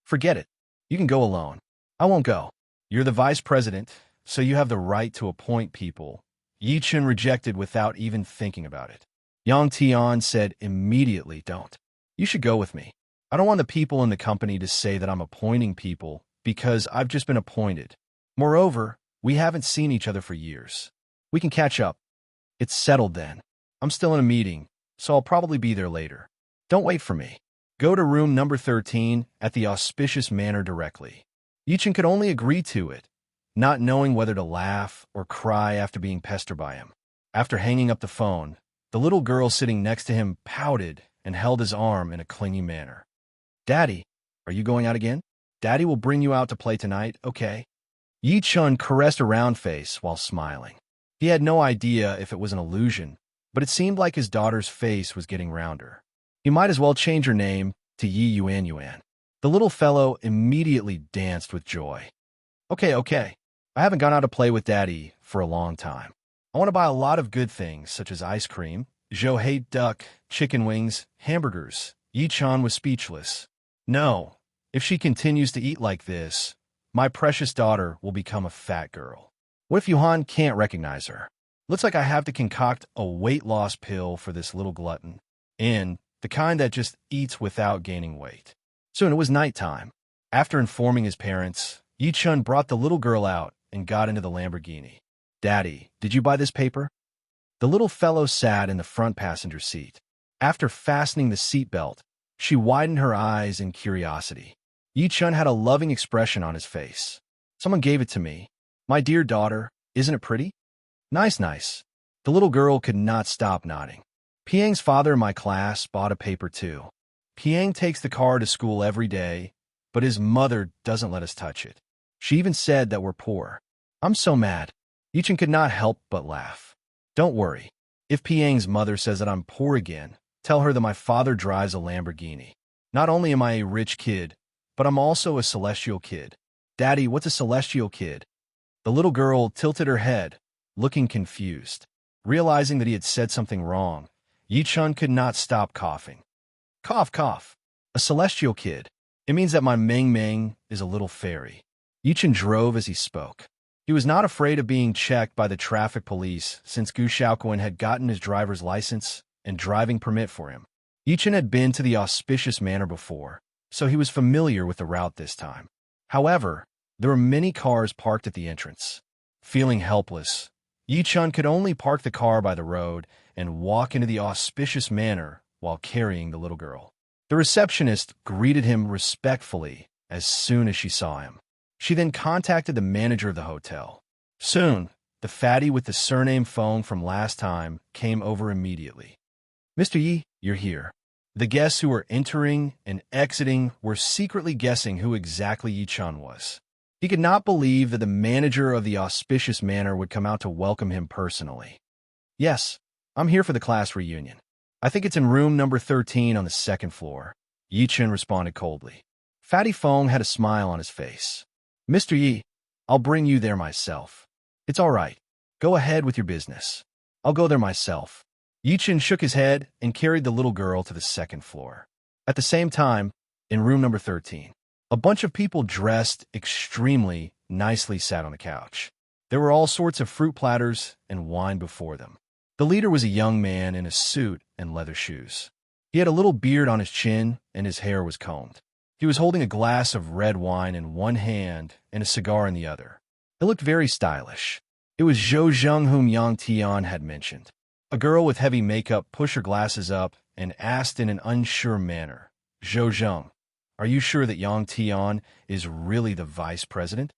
Forget it. You can go alone. I won't go. You're the vice president, so you have the right to appoint people. Yichen rejected without even thinking about it. Yang Tian said immediately, don't. You should go with me. I don't want the people in the company to say that I'm appointing people because I've just been appointed. Moreover, we haven't seen each other for years. We can catch up. It's settled then. I'm still in a meeting, so I'll probably be there later. Don't wait for me. Go to room number 13 at the auspicious manor directly. Yichen could only agree to it, not knowing whether to laugh or cry after being pestered by him. After hanging up the phone, the little girl sitting next to him pouted and held his arm in a clingy manner. Daddy, are you going out again? Daddy will bring you out to play tonight, okay? Yichen caressed her round face while smiling. He had no idea if it was an illusion, but it seemed like his daughter's face was getting rounder. He might as well change her name to Yi Yuan Yuan. The little fellow immediately danced with joy. Okay. I haven't gone out to play with Daddy for a long time. I want to buy a lot of good things, such as ice cream, Zhou hate duck, chicken wings, hamburgers. Yichen was speechless. No, if she continues to eat like this, my precious daughter will become a fat girl. What if Yuhan can't recognize her? Looks like I have to concoct a weight loss pill for this little glutton. And the kind that just eats without gaining weight. Soon it was nighttime. After informing his parents, Yichen brought the little girl out and got into the Lamborghini. Daddy, did you buy this paper? The little fellow sat in the front passenger seat. After fastening the seatbelt, she widened her eyes in curiosity. Yichen had a loving expression on his face. Someone gave it to me. My dear daughter, isn't it pretty? Nice. The little girl could not stop nodding. Piang's father in my class bought a paper too. Piang takes the car to school every day, but his mother doesn't let us touch it. She even said that we're poor. I'm so mad. Yichen could not help but laugh. Don't worry. If Piang's mother says that I'm poor again, tell her that my father drives a Lamborghini. Not only am I a rich kid, but I'm also a celestial kid. Daddy, what's a celestial kid? The little girl tilted her head, looking confused. Realizing that he had said something wrong, Yi-chun could not stop coughing. Cough, cough. A celestial kid. It means that my Ming Ming is a little fairy. Yi-chun drove as he spoke. He was not afraid of being checked by the traffic police since Gu Xiaoquan had gotten his driver's license and driving permit for him. Yi-chun had been to the auspicious manor before, so he was familiar with the route this time. However, there were many cars parked at the entrance. Feeling helpless, Yi-chun could only park the car by the road and walk into the auspicious manor while carrying the little girl. The receptionist greeted him respectfully as soon as she saw him. She then contacted the manager of the hotel. Soon, the fatty with the surname phone from last time came over immediately. "Mr. Yi, you're here." The guests who were entering and exiting were secretly guessing who exactly Yi-chun was. He could not believe that the manager of the auspicious manor would come out to welcome him personally. "Yes, I'm here for the class reunion. I think it's in room number 13 on the second floor," Yi-chun responded coldly. Fatty Fong had a smile on his face. "Mr. Yi, I'll bring you there myself." "It's all right. Go ahead with your business. I'll go there myself." Yi-chun shook his head and carried the little girl to the second floor. At the same time, in room number 13, a bunch of people dressed extremely nicely sat on the couch. There were all sorts of fruit platters and wine before them. The leader was a young man in a suit and leather shoes. He had a little beard on his chin and his hair was combed. He was holding a glass of red wine in one hand and a cigar in the other. It looked very stylish. It was Zhou Zheng whom Yang Tian had mentioned. A girl with heavy makeup pushed her glasses up and asked in an unsure manner, "Zhou Zheng, are you sure that Yang Tian is really the vice president?"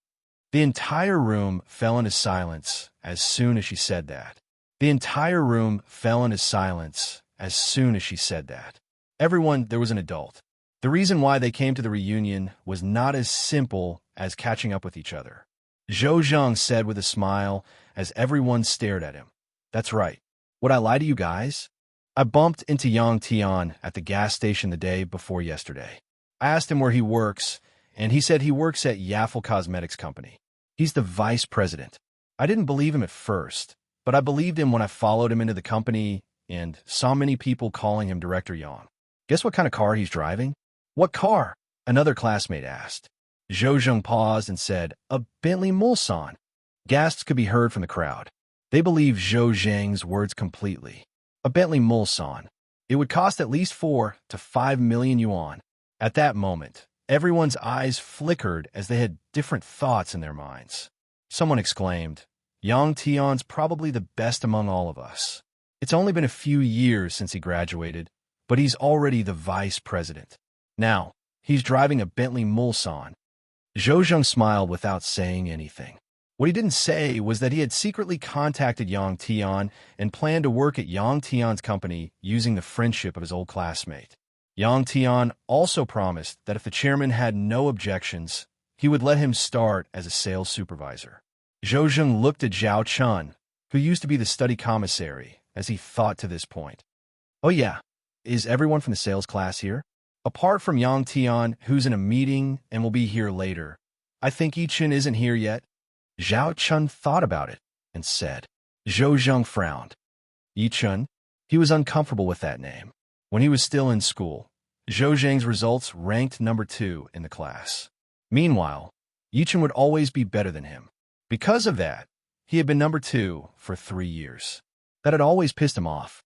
The entire room fell into silence as soon as she said that. The entire room fell into silence as soon as she said that. Everyone, there was an adult. The reason why they came to the reunion was not as simple as catching up with each other. Zhou Zheng said with a smile as everyone stared at him. "That's right. Would I lie to you guys? I bumped into Yang Tian at the gas station the day before yesterday. I asked him where he works, and he said he works at Yaffle Cosmetics Company. He's the vice president. I didn't believe him at first, but I believed him when I followed him into the company and saw many people calling him Director Yang. Guess what kind of car he's driving?" "What car?" another classmate asked. Zhou Zheng paused and said, "A Bentley Mulsanne." Gasps could be heard from the crowd. They believed Zhou Zheng's words completely. A Bentley Mulsanne. It would cost at least 4 to 5 million yuan. At that moment, everyone's eyes flickered as they had different thoughts in their minds. Someone exclaimed, "Yang Tian's probably the best among all of us. It's only been a few years since he graduated, but he's already the vice president. Now, he's driving a Bentley Mulsanne." Zhou Zheng smiled without saying anything. What he didn't say was that he had secretly contacted Yang Tian and planned to work at Yang Tian's company using the friendship of his old classmate. Yang Tian also promised that if the chairman had no objections, he would let him start as a sales supervisor. Zhou Zheng looked at Zhao Chun, who used to be the study commissary, as he thought to this point. "Oh yeah, is everyone from the sales class here? Apart from Yang Tian, who's in a meeting and will be here later. I think Yi-chun isn't here yet." Zhao Chun thought about it and said. Zhou Zheng frowned. Yi-chun? He was uncomfortable with that name. When he was still in school, Zhou Zheng's results ranked number 2 in the class. Meanwhile, Yi-chun would always be better than him. Because of that, he had been number 2 for 3 years. That had always pissed him off.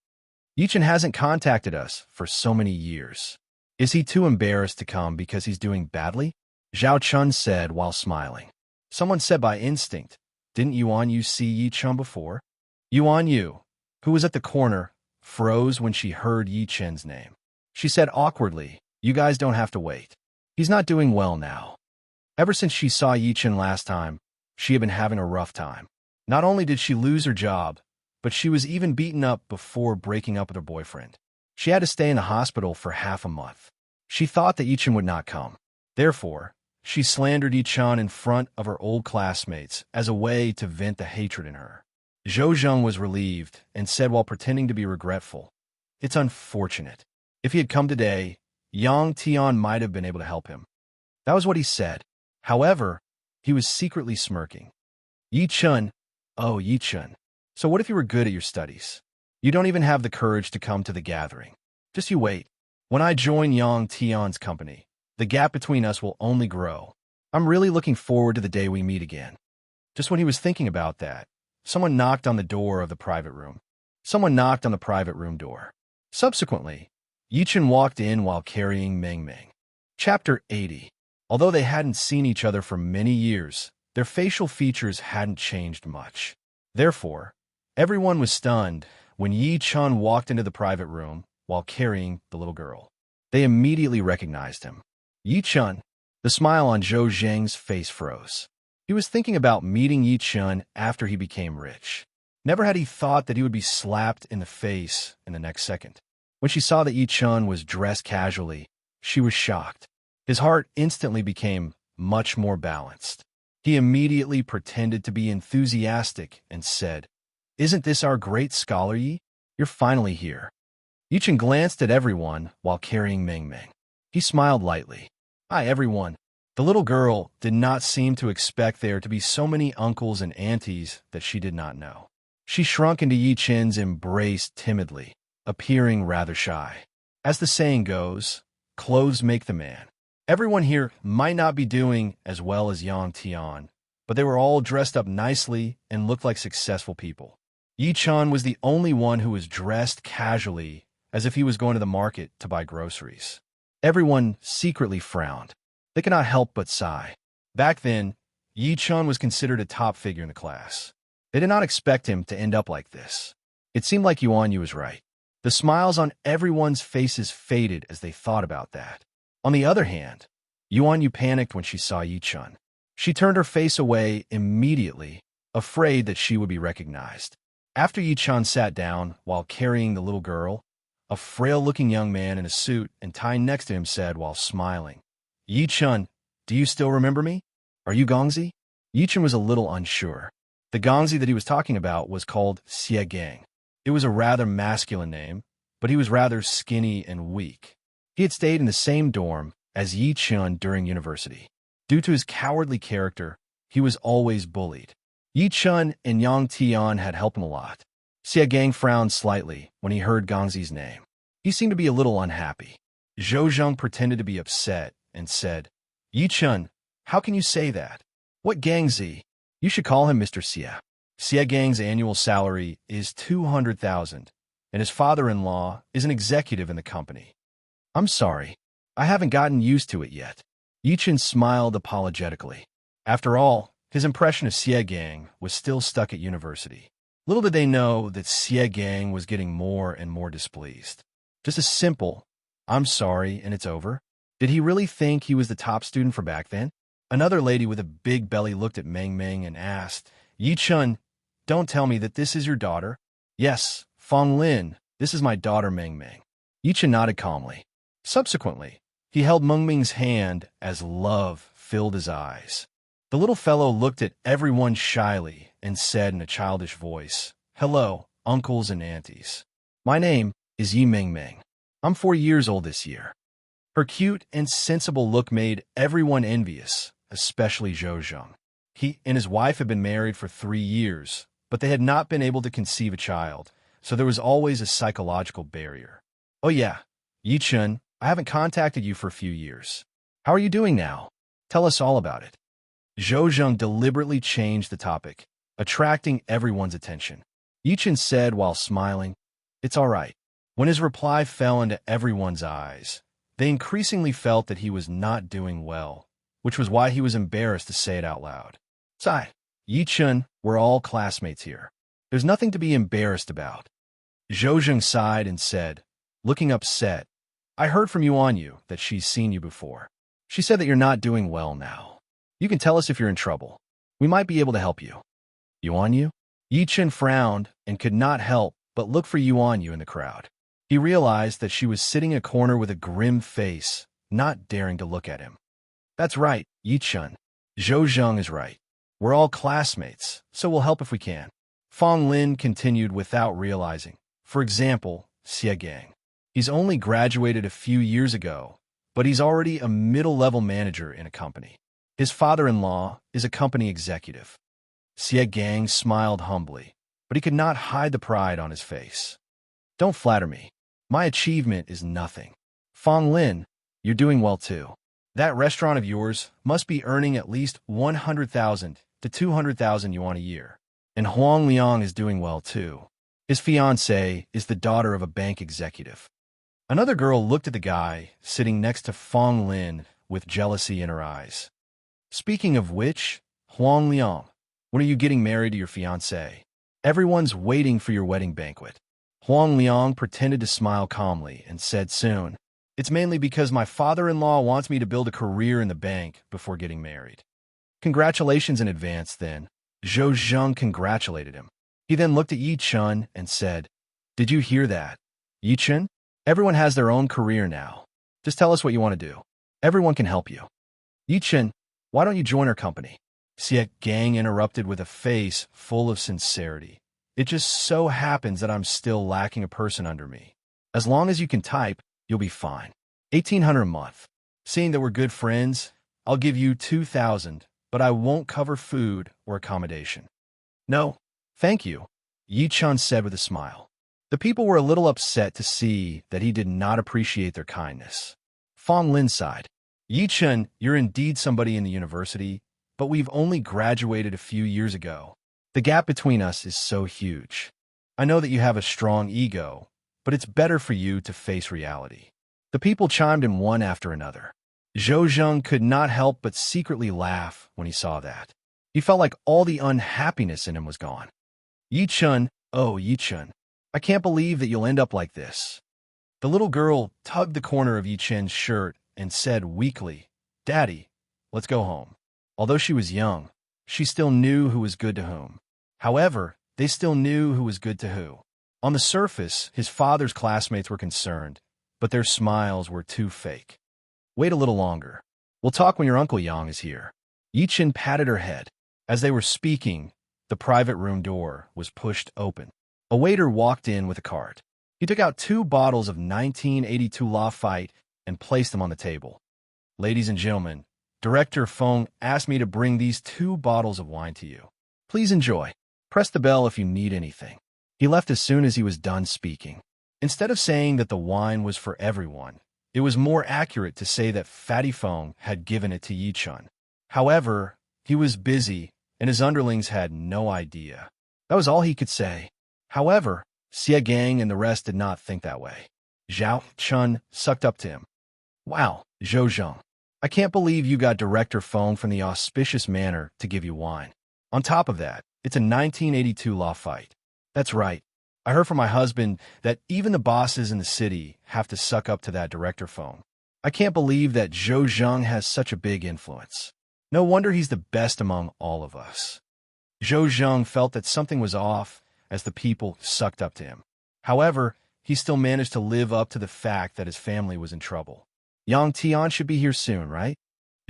Yi-chun hasn't contacted us for so many years. Is he too embarrassed to come because he's doing badly? Zhao Chun said while smiling. Someone said by instinct, "Didn't Yuan Yu see Yi-chun before?" Yuan Yu, who was at the corner, froze when she heard Yi-chun's name. She said awkwardly, "You guys don't have to wait. He's not doing well now." Ever since she saw Yi-chun last time, she had been having a rough time. Not only did she lose her job, but she was even beaten up before breaking up with her boyfriend. She had to stay in the hospital for half a month. She thought that Yi-chun would not come. Therefore, she slandered Yi-chun in front of her old classmates as a way to vent the hatred in her. Zhou Zheng was relieved and said while pretending to be regretful, "It's unfortunate. If he had come today, Yang Tian might have been able to help him." That was what he said. However, he was secretly smirking. Yi-chun, oh Yi-chun. So what if you were good at your studies? You don't even have the courage to come to the gathering. Just you wait. When I join Yang Tian's company, the gap between us will only grow. I'm really looking forward to the day we meet again. Just when he was thinking about that, someone knocked on the door of the private room. Someone knocked on the private room door. Subsequently, Yichen walked in while carrying Meng Meng. Chapter 80. Although they hadn't seen each other for many years, their facial features hadn't changed much. Therefore, everyone was stunned when Yi Chun walked into the private room while carrying the little girl. They immediately recognized him. Yi Chun. The smile on Zhou Zheng's face froze. He was thinking about meeting Yi Chun after he became rich. Never had he thought that he would be slapped in the face in the next second. When she saw that Yi Chun was dressed casually, she was shocked. His heart instantly became much more balanced. He immediately pretended to be enthusiastic and said, "Isn't this our great scholar Yi? You're finally here." Yi Chun glanced at everyone while carrying Meng Meng. He smiled lightly. "Hi, everyone." The little girl did not seem to expect there to be so many uncles and aunties that she did not know. She shrunk into Yi Chun's embrace timidly, appearing rather shy. As the saying goes, clothes make the man. Everyone here might not be doing as well as Yang Tian, but they were all dressed up nicely and looked like successful people. Yi Chun was the only one who was dressed casually, as if he was going to the market to buy groceries. Everyone secretly frowned. They could not help but sigh. Back then, Yi Chun was considered a top figure in the class. They did not expect him to end up like this. It seemed like Yuan Yu was right. The smiles on everyone's faces faded as they thought about that. On the other hand, Yuan Yu panicked when she saw Yi Chun. She turned her face away immediately, afraid that she would be recognized. After Yi Chun sat down while carrying the little girl, a frail-looking young man in a suit and tie next to him said while smiling, "Yi Chun, do you still remember me? Are you Gongzi?" Yi Chun was a little unsure. The Gongzi that he was talking about was called Xie Gang. It was a rather masculine name, but he was rather skinny and weak. He had stayed in the same dorm as Yi Chun during university. Due to his cowardly character, he was always bullied. Yi Chun and Yang Tian had helped him a lot. Xie Gang frowned slightly when he heard Gongzi's name. He seemed to be a little unhappy. Zhou Zheng pretended to be upset and said, "Yi Chun, how can you say that? What Gangzi? You should call him Mr. Xie. Xie Gang's annual salary is 200,000, and his father-in-law is an executive in the company." "I'm sorry. I haven't gotten used to it yet." Yi Chun smiled apologetically. After all, his impression of Xie Gang was still stuck at university. Little did they know that Xie Gang was getting more and more displeased. Just a simple, "I'm sorry, and it's over." Did he really think he was the top student for back then? Another lady with a big belly looked at Meng Meng and asked, "Yi Chun, don't tell me that this is your daughter." "Yes, Fong Lin, this is my daughter Meng Meng." Yi Chun nodded calmly. Subsequently, he held Meng Meng's hand as love filled his eyes. The little fellow looked at everyone shyly and said in a childish voice, "Hello, uncles and aunties. My name is Yi Meng Meng. I'm 4 years old this year." Her cute and sensible look made everyone envious, especially Zhou Zheng. He and his wife had been married for 3 years, but they had not been able to conceive a child, so there was always a psychological barrier. "Oh yeah, Yi Chun, I haven't contacted you for a few years. How are you doing now? Tell us all about it." Zhou Zheng deliberately changed the topic, attracting everyone's attention. Yi Chun said while smiling, "It's all right." When his reply fell into everyone's eyes, they increasingly felt that he was not doing well, which was why he was embarrassed to say it out loud. "Sigh, Yi Chun, we're all classmates here. There's nothing to be embarrassed about." Zhou Zheng sighed and said, looking upset, "I heard from Yuan Yu that she's seen you before. She said that you're not doing well now. You can tell us if you're in trouble. We might be able to help you." "Yuan Yu?" Yi Chun frowned and could not help but look for Yuan Yu in the crowd. He realized that she was sitting in a corner with a grim face, not daring to look at him. "That's right, Yi Chun. Zhou Zheng is right. We're all classmates, so we'll help if we can." Fong Lin continued without realizing. "For example, Xie Gang. He's only graduated a few years ago, but he's already a middle-level manager in a company. His father-in-law is a company executive." Xie Gang smiled humbly, but he could not hide the pride on his face. Don't flatter me. My achievement is nothing. Fong Lin, you're doing well too. That restaurant of yours must be earning at least 100,000 to 200,000 yuan a year. And Huang Liang is doing well too. His fiancée is the daughter of a bank executive. Another girl looked at the guy sitting next to Fong Lin with jealousy in her eyes. Speaking of which, Huang Liang, when are you getting married to your fiancée? Everyone's waiting for your wedding banquet. Huang Liang pretended to smile calmly and said soon, It's mainly because my father-in-law wants me to build a career in the bank before getting married. Congratulations in advance, then. Zhou Zheng congratulated him. He then looked at Yi Chun and said, Did you hear that? Yi Chun? Everyone has their own career now. Just tell us what you want to do. Everyone can help you. Yi Chun, why don't you join our company? Xie Gang interrupted with a face full of sincerity. It just so happens that I'm still lacking a person under me. As long as you can type, you'll be fine. 1,800 a month. Seeing that we're good friends, I'll give you 2,000, but I won't cover food or accommodation. No, thank you, Yi Chun said with a smile. The people were a little upset to see that he did not appreciate their kindness. Fong Lin sighed. Yi Chun, you're indeed somebody in the university, but we've only graduated a few years ago. The gap between us is so huge. I know that you have a strong ego, but it's better for you to face reality. The people chimed in one after another. Zhou Zheng could not help but secretly laugh when he saw that. He felt like all the unhappiness in him was gone. Yi Chun, oh Yi Chun, I can't believe that you'll end up like this. The little girl tugged the corner of Yi Chun's shirt and said weakly, Daddy, let's go home. Although she was young, she still knew who was good to whom. However, they still knew who was good to who. On the surface, his father's classmates were concerned, but their smiles were too fake. Wait a little longer. We'll talk when your Uncle Yang is here. Yi Chun patted her head. As they were speaking, the private room door was pushed open. A waiter walked in with a cart. He took out 2 bottles of 1982 Lafite and placed them on the table. Ladies and gentlemen, Director Feng asked me to bring these 2 bottles of wine to you. Please enjoy. Press the bell if you need anything. He left as soon as he was done speaking. Instead of saying that the wine was for everyone, it was more accurate to say that Fatty Feng had given it to Yi Chun. However, he was busy, and his underlings had no idea. That was all he could say. However, Xie Gang and the rest did not think that way. Zhao Chun sucked up to him. Wow, Zhou Zheng. I can't believe you got Director Feng from the auspicious manor to give you wine. On top of that, it's a 1982 Lafite. That's right. I heard from my husband that even the bosses in the city have to suck up to that Director Feng. I can't believe that Zhou Zheng has such a big influence. No wonder he's the best among all of us. Zhou Zheng felt that something was off as the people sucked up to him. However, he still managed to live up to the fact that his family was in trouble. Yang Tian should be here soon, right?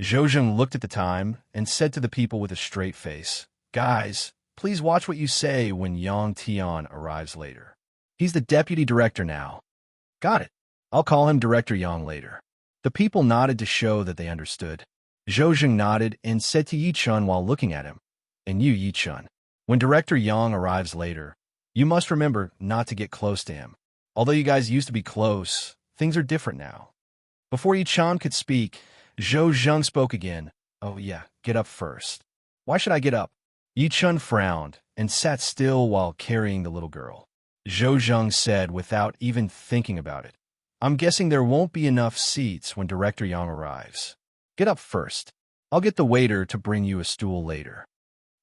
Zhou Zheng looked at the time and said to the people with a straight face, Guys, please watch what you say when Yang Tian arrives later. He's the deputy director now. Got it. I'll call him Director Yang later. The people nodded to show that they understood. Zhou Zheng nodded and said to Yi Chun while looking at him, And you, Yi Chun, when Director Yang arrives later, you must remember not to get close to him. Although you guys used to be close, things are different now. Before Yi Chun could speak, Zhou Zheng spoke again. Oh yeah, get up first. Why should I get up? Yi Chun frowned and sat still while carrying the little girl. Zhou Zheng said without even thinking about it, I'm guessing there won't be enough seats when Director Yang arrives. Get up first. I'll get the waiter to bring you a stool later.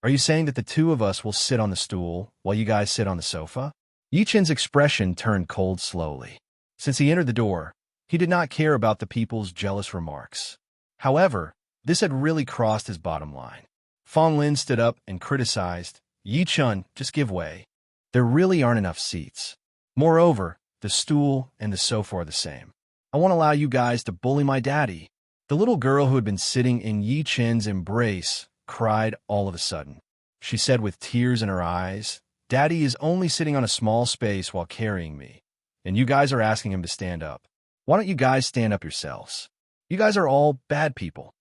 Are you saying that the 2 of us will sit on the stool while you guys sit on the sofa? Yi Chun's expression turned cold slowly. Since he entered the door, he did not care about the people's jealous remarks. However, this had really crossed his bottom line. Fong Lin stood up and criticized, Yi Chun, just give way. There really aren't enough seats. Moreover, the stool and the sofa are the same. I won't allow you guys to bully my daddy. The little girl who had been sitting in Yi Chun's embrace cried all of a sudden. She said with tears in her eyes, Daddy is only sitting on a small space while carrying me, and you guys are asking him to stand up. Why don't you guys stand up yourselves? You guys are all bad people.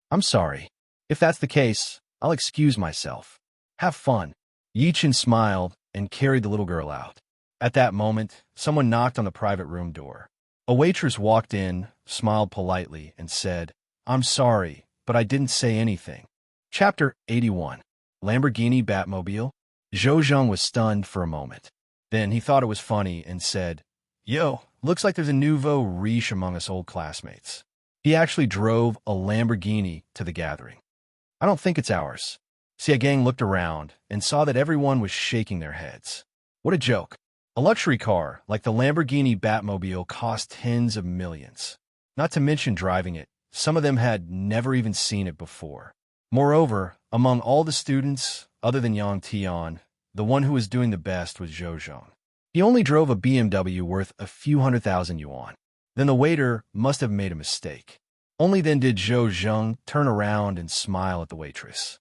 I'm sorry. If that's the case, I'll excuse myself. Have fun. Yi Chun smiled and carried the little girl out. At that moment, someone knocked on the private room door. A waitress walked in, smiled politely, and said, "I'm sorry, but I didn't say anything." Chapter 81. Lamborghini Batmobile? Zhou Zheng was stunned for a moment. Then he thought it was funny and said, "Yo, looks like there's a nouveau riche among us old classmates." He actually drove a Lamborghini to the gathering. "I don't think it's ours." Xia Gang looked around and saw that everyone was shaking their heads. What a joke. A luxury car like the Lamborghini Batmobile cost tens of millions. Not to mention driving it, some of them had never even seen it before. Moreover, among all the students, other than Yang Tian, the one who was doing the best was Zhou Zheng. He only drove a BMW worth a few 100,000 yuan. Then the waiter must have made a mistake. Only then did Zhou Zheng turn around and smile at the waitress.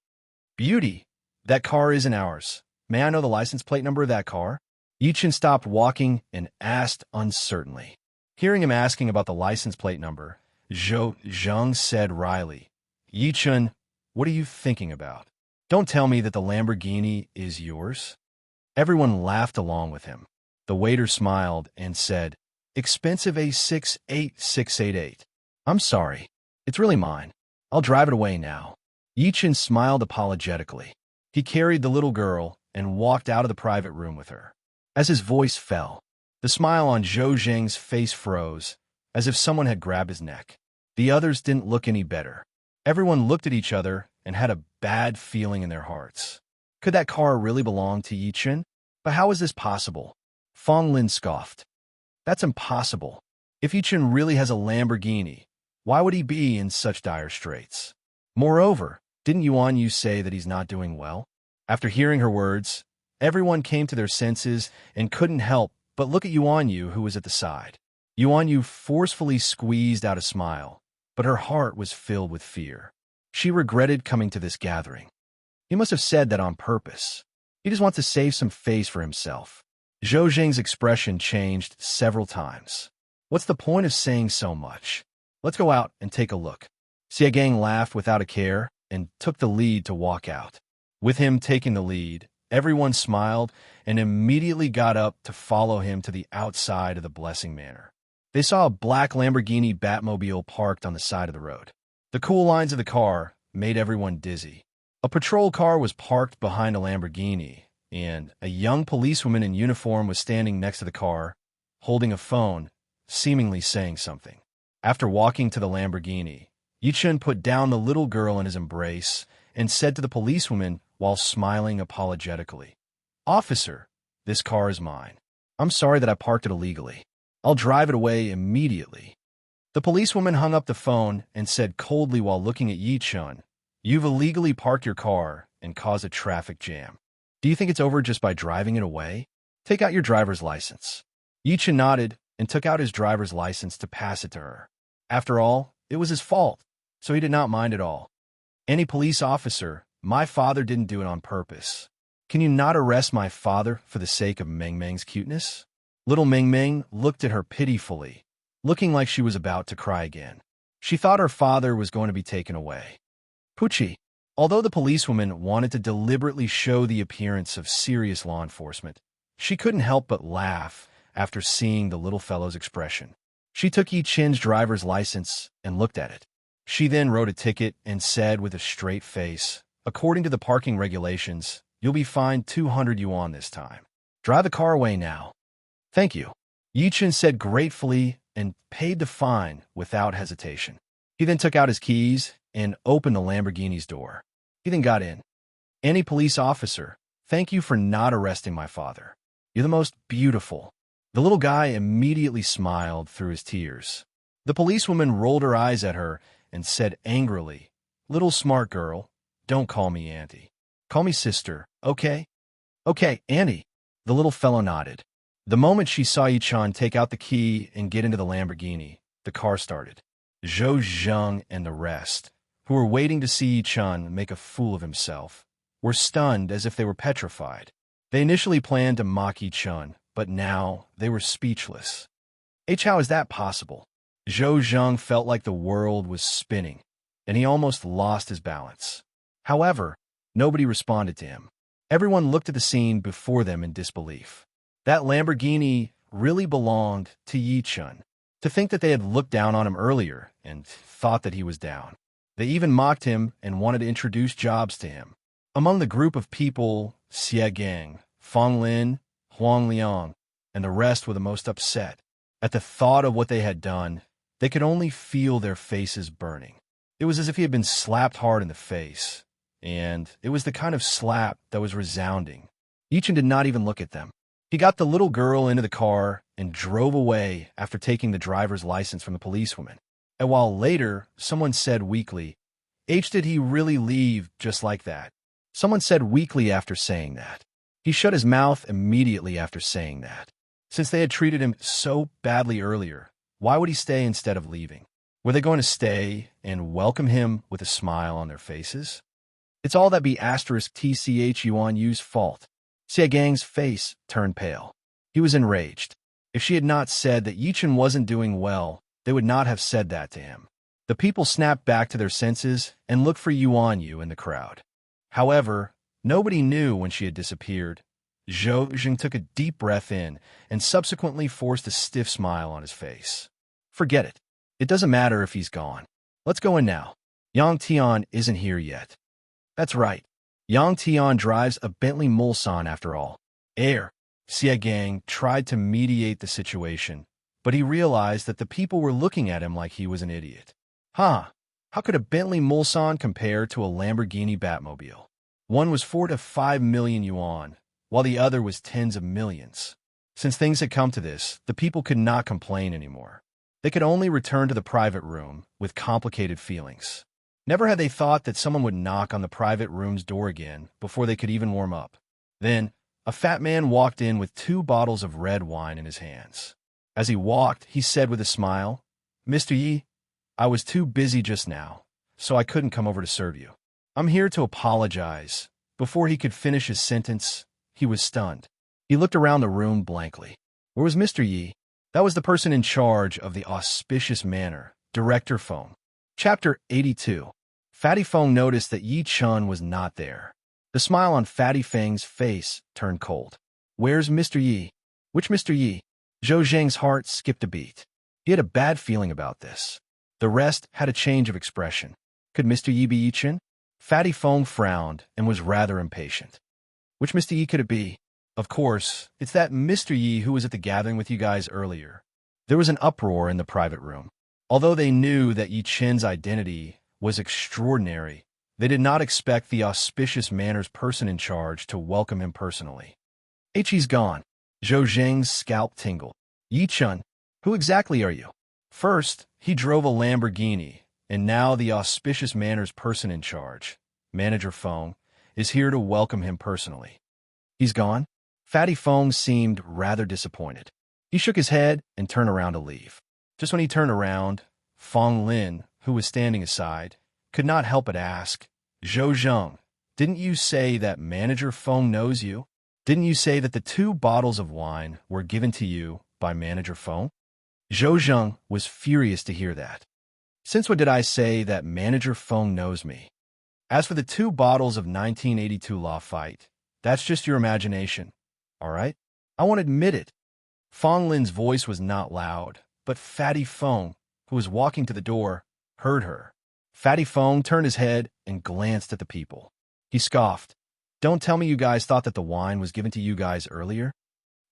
"Beauty, that car isn't ours. May I know the license plate number of that car?" Yichen stopped walking and asked uncertainly. Hearing him asking about the license plate number, Zhou Zheng said wryly, "Yichen, what are you thinking about? Don't tell me that the Lamborghini is yours." Everyone laughed along with him. The waiter smiled and said, "Expensive A68688. I'm sorry. It's really mine. I'll drive it away now." Yichen smiled apologetically. He carried the little girl and walked out of the private room with her. As his voice fell, the smile on Zhou Zheng's face froze, as if someone had grabbed his neck. The others didn't look any better. Everyone looked at each other and had a bad feeling in their hearts. Could that car really belong to Yichen? But how is this possible? Fong Lin scoffed. "That's impossible. If Yichen really has a Lamborghini, why would he be in such dire straits? Moreover, didn't Yuan Yu say that he's not doing well?" After hearing her words, everyone came to their senses and couldn't help but look at Yuan Yu, who was at the side. Yuan Yu forcefully squeezed out a smile, but her heart was filled with fear. She regretted coming to this gathering. He must have said that on purpose. He just wants to save some face for himself. Zhou Zheng's expression changed several times. "What's the point of saying so much? Let's go out and take a look." Xia Gang laughed without a care and took the lead to walk out. With him taking the lead, everyone smiled and immediately got up to follow him to the outside of the Blessing Manor. They saw a black Lamborghini Batmobile parked on the side of the road. The cool lines of the car made everyone dizzy. A patrol car was parked behind a Lamborghini, and a young policewoman in uniform was standing next to the car, holding a phone, seemingly saying something. After walking to the Lamborghini, Yichen put down the little girl in his embrace and said to the policewoman while smiling apologetically, "Officer, this car is mine. I'm sorry that I parked it illegally. I'll drive it away immediately." The policewoman hung up the phone and said coldly while looking at Yichen, "You've illegally parked your car and caused a traffic jam. Do you think it's over just by driving it away? Take out your driver's license." Yichen nodded and took out his driver's license to pass it to her. After all, it was his fault, so he did not mind at all. "Any police officer, my father didn't do it on purpose. Can you not arrest my father for the sake of Meng Meng's cuteness?" Little Meng Meng looked at her pitifully, looking like she was about to cry again. She thought her father was going to be taken away. Pucci. Although the policewoman wanted to deliberately show the appearance of serious law enforcement, she couldn't help but laugh after seeing the little fellow's expression. She took Yichen's driver's license and looked at it. She then wrote a ticket and said with a straight face, "According to the parking regulations, you'll be fined 200 yuan this time. Drive the car away now." "Thank you," Yichen said gratefully and paid the fine without hesitation. He then took out his keys and opened the Lamborghini's door. He then got in. "Any police officer, thank you for not arresting my father. You're the most beautiful." The little guy immediately smiled through his tears. The policewoman rolled her eyes at her and said angrily, "Little smart girl, don't call me auntie. Call me sister, okay?" "Okay, auntie." The little fellow nodded. The moment she saw Yichen take out the key and get into the Lamborghini, the car started. Zhou Zheng and the rest, who were waiting to see Yichen make a fool of himself, were stunned as if they were petrified. They initially planned to mock Yichen, but now they were speechless. How is that possible? Zhou Zheng felt like the world was spinning, and he almost lost his balance. However, nobody responded to him. Everyone looked at the scene before them in disbelief. That Lamborghini really belonged to Yi Chun. To think that they had looked down on him earlier and thought that he was down. They even mocked him and wanted to introduce jobs to him. Among the group of people, Xie Gang, Fong Lin, Huang Liang, and the rest were the most upset. At the thought of what they had done, they could only feel their faces burning. It was as if he had been slapped hard in the face, and it was the kind of slap that was resounding. Yi Chun did not even look at them. He got the little girl into the car and drove away after taking the driver's license from the policewoman. A while later, someone said weakly, Did he really leave just like that? Someone said weakly after saying that. He shut his mouth immediately after saying that. Since they had treated him so badly earlier, why would he stay instead of leaving? Were they going to stay and welcome him with a smile on their faces? It's all that be*TCH Yuan Yu's fault. Xie Gang's face turned pale. He was enraged. If she had not said that Yi Chun wasn't doing well, they would not have said that to him. The people snapped back to their senses and looked for Yuan Yu in the crowd. However, nobody knew when she had disappeared. Zhou Zheng took a deep breath in and subsequently forced a stiff smile on his face. Forget it. It doesn't matter if he's gone. Let's go in now. Yang Tian isn't here yet. That's right. Yang Tian drives a Bentley Mulsanne after all. Xie Gang tried to mediate the situation, but he realized that the people were looking at him like he was an idiot. How could a Bentley Mulsanne compare to a Lamborghini Batmobile? One was 4 to 5 million yuan, while the other was tens of millions. Since things had come to this, the people could not complain anymore. They could only return to the private room with complicated feelings. Never had they thought that someone would knock on the private room's door again before they could even warm up. Then, a fat man walked in with 2 bottles of red wine in his hands. As he walked, he said with a smile, Mr. Yi, I was too busy just now, so I couldn't come over to serve you. I'm here to apologize. Before he could finish his sentence, he was stunned. He looked around the room blankly. Where was Mr. Yi? That was the person in charge of the auspicious manor, Director Feng. Chapter 82. Fatty Feng noticed that Yi Chun was not there. The smile on Fatty Feng's face turned cold. Where's Mr. Yi? Which Mr. Yi? Zhou Zheng's heart skipped a beat. He had a bad feeling about this. The rest had a change of expression. Could Mr. Yi be Yi Chun? Fatty Feng frowned and was rather impatient. Which Mr. Yi could it be? Of course, it's that Mr. Yi who was at the gathering with you guys earlier. There was an uproar in the private room. Although they knew that Yi Chun's identity was extraordinary, they did not expect the auspicious manor's person in charge to welcome him personally. He's gone. Zhou Zheng's scalp tingled. Yi Chun, who exactly are you? First, he drove a Lamborghini, and now the auspicious manor's person in charge, Manager Feng, is here to welcome him personally. He's gone? Fatty Feng seemed rather disappointed. He shook his head and turned around to leave. Just when he turned around, Fong Lin, who was standing aside, could not help but ask, Zhou Zheng, didn't you say that Manager Feng knows you? Didn't you say that the 2 bottles of wine were given to you by Manager Feng? Zhou Zheng was furious to hear that. Since when did I say that Manager Feng knows me? As for the 2 bottles of 1982 Lafite, that's just your imagination, all right? I won't admit it. Fong Lin's voice was not loud, but Fatty Feng, who was walking to the door, heard her. Fatty Feng turned his head and glanced at the people. He scoffed. Don't tell me you guys thought that the wine was given to you guys earlier?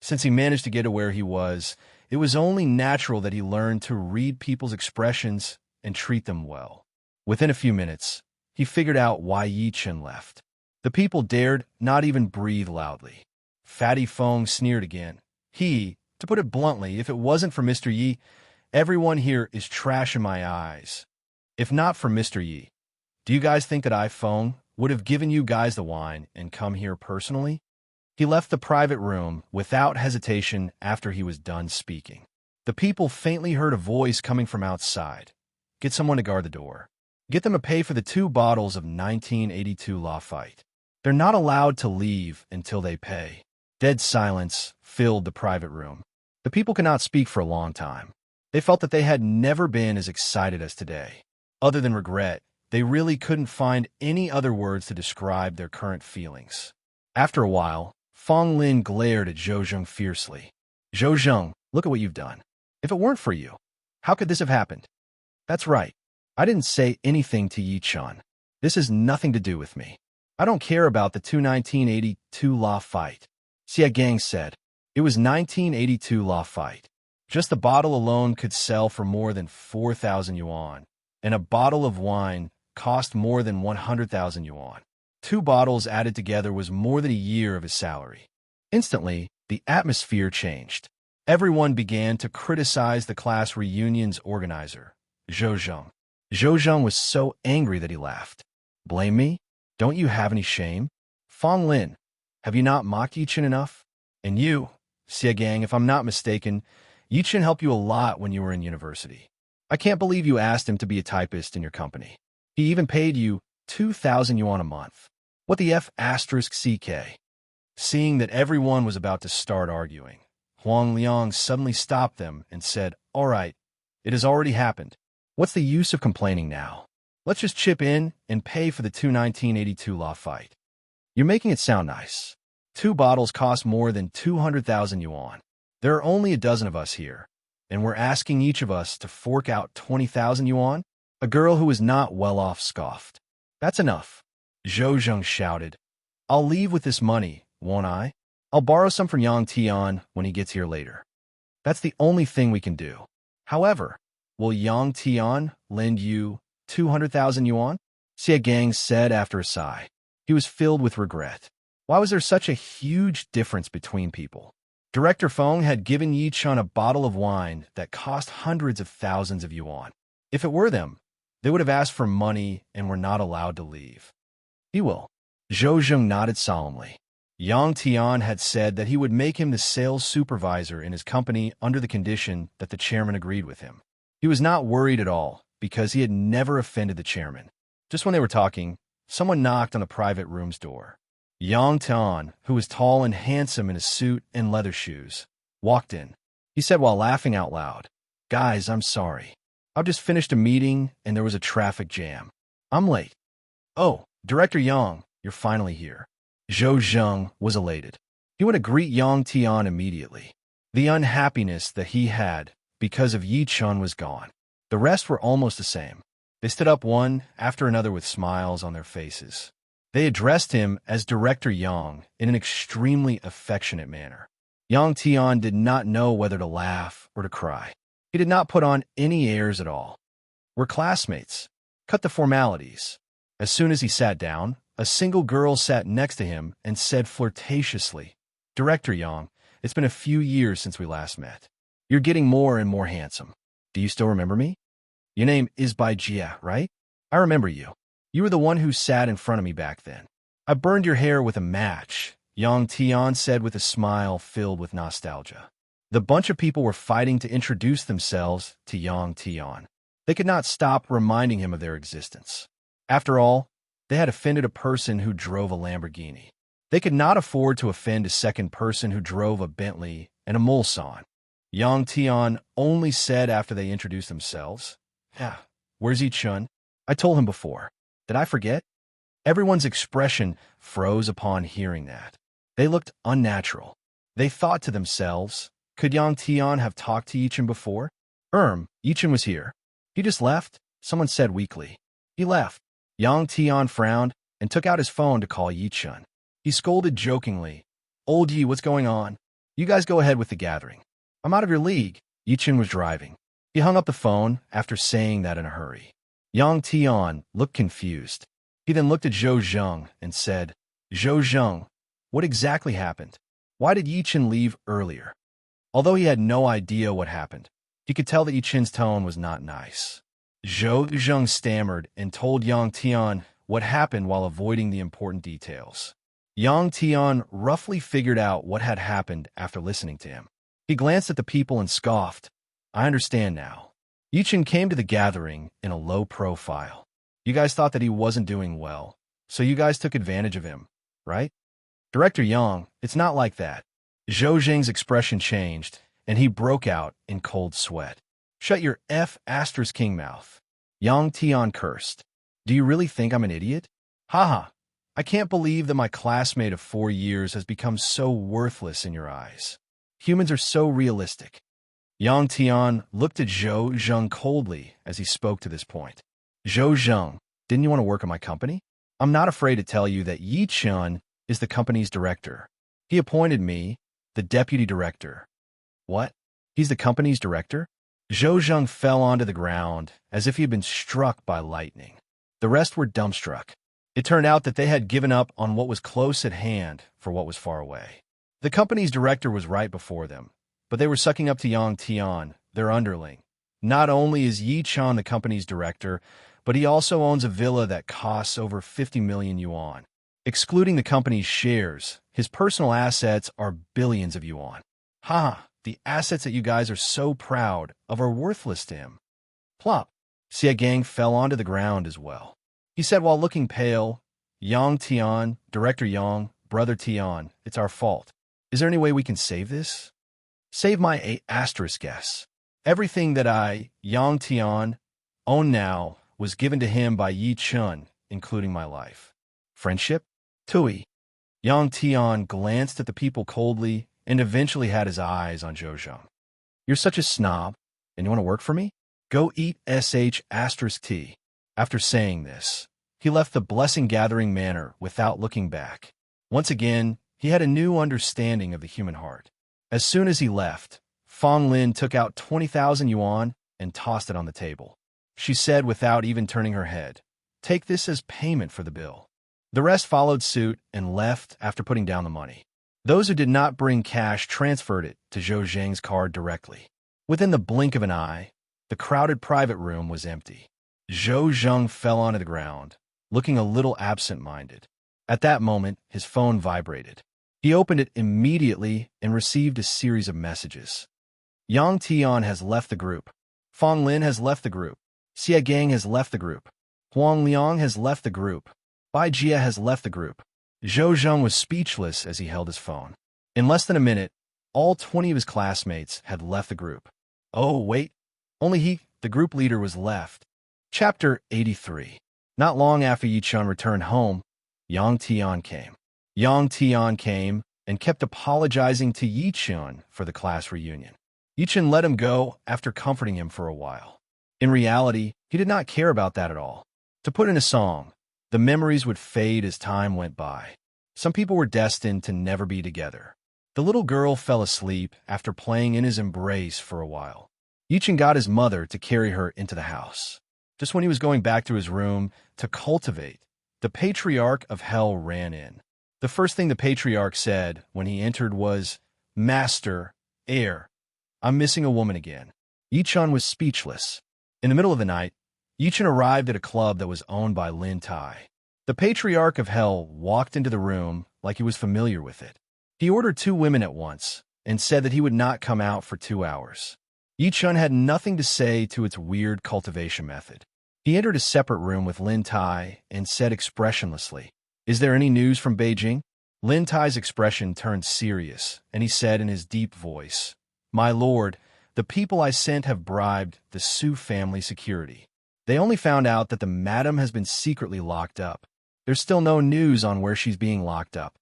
Since he managed to get to where he was, it was only natural that he learned to read people's expressions and treat them well. Within a few minutes, he figured out why Yi Chun left. The people dared not even breathe loudly. Fatty Feng sneered again. To put it bluntly, if it wasn't for Mr. Yi, everyone here is trash in my eyes. If not for Mr. Yi, do you guys think that I, Feng, would have given you guys the wine and come here personally? He left the private room without hesitation after he was done speaking. The people faintly heard a voice coming from outside. Get someone to guard the door. Get them to pay for the 2 bottles of 1982 Lafite. They're not allowed to leave until they pay. Dead silence filled the private room. The people could not speak for a long time. They felt that they had never been as excited as today. Other than regret, they really couldn't find any other words to describe their current feelings. After a while, Fong Lin glared at Zhou Zheng fiercely. Zhou Zheng, look at what you've done. If it weren't for you, how could this have happened? That's right. I didn't say anything to Yi Chun. This has nothing to do with me. I don't care about the 1982 law fight. Xie Gang said. It was 1982 law fight. Just the bottle alone could sell for more than 4,000 yuan, and a bottle of wine cost more than 100,000 yuan. 2 bottles added together was more than a year of his salary. Instantly, the atmosphere changed. Everyone began to criticize the class reunion's organizer, Zhou Zheng. Zhou Zheng was so angry that he laughed. Blame me? Don't you have any shame? Fong Lin, have you not mocked Yichen enough? And you, Xie Gang, if I'm not mistaken, Yichen helped you a lot when you were in university. I can't believe you asked him to be a typist in your company. He even paid you 2,000 yuan a month. What the F asterisk CK? Seeing that everyone was about to start arguing, Huang Liang suddenly stopped them and said, all right, it has already happened. What's the use of complaining now? Let's just chip in and pay for the 1982 law fight. You're making it sound nice. 2 bottles cost more than 200,000 yuan. There are only a dozen of us here, and we're asking each of us to fork out 20,000 yuan? A girl who is not well off scoffed. That's enough. Zhou Zheng shouted. I'll leave with this money, won't I? I'll borrow some from Yang Tian when he gets here later. That's the only thing we can do. However, will Yang Tian lend you 200,000 yuan? Xie Gang said after a sigh. He was filled with regret. Why was there such a huge difference between people? Director Feng had given Yi Chun a bottle of wine that cost hundreds of thousands of yuan. If it were them, they would have asked for money and were not allowed to leave. He will. Zhou Zheng nodded solemnly. Yang Tian had said that he would make him the sales supervisor in his company under the condition that the chairman agreed with him. He was not worried at all because he had never offended the chairman. Just when they were talking, someone knocked on the private room's door. Yang Tian, who was tall and handsome in a suit and leather shoes, walked in. He said while laughing out loud, Guys, I'm sorry. I've just finished a meeting and there was a traffic jam. I'm late. Oh, Director Yang, you're finally here. Zhou Zheng was elated. He went to greet Yang Tian immediately. The unhappiness that he had because of Yi Chun was gone. The rest were almost the same. They stood up one after another with smiles on their faces. They addressed him as Director Yang in an extremely affectionate manner. Yang Tian did not know whether to laugh or to cry. He did not put on any airs at all. We're classmates. Cut the formalities. As soon as he sat down, a single girl sat next to him and said flirtatiously, Director Yang, it's been a few years since we last met. You're getting more and more handsome. Do you still remember me? Your name is Bai Jia, right? I remember you. You were the one who sat in front of me back then. I burned your hair with a match, Yang Tian said with a smile filled with nostalgia. The bunch of people were fighting to introduce themselves to Yang Tian. They could not stop reminding him of their existence. After all, they had offended a person who drove a Lamborghini. They could not afford to offend a second person who drove a Bentley and a Mulsanne. Yang Tian only said after they introduced themselves, Where's Yi Chun? I told him before. Did I forget? Everyone's expression froze upon hearing that. They looked unnatural. They thought to themselves, could Yang Tian have talked to Yi Chun before? Yi Chun was here. He just left, someone said weakly. He left. Yang Tian frowned and took out his phone to call Yi Chun. He scolded jokingly. Old Yi, what's going on? You guys go ahead with the gathering. I'm out of your league. Yi Chun was driving. He hung up the phone after saying that in a hurry. Yang Tian looked confused. He then looked at Zhou Zheng and said, Zhou Zheng, what exactly happened? Why did Yi Chun leave earlier? Although he had no idea what happened, he could tell that Yi Chun's tone was not nice. Zhou Zheng stammered and told Yang Tian what happened while avoiding the important details. Yang Tian roughly figured out what had happened after listening to him. He glanced at the people and scoffed. I understand now. Yi Chun came to the gathering in a low profile. You guys thought that he wasn't doing well, so you guys took advantage of him, right? Director Yang, it's not like that. Zhou Zheng's expression changed, and he broke out in cold sweat. Shut your F***king mouth. Yang Tian cursed. Do you really think I'm an idiot? Haha, I can't believe that my classmate of 4 years has become so worthless in your eyes. Humans are so realistic. Yang Tian looked at Zhou Zheng coldly as he spoke to this point. Zhou Zheng, didn't you want to work in my company? I'm not afraid to tell you that Yi Chun is the company's director. He appointed me the deputy director. What? He's the company's director? Zhou Zheng fell onto the ground as if he had been struck by lightning. The rest were dumbstruck. It turned out that they had given up on what was close at hand for what was far away. The company's director was right before them, but they were sucking up to Yang Tian, their underling. Not only is Yi Chun the company's director, but he also owns a villa that costs over 50 million yuan. Excluding the company's shares, his personal assets are billions of yuan. The assets that you guys are so proud of are worthless to him. Plop. Xie Gang fell onto the ground as well. He said while looking pale, Yang Tian, Director Yang, Brother Tian, it's our fault. Is there any way we can save this? Save my ***. Everything that I, Yang Tian, own now was given to him by Yi Chun, including my life. Friendship? Tui. Yang Tian glanced at the people coldly and eventually had his eyes on Zhou Zheng. You're such a snob, and you want to work for me? Go eat ***. After saying this, he left the blessing-gathering manor without looking back. Once again, he had a new understanding of the human heart. As soon as he left, Fong Lin took out 20,000 yuan and tossed it on the table. She said without even turning her head, "Take this as payment for the bill." The rest followed suit and left after putting down the money. Those who did not bring cash transferred it to Zhou Zheng's card directly. Within the blink of an eye, the crowded private room was empty. Zhou Zheng fell onto the ground, looking a little absent-minded. At that moment, his phone vibrated. He opened it immediately and received a series of messages. Yang Tian has left the group. Fong Lin has left the group. Xie Gang has left the group. Huang Liang has left the group. Bai Jia has left the group. Zhou Zheng was speechless as he held his phone. In less than a minute, all 20 of his classmates had left the group. Oh, wait. Only he, the group leader, was left. Chapter 83. Not long after Yi Chun returned home, Yang Tian came. Yang Tian came and kept apologizing to Yi Chun for the class reunion. Yi Chun let him go after comforting him for a while. In reality, he did not care about that at all. To put in a song, the memories would fade as time went by. Some people were destined to never be together. The little girl fell asleep after playing in his embrace for a while. Yi Chun got his mother to carry her into the house. Just when he was going back to his room to cultivate, the patriarch of hell ran in. The first thing the patriarch said when he entered was, "Master, heir, I'm missing a woman again." Yi Chun was speechless. In the middle of the night, Yi Chun arrived at a club that was owned by Lin Tai. The patriarch of hell walked into the room like he was familiar with it. He ordered 2 women at once and said that he would not come out for 2 hours. Yi Chun had nothing to say to its weird cultivation method. He entered a separate room with Lin Tai and said expressionlessly, "Is there any news from Beijing?" Lin Tai's expression turned serious, and he said in his deep voice, "My lord, the people I sent have bribed the Su family security. They only found out that the madam has been secretly locked up. There's still no news on where she's being locked up."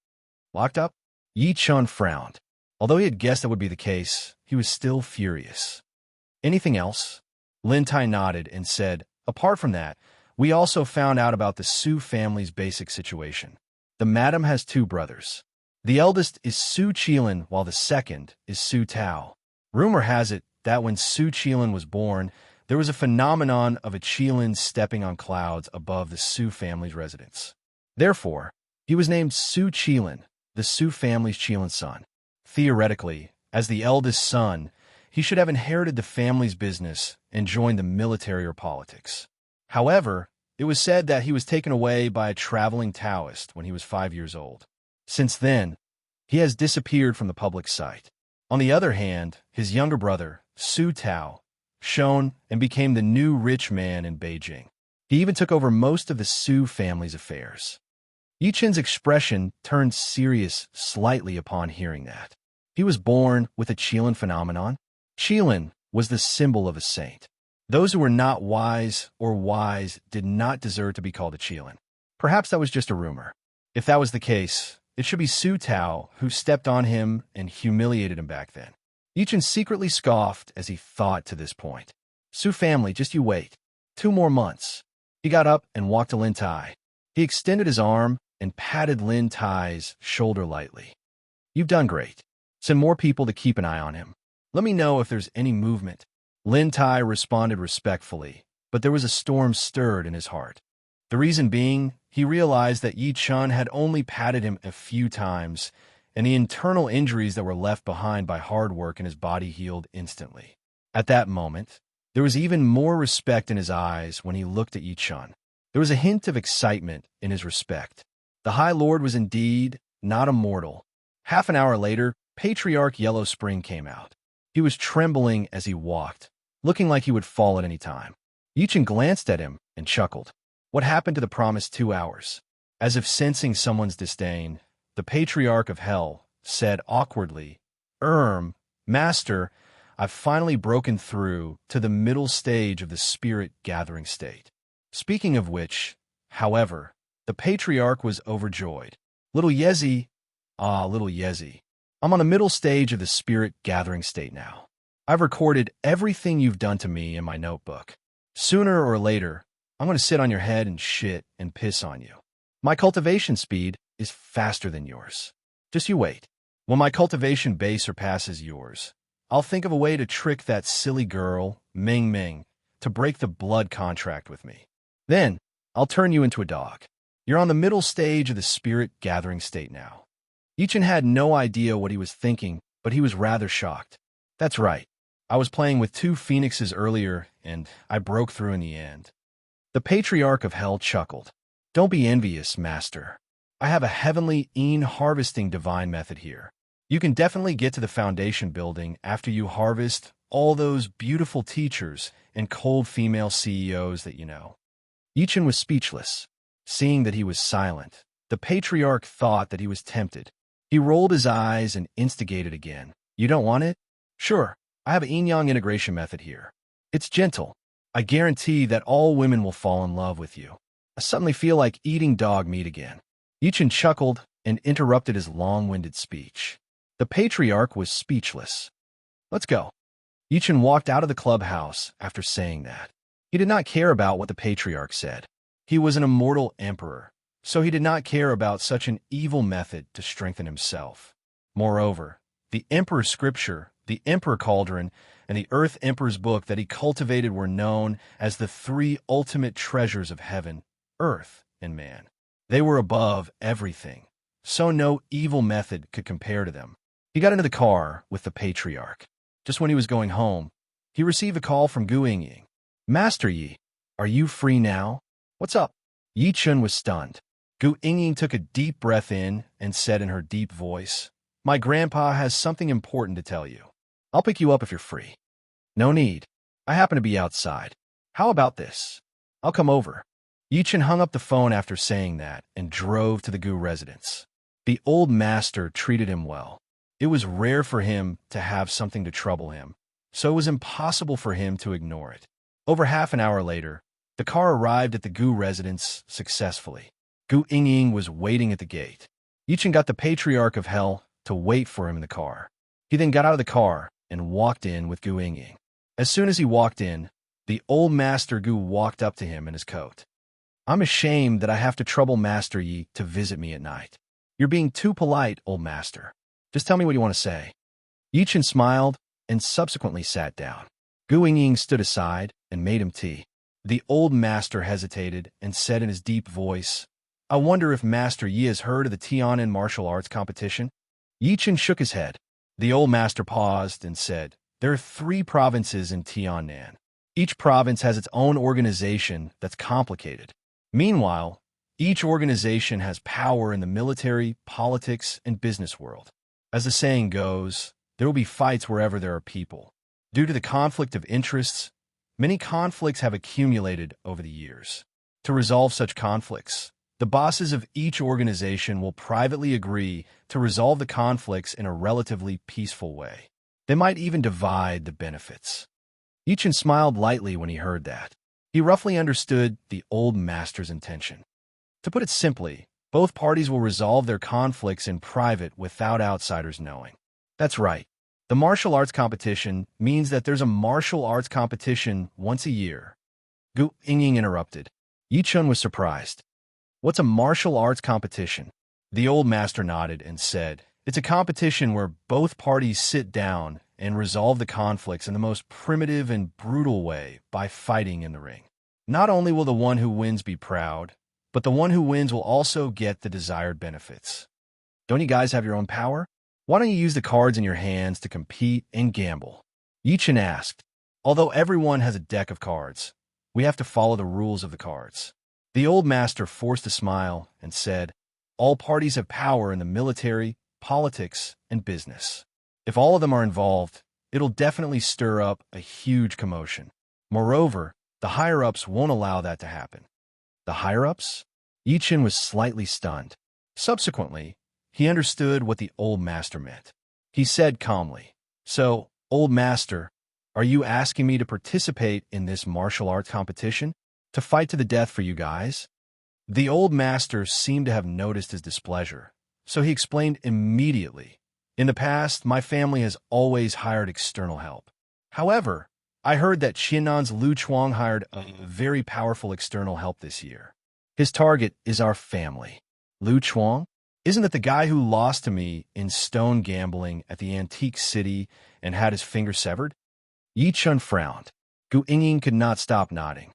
Locked up? Yi Chun frowned. Although he had guessed that would be the case, he was still furious. "Anything else?" Lin Tai nodded and said, "Apart from that, we also found out about the Su family's basic situation. The madam has 2 brothers. The eldest is Su Qilin, while the second is Su Tao. Rumor has it that when Su Qilin was born, there was a phenomenon of a Qilin stepping on clouds above the Su family's residence. Therefore, he was named Su Qilin, the Su family's Qilin son. Theoretically, as the eldest son, he should have inherited the family's business and joined the military or politics. However, it was said that he was taken away by a traveling Taoist when he was 5 years old. Since then, he has disappeared from the public sight. On the other hand, his younger brother, Su Tao, shone and became the new rich man in Beijing. He even took over most of the Su family's affairs." Yi Chun's expression turned serious slightly upon hearing that. He was born with a Qilin phenomenon. Qilin was the symbol of a saint. Those who were not wise or wise did not deserve to be called a Qilin. Perhaps that was just a rumor. If that was the case, it should be Su Tao who stepped on him and humiliated him back then. Yichen secretly scoffed as he thought to this point. Su family, just you wait. 2 more months. He got up and walked to Lin Tai. He extended his arm and patted Lin Tai's shoulder lightly. You've done great. Send more people to keep an eye on him. Let me know if there's any movement. Lin Tai responded respectfully, but there was a storm stirred in his heart. The reason being, he realized that Yi Chun had only patted him a few times, and the internal injuries that were left behind by hard work in his body healed instantly. At that moment, there was even more respect in his eyes when he looked at Yi Chun. There was a hint of excitement in his respect. The High Lord was indeed not a mortal. Half an hour later, Patriarch Yellow Spring came out. He was trembling as he walked, looking like he would fall at any time. Yi Chun glanced at him and chuckled. What happened to the promised 2 hours? As if sensing someone's disdain, the Patriarch of Hell said awkwardly, Master, I've finally broken through to the middle stage of the spirit gathering state. Speaking of which, however, the Patriarch was overjoyed. Little Yezi, I'm on the middle stage of the spirit gathering state now. I've recorded everything you've done to me in my notebook. Sooner or later, I'm going to sit on your head and shit and piss on you. My cultivation speed is faster than yours. Just you wait. When my cultivation base surpasses yours, I'll think of a way to trick that silly girl, Ming Ming, to break the blood contract with me. Then, I'll turn you into a dog. You're on the middle stage of the spirit gathering state now. Yi Chun had no idea what he was thinking, but he was rather shocked. That's right. I was playing with 2 phoenixes earlier, and I broke through in the end. The Patriarch of Hell chuckled. Don't be envious, Master. I have a heavenly harvesting divine method here. You can definitely get to the foundation building after you harvest all those beautiful teachers and cold female CEOs that you know. Yi Chun was speechless. Seeing that he was silent, the Patriarch thought that he was tempted. He rolled his eyes and instigated again. You don't want it? Sure, I have a yin-yang integration method here. It's gentle. I guarantee that all women will fall in love with you. I suddenly feel like eating dog meat again. Yi Chun chuckled and interrupted his long-winded speech. The Patriarch was speechless. Let's go. Yi Chun walked out of the clubhouse after saying that. He did not care about what the Patriarch said. He was an immortal emperor, so he did not care about such an evil method to strengthen himself. Moreover, the Emperor's scripture, the Emperor Cauldron, and the Earth Emperor's book that he cultivated were known as the 3 ultimate treasures of heaven, earth, and man. They were above everything, so no evil method could compare to them. He got into the car with the Patriarch. Just when he was going home, he received a call from Gu Yingying. Master Yi, are you free now? What's up? Yi Chun was stunned. Gu Yingying took a deep breath in and said in her deep voice, My grandpa has something important to tell you. I'll pick you up if you're free. No need. I happen to be outside. How about this? I'll come over. Yi Chun hung up the phone after saying that and drove to the Gu residence. The old master treated him well. It was rare for him to have something to trouble him, so it was impossible for him to ignore it. Over half an hour later, the car arrived at the Gu residence successfully. Gu Yingying was waiting at the gate. Yi Chun got the Patriarch of Hell to wait for him in the car. He then got out of the car and walked in with Gu Yingying. As soon as he walked in, the old Master Gu walked up to him in his coat. I'm ashamed that I have to trouble Master Yi to visit me at night. You're being too polite, old master. Just tell me what you want to say. Yi Chun smiled and subsequently sat down. Gu Yingying stood aside and made him tea. The old master hesitated and said in his deep voice, I wonder if Master Yi has heard of the Tianan martial arts competition? Yi Chun shook his head. The old master paused and said, There are 3 provinces in Tianan. Each province has its own organization that's complicated. Meanwhile, each organization has power in the military, politics, and business world. As the saying goes, there will be fights wherever there are people. Due to the conflict of interests, many conflicts have accumulated over the years. To resolve such conflicts, the bosses of each organization will privately agree to resolve the conflicts in a relatively peaceful way. They might even divide the benefits. Yi Chun smiled lightly when he heard that. He roughly understood the old master's intention. To put it simply, Both parties will resolve their conflicts in private without outsiders knowing. That's right. The martial arts competition means that there's a martial arts competition once a year. Gu Yingying interrupted. Yi Chun was surprised. What's a martial arts competition? The old master nodded and said, it's a competition where both parties sit down and resolve the conflicts in the most primitive and brutal way by fighting in the ring. Not only will the one who wins be proud, but the one who wins will also get the desired benefits. Don't you guys have your own power? Why don't you use the cards in your hands to compete and gamble? Yi Chun asked. Although everyone has a deck of cards, we have to follow the rules of the cards. The old master forced a smile and said, all parties have power in the military, politics, and business. If all of them are involved, it'll definitely stir up a huge commotion. Moreover, the higher-ups won't allow that to happen. The higher-ups? Yi Chun was slightly stunned. Subsequently, he understood what the old master meant. He said calmly, so, old master, are you asking me to participate in this martial arts competition? To fight to the death for you guys? The old master seemed to have noticed his displeasure, so he explained immediately. In the past, my family has always hired external help. However, I heard that Qiannan's Lu Chuang hired a very powerful external help this year. His target is our family. Lu Chuang? Isn't that the guy who lost to me in stone gambling at the antique city and had his finger severed? Yi Chun frowned. Gu Yingying could not stop nodding.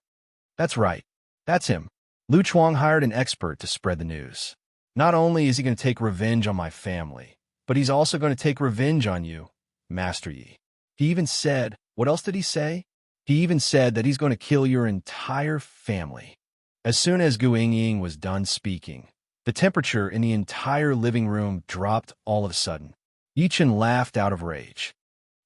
That's right. That's him. Lu Chuang hired an expert to spread the news. Not only is he going to take revenge on my family, but he's also going to take revenge on you, Master Yi. He even said, what else did he say? He even said that he's going to kill your entire family. As soon as Gu Yingying was done speaking, the temperature in the entire living room dropped all of a sudden. Yi Chun laughed out of rage.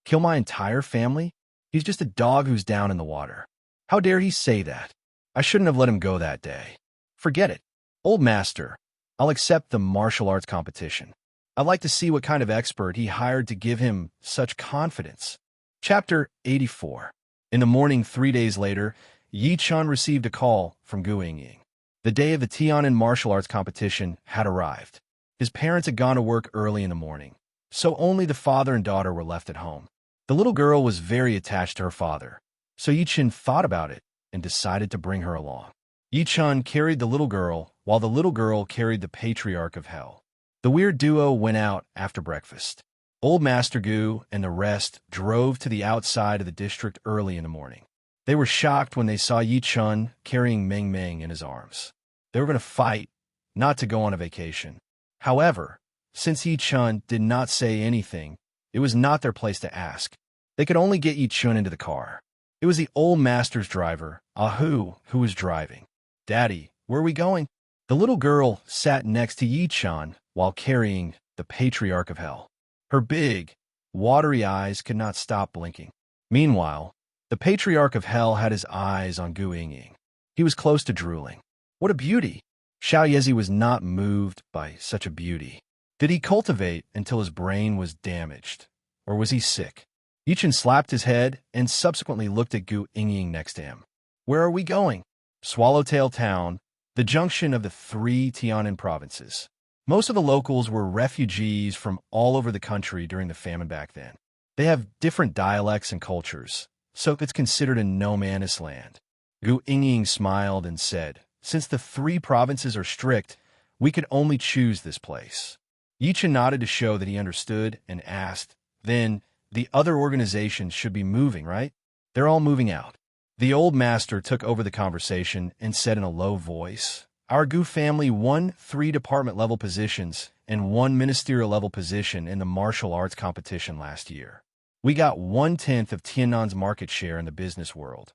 Kill my entire family? He's just a dog who's down in the water. How dare he say that? I shouldn't have let him go that day. Forget it. Old master, I'll accept the martial arts competition. I'd like to see what kind of expert he hired to give him such confidence. Chapter 84. In the morning 3 days later, Yi Chun received a call from Gu Yingying. The day of the Tian'an martial arts competition had arrived. His parents had gone to work early in the morning, so only the father and daughter were left at home. The little girl was very attached to her father, so Yi Chun thought about it and decided to bring her along. Yi Chun carried the little girl, while the little girl carried the patriarch of hell. The weird duo went out after breakfast. Old Master Gu and the rest drove to the outside of the district early in the morning. They were shocked when they saw Yi Chun carrying Meng Meng in his arms. They were going to fight, not to go on a vacation. However, since Yi Chun did not say anything, it was not their place to ask. They could only get Yi Chun into the car. It was the old master's driver, Ahu, who was driving. Daddy, where are we going? The little girl sat next to Yi Chun while carrying the patriarch of hell. Her big, watery eyes could not stop blinking. Meanwhile, the patriarch of hell had his eyes on Gu Yingying. He was close to drooling. What a beauty! Xiao Yezi was not moved by such a beauty. Did he cultivate until his brain was damaged? Or was he sick? Yi Chun slapped his head and subsequently looked at Gu Yingying next to him. Where are we going? Swallowtail Town, the junction of the 3 Tian'an provinces. Most of the locals were refugees from all over the country during the famine back then. They have different dialects and cultures, so it's considered a no-man's land. Gu Yingying smiled and said, since the 3 provinces are strict, we could only choose this place. Yi Chun nodded to show that he understood and asked, then, the other organizations should be moving, right? They're all moving out. The old master took over the conversation and said in a low voice, our Gu family won 3 department-level positions and 1 ministerial-level position in the martial arts competition last year. We got 1/10 of Tiannan's market share in the business world.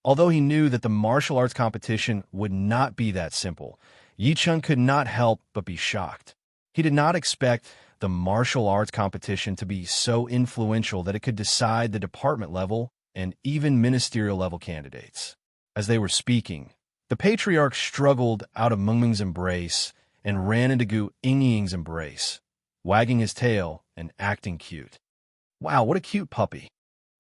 Although he knew that the martial arts competition would not be that simple, Yi Chun could not help but be shocked. He did not expect the martial arts competition to be so influential that it could decide the department-level and even ministerial-level candidates. As they were speaking, the patriarch struggled out of Meng Meng's embrace and ran into Gu Yingying's embrace, wagging his tail and acting cute. Wow, what a cute puppy.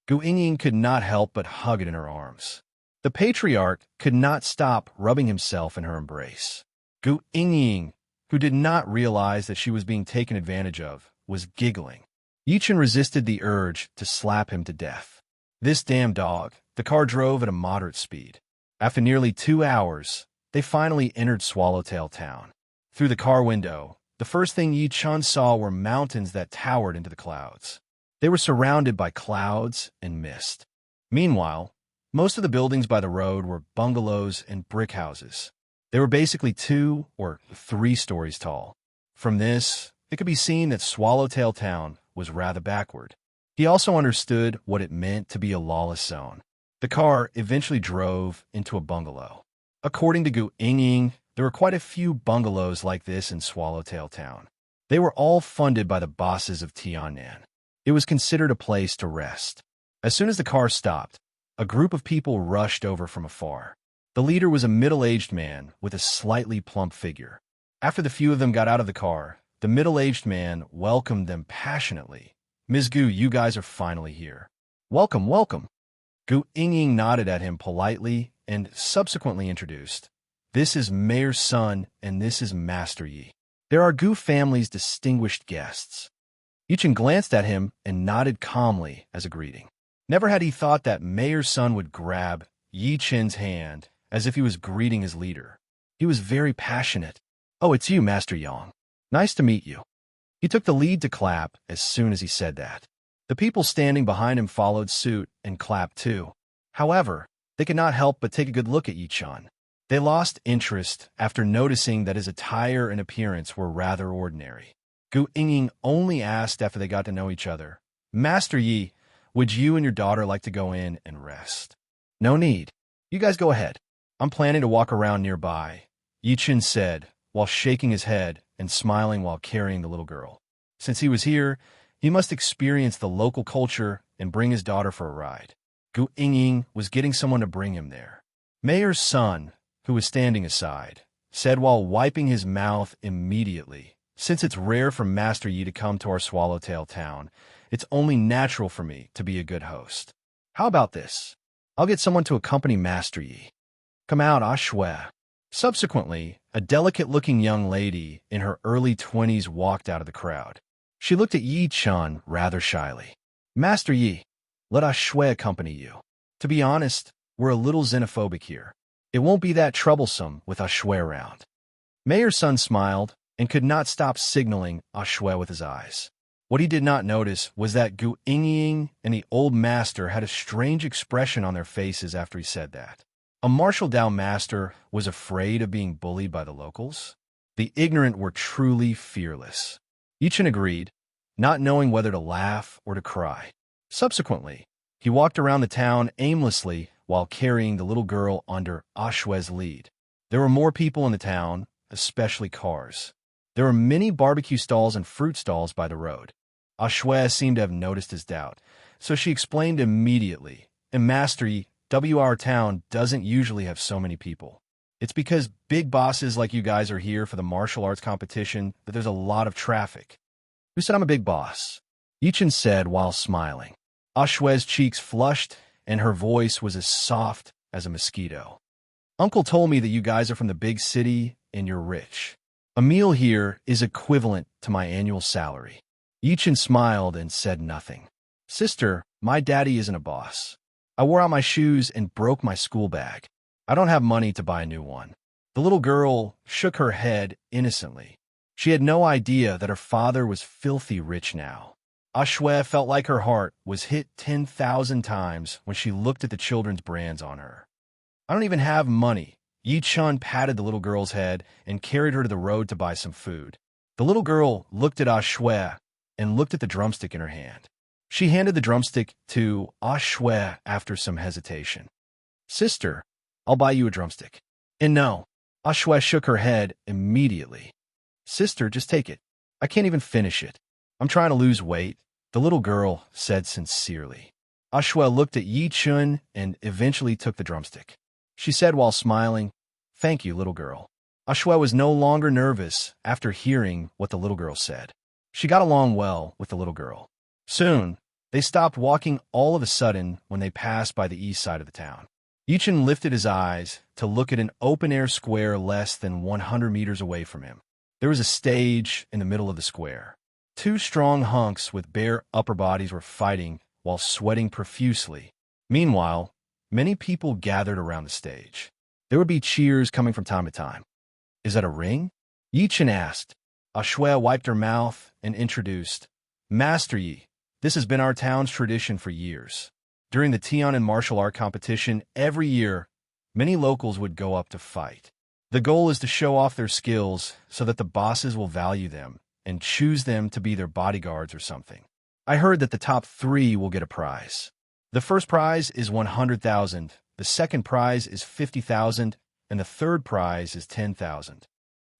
Gu Yingying could not help but hug it in her arms. The patriarch could not stop rubbing himself in her embrace. Gu Yingying, who did not realize that she was being taken advantage of, was giggling. Yichen resisted the urge to slap him to death. This damn dog. The car drove at a moderate speed. After nearly 2 hours, they finally entered Swallowtail Town. Through the car window, the first thing Yi-chan saw were mountains that towered into the clouds. They were surrounded by clouds and mist. Meanwhile, most of the buildings by the road were bungalows and brick houses. They were basically 2 or 3 stories tall. From this, it could be seen that Swallowtail Town was rather backward. He also understood what it meant to be a lawless zone. The car eventually drove into a bungalow. According to Gu Yingying, there were quite a few bungalows like this in Swallowtail Town. They were all funded by the bosses of Tiannan. It was considered a place to rest. As soon as the car stopped, a group of people rushed over from afar. The leader was a middle-aged man with a slightly plump figure. After the few of them got out of the car, the middle-aged man welcomed them passionately. "Ms. Gu, you guys are finally here. Welcome, welcome." Gu Yingying nodded at him politely and subsequently introduced, "This is Mayor's son, and this is Master Yi. There are Gu family's distinguished guests." Yichen glanced at him and nodded calmly as a greeting. Never had he thought that Mayor's son would grab Yi-chen's hand as if he was greeting his leader. He was very passionate. "Oh, it's you, Master Yang. Nice to meet you." He took the lead to clap as soon as he said that. The people standing behind him followed suit and clapped too. However, they could not help but take a good look at Yi-chan. They lost interest after noticing that his attire and appearance were rather ordinary. Gu Yingying only asked after they got to know each other, "Master Yi, would you and your daughter like to go in and rest?" "No need. You guys go ahead. I'm planning to walk around nearby," Yi-chen said, while shaking his head and smiling while carrying the little girl. Since he was here, he must experience the local culture and bring his daughter for a ride. Gu Yingying was getting someone to bring him there. Mayor's son, who was standing aside, said while wiping his mouth immediately, "Since it's rare for Master Yi to come to our Swallowtail Town, it's only natural for me to be a good host. How about this? I'll get someone to accompany Master Yi. Come out, Ashue." Subsequently, a delicate-looking young lady in her early 20s walked out of the crowd. She looked at Yi-chan rather shyly. "Master Yi, let Ashue accompany you. To be honest, we're a little xenophobic here. It won't be that troublesome with Ashue around." Mayor's son smiled and could not stop signaling Ashue with his eyes. What he did not notice was that Gu Yingying and the old master had a strange expression on their faces after he said that. A martial Dao master was afraid of being bullied by the locals? The ignorant were truly fearless. Yichen agreed, not knowing whether to laugh or to cry. Subsequently, he walked around the town aimlessly while carrying the little girl under Ashue's lead. There were more people in the town, especially cars. There were many barbecue stalls and fruit stalls by the road. Ashue seemed to have noticed his doubt, so she explained immediately, "And Master Yi, WR Town doesn't usually have so many people. It's because big bosses like you guys are here for the martial arts competition that there's a lot of traffic." "Who said I'm a big boss?" Yichen said while smiling. Ashue's cheeks flushed, and her voice was as soft as a mosquito. "Uncle told me that you guys are from the big city and you're rich. A meal here is equivalent to my annual salary." Yichen smiled and said nothing. "Sister, my daddy isn't a boss. I wore out my shoes and broke my school bag. I don't have money to buy a new one." The little girl shook her head innocently. She had no idea that her father was filthy rich now. Ashue felt like her heart was hit 10,000 times when she looked at the children's brands on her. "I don't even have money." Yi-chan patted the little girl's head and carried her to the road to buy some food. The little girl looked at Ashue and looked at the drumstick in her hand. She handed the drumstick to Ashue after some hesitation. "Sister, I'll buy you a drumstick." "And no." Ashue shook her head immediately. "Sister, just take it. I can't even finish it. I'm trying to lose weight," the little girl said sincerely. Ashue looked at Yi-chun and eventually took the drumstick. She said while smiling, "Thank you, little girl." Ashue was no longer nervous after hearing what the little girl said. She got along well with the little girl. Soon, they stopped walking all of a sudden when they passed by the east side of the town. Yichen lifted his eyes to look at an open-air square less than 100 meters away from him. There was a stage in the middle of the square. Two strong hunks with bare upper bodies were fighting while sweating profusely. Meanwhile, many people gathered around the stage. There would be cheers coming from time to time. "Is that a ring?" Yi-Chen asked. Ashue wiped her mouth and introduced, "Master Yi, this has been our town's tradition for years. During the Tianan martial art competition, every year, many locals would go up to fight. The goal is to show off their skills so that the bosses will value them and choose them to be their bodyguards or something. I heard that the top 3 will get a prize. The first prize is 100,000, the second prize is 50,000, and the third prize is 10,000.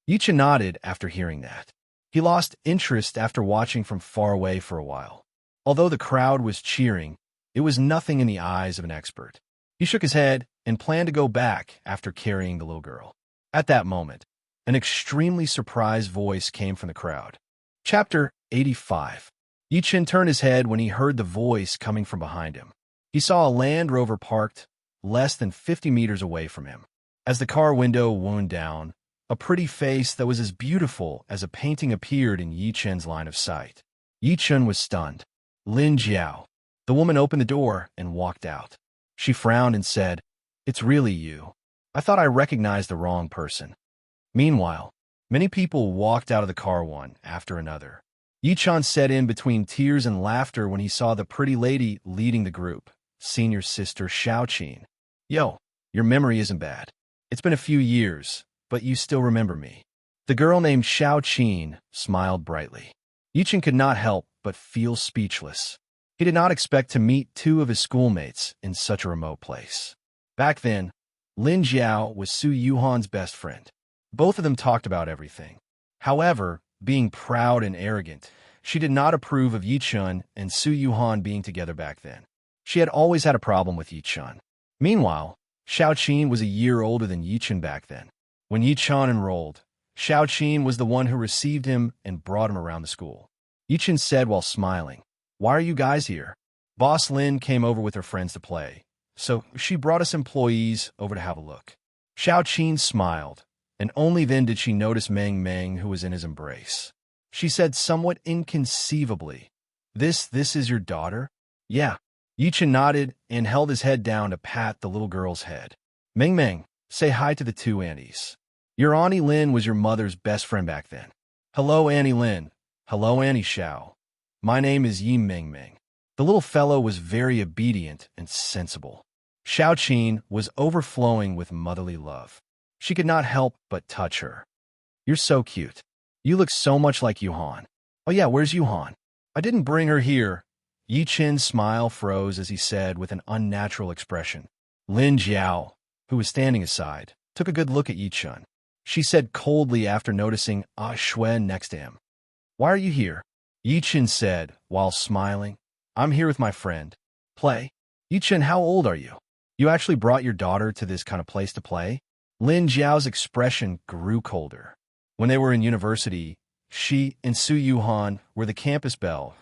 Yi-Chen nodded after hearing that. He lost interest after watching from far away for a while. Although the crowd was cheering, it was nothing in the eyes of an expert. He shook his head and planned to go back after carrying the little girl. At that moment, an extremely surprised voice came from the crowd. Chapter 85. Yi-Chen turned his head when he heard the voice coming from behind him. He saw a Land Rover parked less than 50 meters away from him. As the car window wound down, a pretty face that was as beautiful as a painting appeared in Yi-Chen's line of sight. Yi-Chen was stunned. "Lin Jiao." The woman opened the door and walked out. She frowned and said, "It's really you. I thought I recognized the wrong person." Meanwhile, many people walked out of the car one after another. Yi-Chen set in between tears and laughter when he saw the pretty lady leading the group, senior sister Xiaoqin. "Yo, your memory isn't bad. It's been a few years, but you still remember me." The girl named Xiaoqin smiled brightly. Yi-Chen could not help but feel speechless. He did not expect to meet 2 of his schoolmates in such a remote place. Back then, Lin Jiao was Su Yuhan's best friend. Both of them talked about everything. However, being proud and arrogant, she did not approve of Yi-Chen and Su Yuhan being together back then. She had always had a problem with Yi-Chen. Meanwhile, Xiaoqin was a year older than Yi-Chen back then. When Yi-Chen enrolled, Xiaoqin was the one who received him and brought him around the school. Yi-Chen said while smiling, "Why are you guys here?" Boss Lin came over with her friends to play, so she brought us employees over to have a look. Xiaoqin smiled, and only then did she notice Meng Meng, who was in his embrace. She said somewhat inconceivably, This is your daughter?" "Yeah." Yi-Chen nodded and held his head down to pat the little girl's head. "Meng Meng, say hi to the 2 aunties. Your Auntie Lin was your mother's best friend back then." "Hello, Auntie Lin." "Hello, Auntie Xiao. My name is Yi Meng Meng." The little fellow was very obedient and sensible. Xiaoqin was overflowing with motherly love. She could not help but touch her. "You're so cute. You look so much like Yuhan." "Oh yeah, where's Yuhan?" "I didn't bring her here." Yi-Chen's smile froze as he said with an unnatural expression. Lin Jiao, who was standing aside, took a good look at Yi-Chen. She said coldly after noticing Ashue next to him, "Why are you here?" Yi-Chen said, while smiling, "I'm here with my friend. Play." "Yi-Chen, how old are you? You actually brought your daughter to this kind of place to play?" Lin Jiao's expression grew colder. When they were in university, she and Su Yuhan were the campus belle.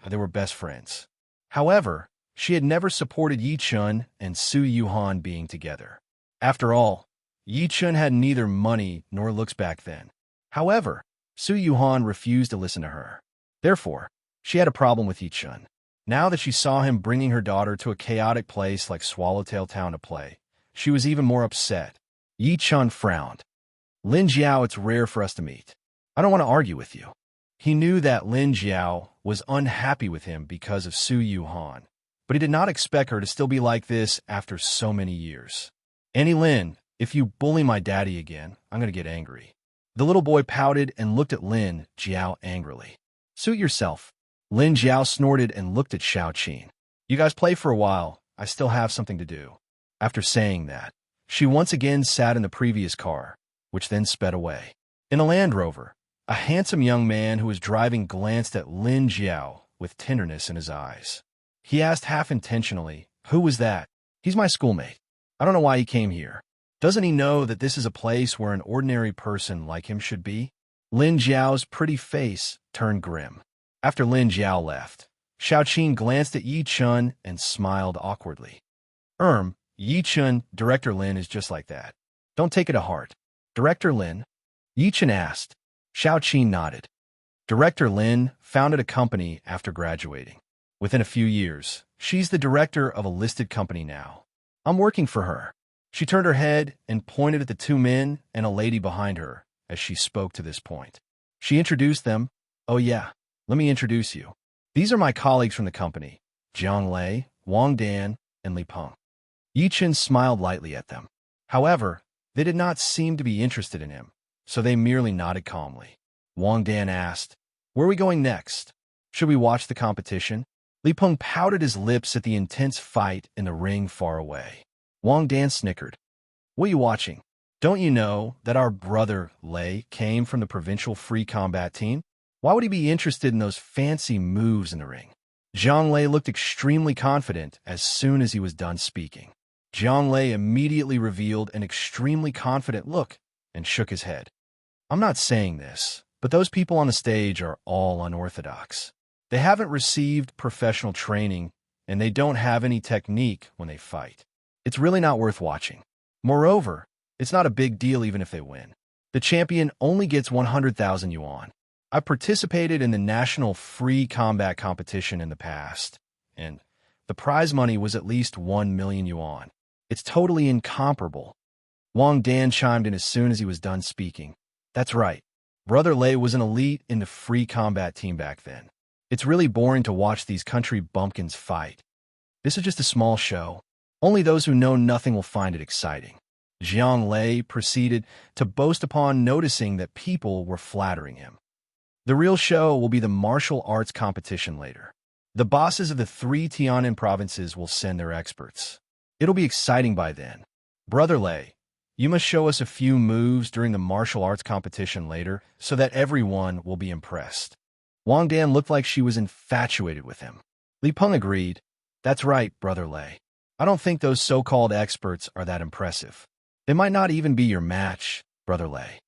They were best friends. However, she had never supported Yi-Chen and Su Yuhan being together. After all, Yi-Chen had neither money nor looks back then. However, Su Yuhan refused to listen to her. Therefore, she had a problem with Yi-Chen. Now that she saw him bringing her daughter to a chaotic place like Swallowtail Town to play, she was even more upset. Yi-Chen frowned. "Lin Jiao, it's rare for us to meet. I don't want to argue with you." He knew that Lin Jiao was unhappy with him because of Su Yuhan, but he did not expect her to still be like this after so many years. "Auntie Lin, if you bully my daddy again, I'm going to get angry." The little boy pouted and looked at Lin Jiao angrily. "Suit yourself." Lin Jiao snorted and looked at Xiaoqin. "You guys play for a while. I still have something to do." After saying that, she once again sat in the previous car, which then sped away. In a Land Rover, a handsome young man who was driving glanced at Lin Jiao with tenderness in his eyes. He asked half intentionally, "Who was that?" "He's my schoolmate. I don't know why he came here. Doesn't he know that this is a place where an ordinary person like him should be?" Lin Jiao's pretty face turned grim. After Lin Jiao left, Xiaoqin glanced at Yi-Chen and smiled awkwardly. Yi-Chen, Director Lin is just like that. Don't take it to heart." "Director Lin?" Yi-Chen asked. Xiao Qin nodded. Director Lin founded a company after graduating. Within a few years, she's the director of a listed company now. I'm working for her. She turned her head and pointed at the two men and a lady behind her as she spoke to this point. She introduced them. Oh yeah, let me introduce you. These are my colleagues from the company, Jiang Lei, Wang Dan, and Li Peng. Yi Chen smiled lightly at them. However, they did not seem to be interested in him, so they merely nodded calmly. Wang Dan asked, "Where are we going next? Should we watch the competition?" Li Peng pouted his lips at the intense fight in the ring far away. Wang Dan snickered. "What are you watching? Don't you know that our brother Lei came from the provincial free combat team? Why would he be interested in those fancy moves in the ring?" Jiang Lei looked extremely confident as soon as he was done speaking. Jiang Lei immediately revealed an extremely confident look and shook his head. "I'm not saying this, but those people on the stage are all unorthodox. They haven't received professional training, and they don't have any technique when they fight. It's really not worth watching. Moreover, it's not a big deal even if they win. The champion only gets 100,000 yuan. I participated in the national free combat competition in the past, and the prize money was at least 1 million yuan. It's totally incomparable." Wang Dan chimed in as soon as he was done speaking. "That's right. Brother Lei was an elite in the free combat team back then. It's really boring to watch these country bumpkins fight. This is just a small show. Only those who know nothing will find it exciting." Jiang Lei proceeded to boast upon noticing that people were flattering him. "The real show will be the martial arts competition later. The bosses of the 3 Tianan provinces will send their experts. It'll be exciting by then. Brother Lei, you must show us a few moves during the martial arts competition later so that everyone will be impressed." Wang Dan looked like she was infatuated with him. Li Peng agreed. "That's right, Brother Lei. I don't think those so-called experts are that impressive. They might not even be your match, Brother Lei.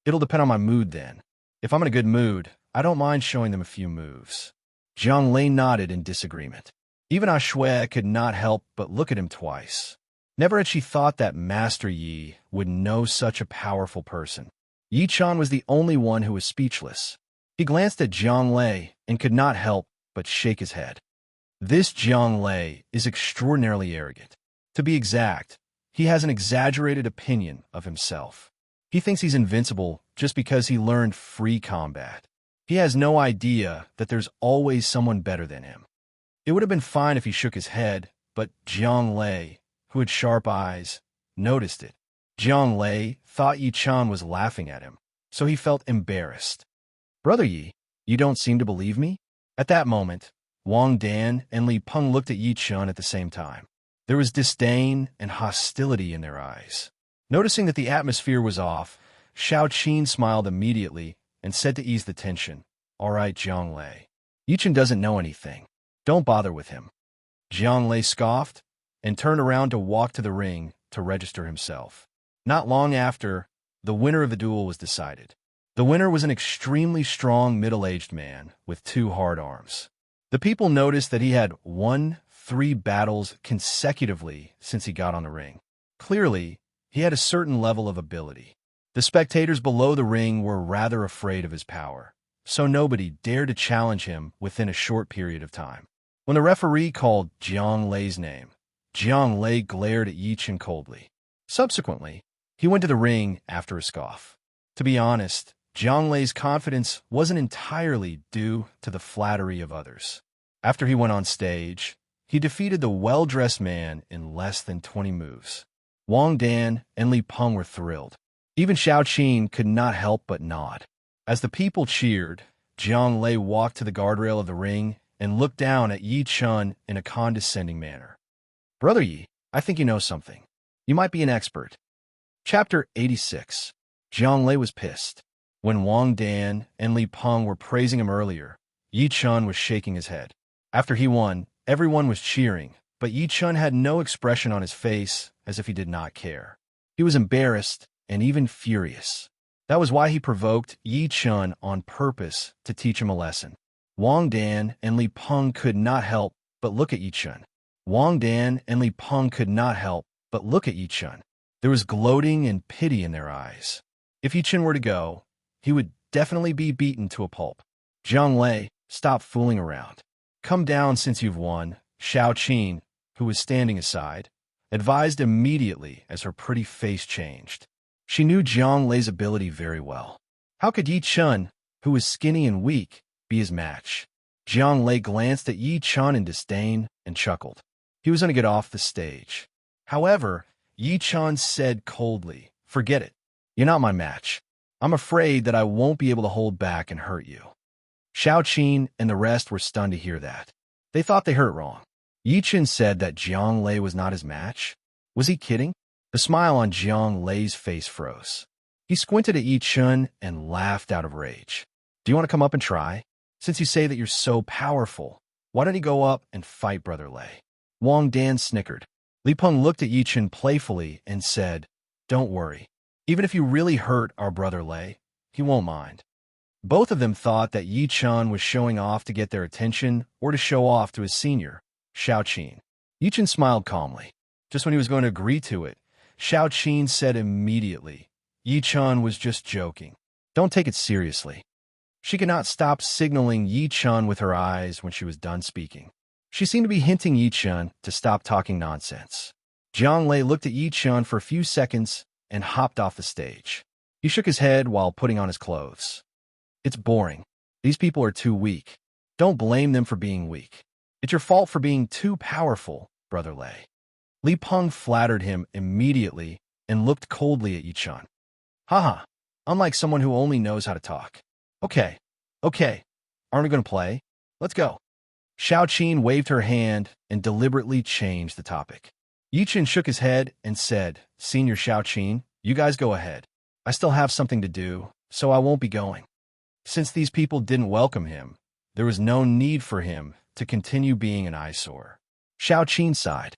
It'll depend on my mood then. If I'm in a good mood, I don't mind showing them a few moves." Jiang Lei nodded in disagreement. Even Ah Shui could not help but look at him twice. Never had she thought that Master Yi would know such a powerful person. Yi Chan was the only one who was speechless. He glanced at Jiang Lei and could not help but shake his head. This Jiang Lei is extraordinarily arrogant. To be exact, he has an exaggerated opinion of himself. He thinks he's invincible just because he learned free combat. He has no idea that there's always someone better than him. It would have been fine if he shook his head, but Jiang Lei, who had sharp eyes, noticed it. Jiang Lei thought Yi Chan was laughing at him, so he felt embarrassed. "Brother Yi, you don't seem to believe me?" At that moment, Wang Dan and Li Peng looked at Yi Chan at the same time. There was disdain and hostility in their eyes. Noticing that the atmosphere was off, Xiao Qin smiled immediately and said to ease the tension, "All right, Jiang Lei. Yi Chan doesn't know anything. Don't bother with him." Jiang Lei scoffed and turned around to walk to the ring to register himself. Not long after, the winner of the duel was decided. The winner was an extremely strong middle-aged man with 2 hard arms. The people noticed that he had won 3 battles consecutively since he got on the ring. Clearly, he had a certain level of ability. The spectators below the ring were rather afraid of his power, so nobody dared to challenge him within a short period of time. When the referee called Jiang Lei's name, Jiang Lei glared at Yi Chen coldly. Subsequently, he went to the ring after a scoff. To be honest, Jiang Lei's confidence wasn't entirely due to the flattery of others. After he went on stage, he defeated the well-dressed man in less than 20 moves. Wang Dan and Li Peng were thrilled. Even Xiao Qin could not help but nod. As the people cheered, Jiang Lei walked to the guardrail of the ring and looked down at Yi Chen in a condescending manner. "Brother Yi, I think you know something. You might be an expert." Chapter 86. Jiang Lei was pissed. When Wang Dan and Li Peng were praising him earlier, Yi Chen was shaking his head. After he won, everyone was cheering, but Yi Chen had no expression on his face as if he did not care. He was embarrassed and even furious. That was why he provoked Yi Chen on purpose to teach him a lesson. Wang Dan and Li Peng could not help but look at Yi Chen. Wang Dan and Li Peng could not help but look at Yi Chen. There was gloating and pity in their eyes. If Yi Chen were to go, he would definitely be beaten to a pulp. Jiang Lei, stop fooling around. Come down since you've won, Xiao Qin, who was standing aside, advised immediately as her pretty face changed. She knew Jiang Lei's ability very well. How could Yi Chun, who was skinny and weak, be his match? Jiang Lei glanced at Yi Chun in disdain and chuckled. He was going to get off the stage. However, Yi Chun said coldly, "Forget it. You're not my match. I'm afraid that I won't be able to hold back and hurt you." Xiao Qin and the rest were stunned to hear that. They thought they heard it wrong. Yi Chun said that Jiang Lei was not his match? Was he kidding? The smile on Jiang Lei's face froze. He squinted at Yi Chun and laughed out of rage. "Do you want to come up and try? Since you say that you're so powerful, why don't you go up and fight Brother Lei?" Wang Dan snickered. Li Peng looked at Yi Chun playfully and said, "Don't worry. Even if you really hurt our Brother Lei, he won't mind." Both of them thought that Yi Chun was showing off to get their attention or to show off to his senior, Xiao Qin. Yi Chun smiled calmly. Just when he was going to agree to it, Xiao Qin said immediately, "Yi Chun was just joking. Don't take it seriously." She could not stop signaling Yi Chun with her eyes when she was done speaking. She seemed to be hinting Yi Chun to stop talking nonsense. Jiang Lei looked at Yi Chun for a few seconds and hopped off the stage. He shook his head while putting on his clothes. "It's boring. These people are too weak. Don't blame them for being weak. It's your fault for being too powerful, Brother Lei." Li Peng flattered him immediately and looked coldly at Yi Chun. "Haha, unlike someone who only knows how to talk. Okay. Aren't we going to play? Let's go." Xiao Qin waved her hand and deliberately changed the topic. Yi Chun shook his head and said, "Senior Xiao Qin, you guys go ahead. I still have something to do, so I won't be going." Since these people didn't welcome him, there was no need for him to continue being an eyesore. Xiao Qin sighed.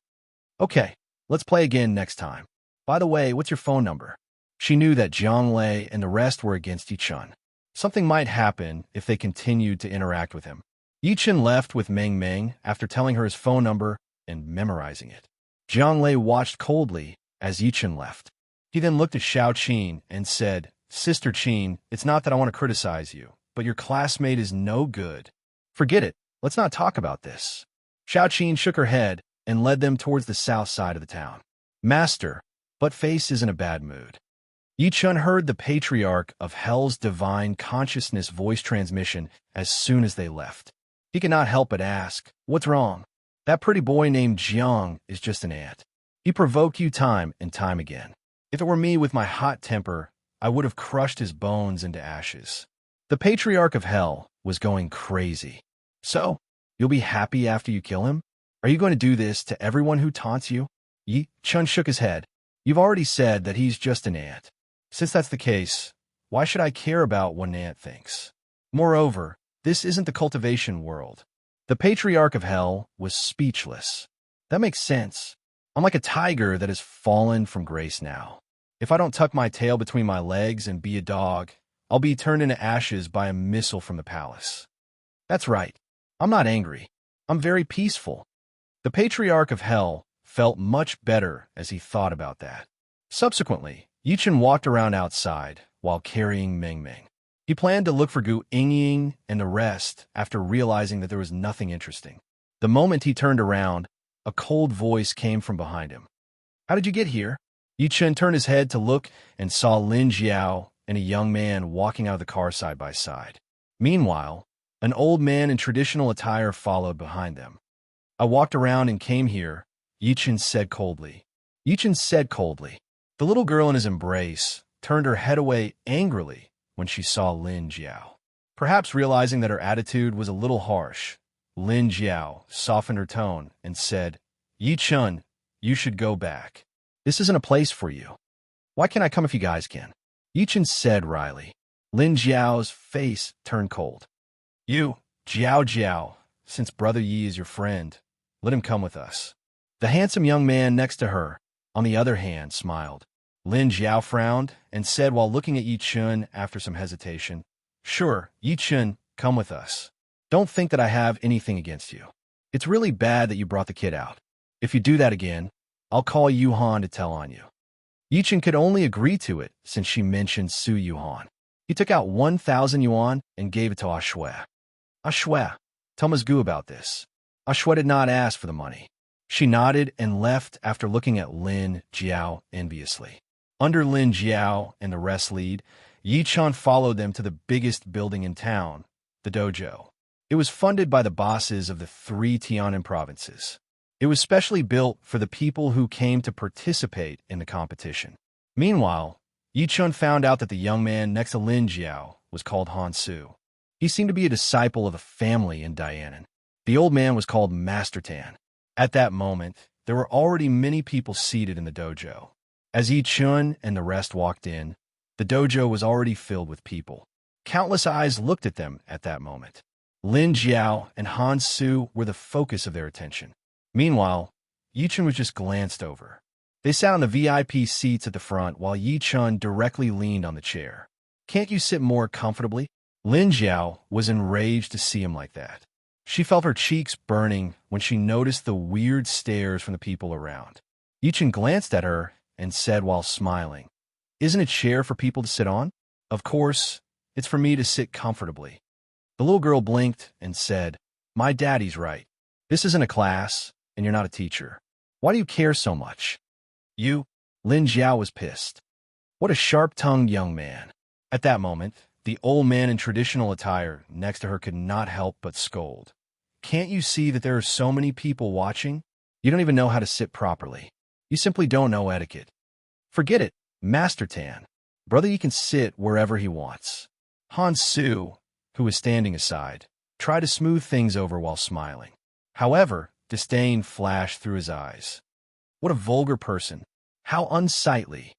"Okay, let's play again next time. By the way, what's your phone number?" She knew that Jiang Lei and the rest were against Yi Chun. Something might happen if they continued to interact with him. Yi Chun left with Meng Meng after telling her his phone number and memorizing it. Jiang Lei watched coldly as Yi Chun left. He then looked at Xiao Qin and said, "Sister Qin, it's not that I want to criticize you, but your classmate is no good. Forget it. Let's not talk about this." Xiao Qin shook her head and led them towards the south side of the town. "Master, Buttface is in a bad mood." Yi Chun heard the Patriarch of Hell's divine consciousness voice transmission as soon as they left. He could not help but ask, "What's wrong?" "That pretty boy named Jiang is just an ant. He provoked you time and time again. If it were me with my hot temper, I would have crushed his bones into ashes." The Patriarch of Hell was going crazy. "So, you'll be happy after you kill him? Are you going to do this to everyone who taunts you?" Yi Chun shook his head. "You've already said that he's just an ant. Since that's the case, why should I care about what an ant thinks? Moreover, this isn't the cultivation world." The Patriarch of Hell was speechless. "That makes sense. I'm like a tiger that has fallen from grace now. If I don't tuck my tail between my legs and be a dog, I'll be turned into ashes by a missile from the palace. That's right. I'm not angry. I'm very peaceful." The Patriarch of Hell felt much better as he thought about that. Subsequently, Yi Chun walked around outside while carrying Meng Meng. He planned to look for Gu Yingying and the rest after realizing that there was nothing interesting. The moment he turned around, a cold voice came from behind him. "How did you get here?" Yi Chun turned his head to look and saw Lin Jiao and a young man walking out of the car side by side. Meanwhile, an old man in traditional attire followed behind them. "I walked around and came here," Yi Chun said coldly. The little girl in his embrace turned her head away angrily when she saw Lin Jiao. Perhaps realizing that her attitude was a little harsh, Lin Jiao softened her tone and said, "Yi Chun, you should go back. This isn't a place for you." "Why can't I come if you guys can?" Yi Chun said wryly. Lin Jiao's face turned cold. "You, Jiao, since Brother Yi is your friend, let him come with us." The handsome young man next to her, on the other hand, smiled. Lin Jiao frowned and said while looking at Yi Chun after some hesitation, "Sure, Yi Chun, come with us. Don't think that I have anything against you. It's really bad that you brought the kid out. If you do that again, I'll call Yuhan to tell on you." Yi Chun could only agree to it since she mentioned Su Yuhan. He took out 1,000 yuan and gave it to Ashue. Ashue, tell Ms. Gu about this. Ashue did not ask for the money. She nodded and left after looking at Lin Jiao enviously. Under Lin Jiao and the rest lead, Yi Chun followed them to the biggest building in town, the dojo. It was funded by the bosses of the 3 Tianan provinces. It was specially built for the people who came to participate in the competition. Meanwhile, Yi Chun found out that the young man next to Lin Jiao was called Han Su. He seemed to be a disciple of a family in Dianan. The old man was called Master Tan. At that moment, there were already many people seated in the dojo. As Yi Chun and the rest walked in, the dojo was already filled with people. Countless eyes looked at them at that moment. Lin Jiao and Han Su were the focus of their attention. Meanwhile, Yi Chun was just glanced over. They sat on the VIP seats at the front while Yi Chun directly leaned on the chair. Can't you sit more comfortably? Lin Jiao was enraged to see him like that. She felt her cheeks burning when she noticed the weird stares from the people around. Yi Chun glanced at her and said while smiling, "Isn't a chair for people to sit on? Of course, it's for me to sit comfortably." The little girl blinked and said, "My daddy's right. This isn't a class, and you're not a teacher. Why do you care so much?" "You?" Lin Jiao was pissed. What a sharp-tongued young man. At that moment, the old man in traditional attire next to her could not help but scold. "Can't you see that there are so many people watching? You don't even know how to sit properly. You simply don't know etiquette." "Forget it, Master Tan. Brother Yi can sit wherever he wants." Han Su, who was standing aside, tried to smooth things over while smiling. However, disdain flashed through his eyes. What a vulgar person. How unsightly.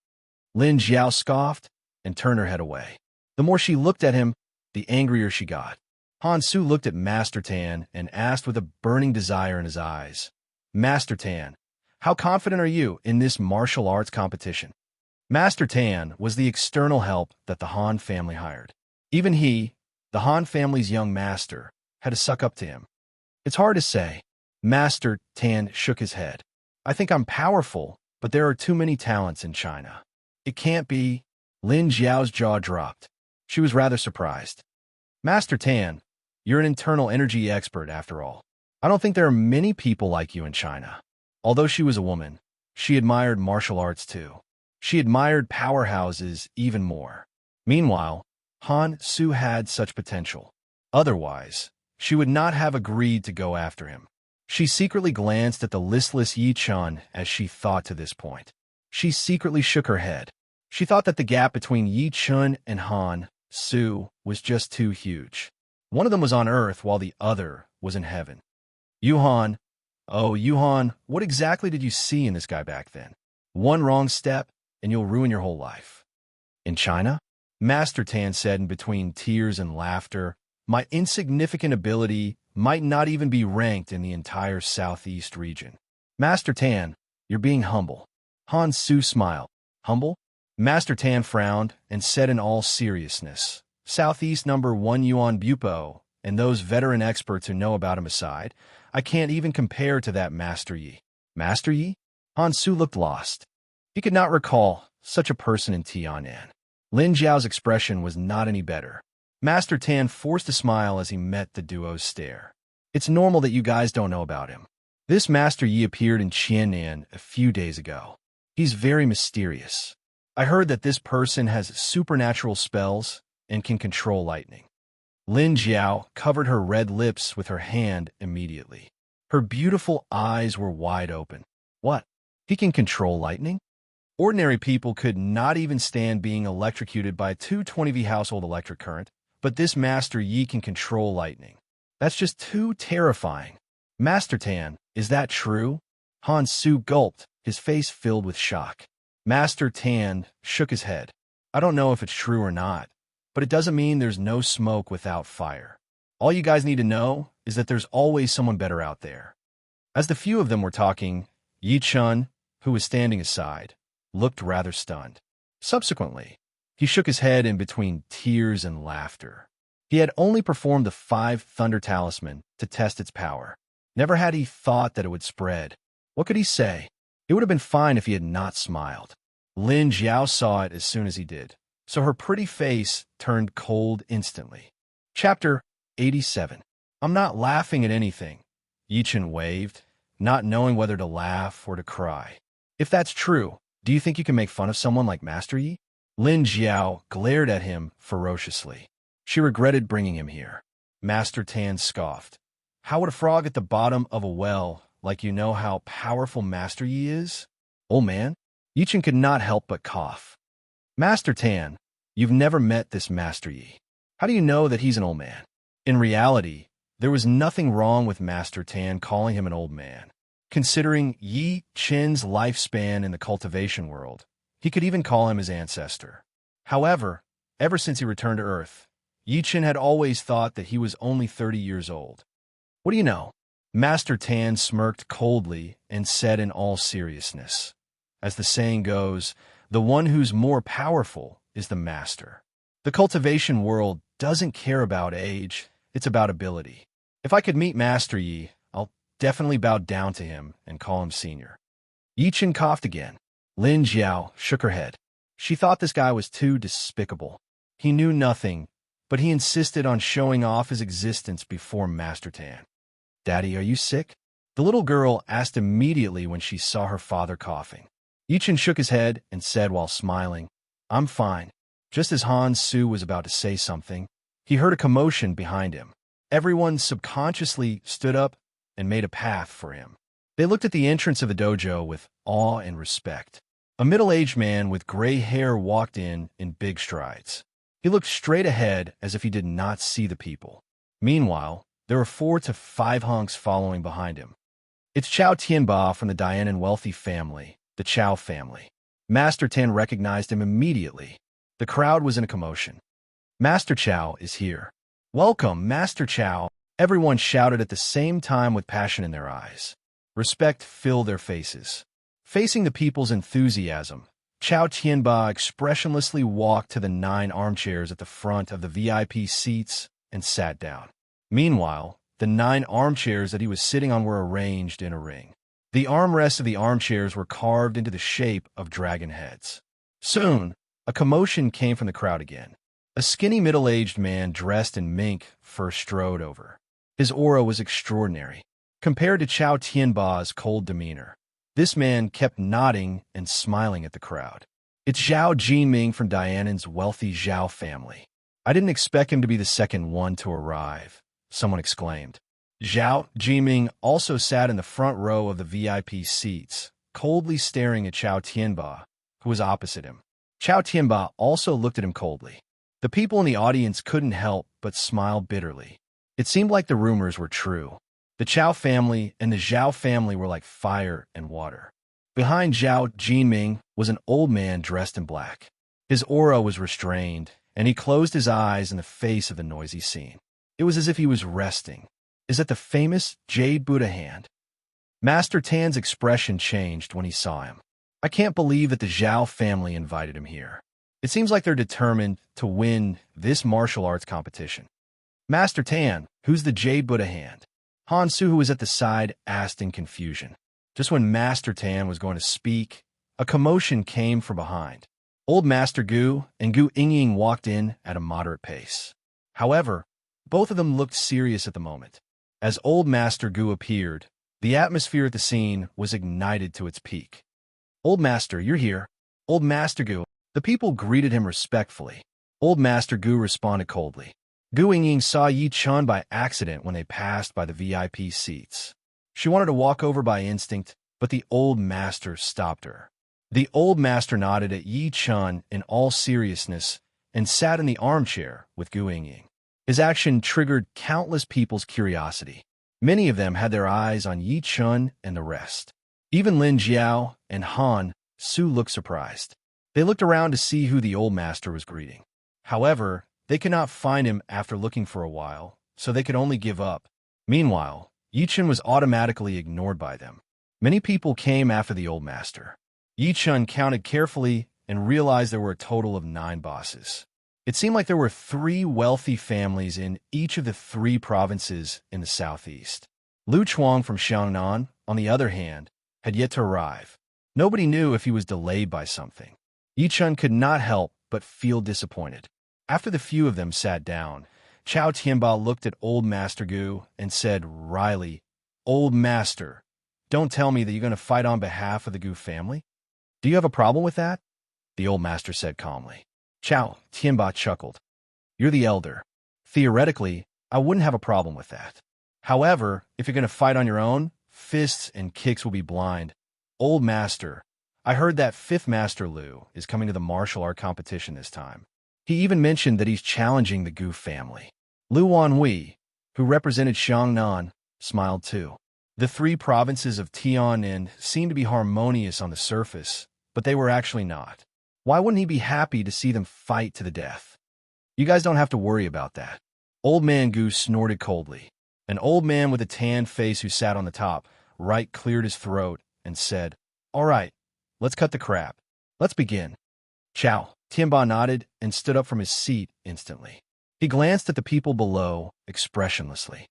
Lin Jiao scoffed and turned her head away. The more she looked at him, the angrier she got. Han Su looked at Master Tan and asked with a burning desire in his eyes, "Master Tan, how confident are you in this martial arts competition?" Master Tan was the external help that the Han family hired. Even he, the Han family's young master, had to suck up to him. "It's hard to say." Master Tan shook his head. "I think I'm powerful, but there are too many talents in China. It can't be." Lin Jiao's jaw dropped. She was rather surprised. "Master Tan, you're an internal energy expert after all. I don't think there are many people like you in China." Although she was a woman, she admired martial arts too. She admired powerhouses even more. Meanwhile, Han Su had such potential. Otherwise, she would not have agreed to go after him. She secretly glanced at the listless Yi Chun as she thought to this point. She secretly shook her head. She thought that the gap between Yi Chun and Han Su was just too huge. One of them was on Earth while the other was in heaven. "Yuhan, oh, Yuhan, what exactly did you see in this guy back then? One wrong step, and you'll ruin your whole life." "In China?" Master Tan said in between tears and laughter, "My insignificant ability might not even be ranked in the entire southeast region." "Master Tan, you're being humble." Han Su smiled. "Humble?" Master Tan frowned and said in all seriousness, "Southeast number 1 Yuan Bupo, and those veteran experts who know about him aside, I can't even compare to that Master Yi." "Master Yi?" Han Su looked lost. He could not recall such a person in Tianan. Lin Jiao's expression was not any better. Master Tan forced a smile as he met the duo's stare. "It's normal that you guys don't know about him. This Master Yi appeared in Qiannan a few days ago. He's very mysterious. I heard that this person has supernatural spells and can control lightning." Lin Jiao covered her red lips with her hand immediately. Her beautiful eyes were wide open. "What? He can control lightning?" Ordinary people could not even stand being electrocuted by a 220V household electric current, but this Master Yi can control lightning. That's just too terrifying. "Master Tan, is that true?" Han Su gulped, his face filled with shock. Master Tan shook his head. "I don't know if it's true or not, but it doesn't mean there's no smoke without fire. All you guys need to know is that there's always someone better out there." As the few of them were talking, Yi Chun, who was standing aside, looked rather stunned. Subsequently, he shook his head in between tears and laughter. He had only performed the 5 Thunder Talisman to test its power. Never had he thought that it would spread. What could he say? It would have been fine if he had not smiled. Lin Jiao saw it as soon as he did. so her pretty face turned cold instantly. Chapter 87. I'm not laughing at anything, Yichen waved, not knowing whether to laugh or to cry. If that's true, do you think you can make fun of someone like Master Yi? Lin Jiao glared at him ferociously. She regretted bringing him here. Master Tan scoffed. How would a frog at the bottom of a well like you know how powerful Master Yi is? Old man? Yichen could not help but cough. Master Tan, you've never met this Master Yi. How do you know that he's an old man? In reality, there was nothing wrong with Master Tan calling him an old man. Considering Yi Chen's lifespan in the cultivation world, he could even call him his ancestor. However, ever since he returned to Earth, Yi Chen had always thought that he was only 30 years old. What do you know? Master Tan smirked coldly and said in all seriousness, as the saying goes, the one who's more powerful is the master. The cultivation world doesn't care about age, it's about ability. If I could meet Master Yi, I'll definitely bow down to him and call him senior. Yi Chen coughed again. Lin Jiao shook her head. She thought this guy was too despicable. He knew nothing, but he insisted on showing off his existence before Master Tan. Daddy, are you sick? The little girl asked immediately when she saw her father coughing. Yi Chen shook his head and said while smiling, I'm fine. Just as Han Su was about to say something, he heard a commotion behind him. Everyone subconsciously stood up and made a path for him. They looked at the entrance of the dojo with awe and respect. A middle-aged man with gray hair walked in big strides. He looked straight ahead as if he did not see the people. Meanwhile, there were 4 to 5 hunks following behind him. It's Chao Tianba from the Dianan wealthy family, the Chao family. Master Tan recognized him immediately. The crowd was in a commotion. Master Chao is here. Welcome, Master Chao. Everyone shouted at the same time with passion in their eyes. Respect filled their faces. Facing the people's enthusiasm, Chao Tianba expressionlessly walked to the 9 armchairs at the front of the VIP seats and sat down. Meanwhile, the 9 armchairs that he was sitting on were arranged in a ring. The armrests of the armchairs were carved into the shape of dragon heads. Soon, a commotion came from the crowd again. A skinny middle-aged man dressed in mink first strode over. His aura was extraordinary. Compared to Chao Tianba's cold demeanor, this man kept nodding and smiling at the crowd. It's Zhao Jinming from Dianan's wealthy Zhao family. I didn't expect him to be the second one to arrive, someone exclaimed. Zhao Jinming also sat in the front row of the VIP seats, coldly staring at Chao Tianba, who was opposite him. Chao Tianba also looked at him coldly. The people in the audience couldn't help but smile bitterly. It seemed like the rumors were true. The Chao family and the Zhao family were like fire and water. Behind Zhao Jinming was an old man dressed in black. His aura was restrained, and he closed his eyes in the face of the noisy scene. It was as if he was resting. Is that the famous Jade Buddha hand? Master Tan's expression changed when he saw him. I can't believe that the Zhao family invited him here. It seems like they're determined to win this martial arts competition. Master Tan, who's the Jade Buddha hand? Han Su, who was at the side, asked in confusion. Just when Master Tan was going to speak, a commotion came from behind. Old Master Gu and Gu Yingying walked in at a moderate pace. However, both of them looked serious at the moment. As Old Master Gu appeared, the atmosphere at the scene was ignited to its peak. Old Master, you're here. Old Master Gu. The people greeted him respectfully. Old Master Gu responded coldly. Gu Yingying saw Yi Chun by accident when they passed by the VIP seats. She wanted to walk over by instinct, but the old master stopped her. The old master nodded at Yi Chun in all seriousness and sat in the armchair with Gu Yingying. His action triggered countless people's curiosity. Many of them had their eyes on Yi Chun and the rest. Even Lin Jiao and Han Su looked surprised. They looked around to see who the old master was greeting. However, they could not find him after looking for a while, so they could only give up. Meanwhile, Yi Chun was automatically ignored by them. Many people came after the old master. Yi Chun counted carefully and realized there were a total of 9 bosses. It seemed like there were 3 wealthy families in each of the 3 provinces in the southeast. Lu Chuang from Xiangnan, on the other hand, had yet to arrive. Nobody knew if he was delayed by something. Yi Chun could not help but feel disappointed. After the few of them sat down, Chao Tianba looked at Old Master Gu and said wryly, "Old Master, don't tell me that you're going to fight on behalf of the Gu family? Do you have a problem with that?" The old master said calmly. Chao Tianba chuckled. "You're the elder. Theoretically, I wouldn't have a problem with that. However, if you're going to fight on your own, fists and kicks will be blind. Old Master, I heard that fifth Master Lu is coming to the martial art competition this time. He even mentioned that he's challenging the Gu family." Lu Wanhui, who represented Xiangnan, smiled too. The three provinces of Tianan seemed to be harmonious on the surface, but they were actually not. Why wouldn't he be happy to see them fight to the death? "You guys don't have to worry about that." Old Man Gu snorted coldly. An old man with a tanned face who sat on the top right cleared his throat and said, "All right, let's cut the crap. Let's begin." Chao Tianba nodded and stood up from his seat instantly. He glanced at the people below expressionlessly.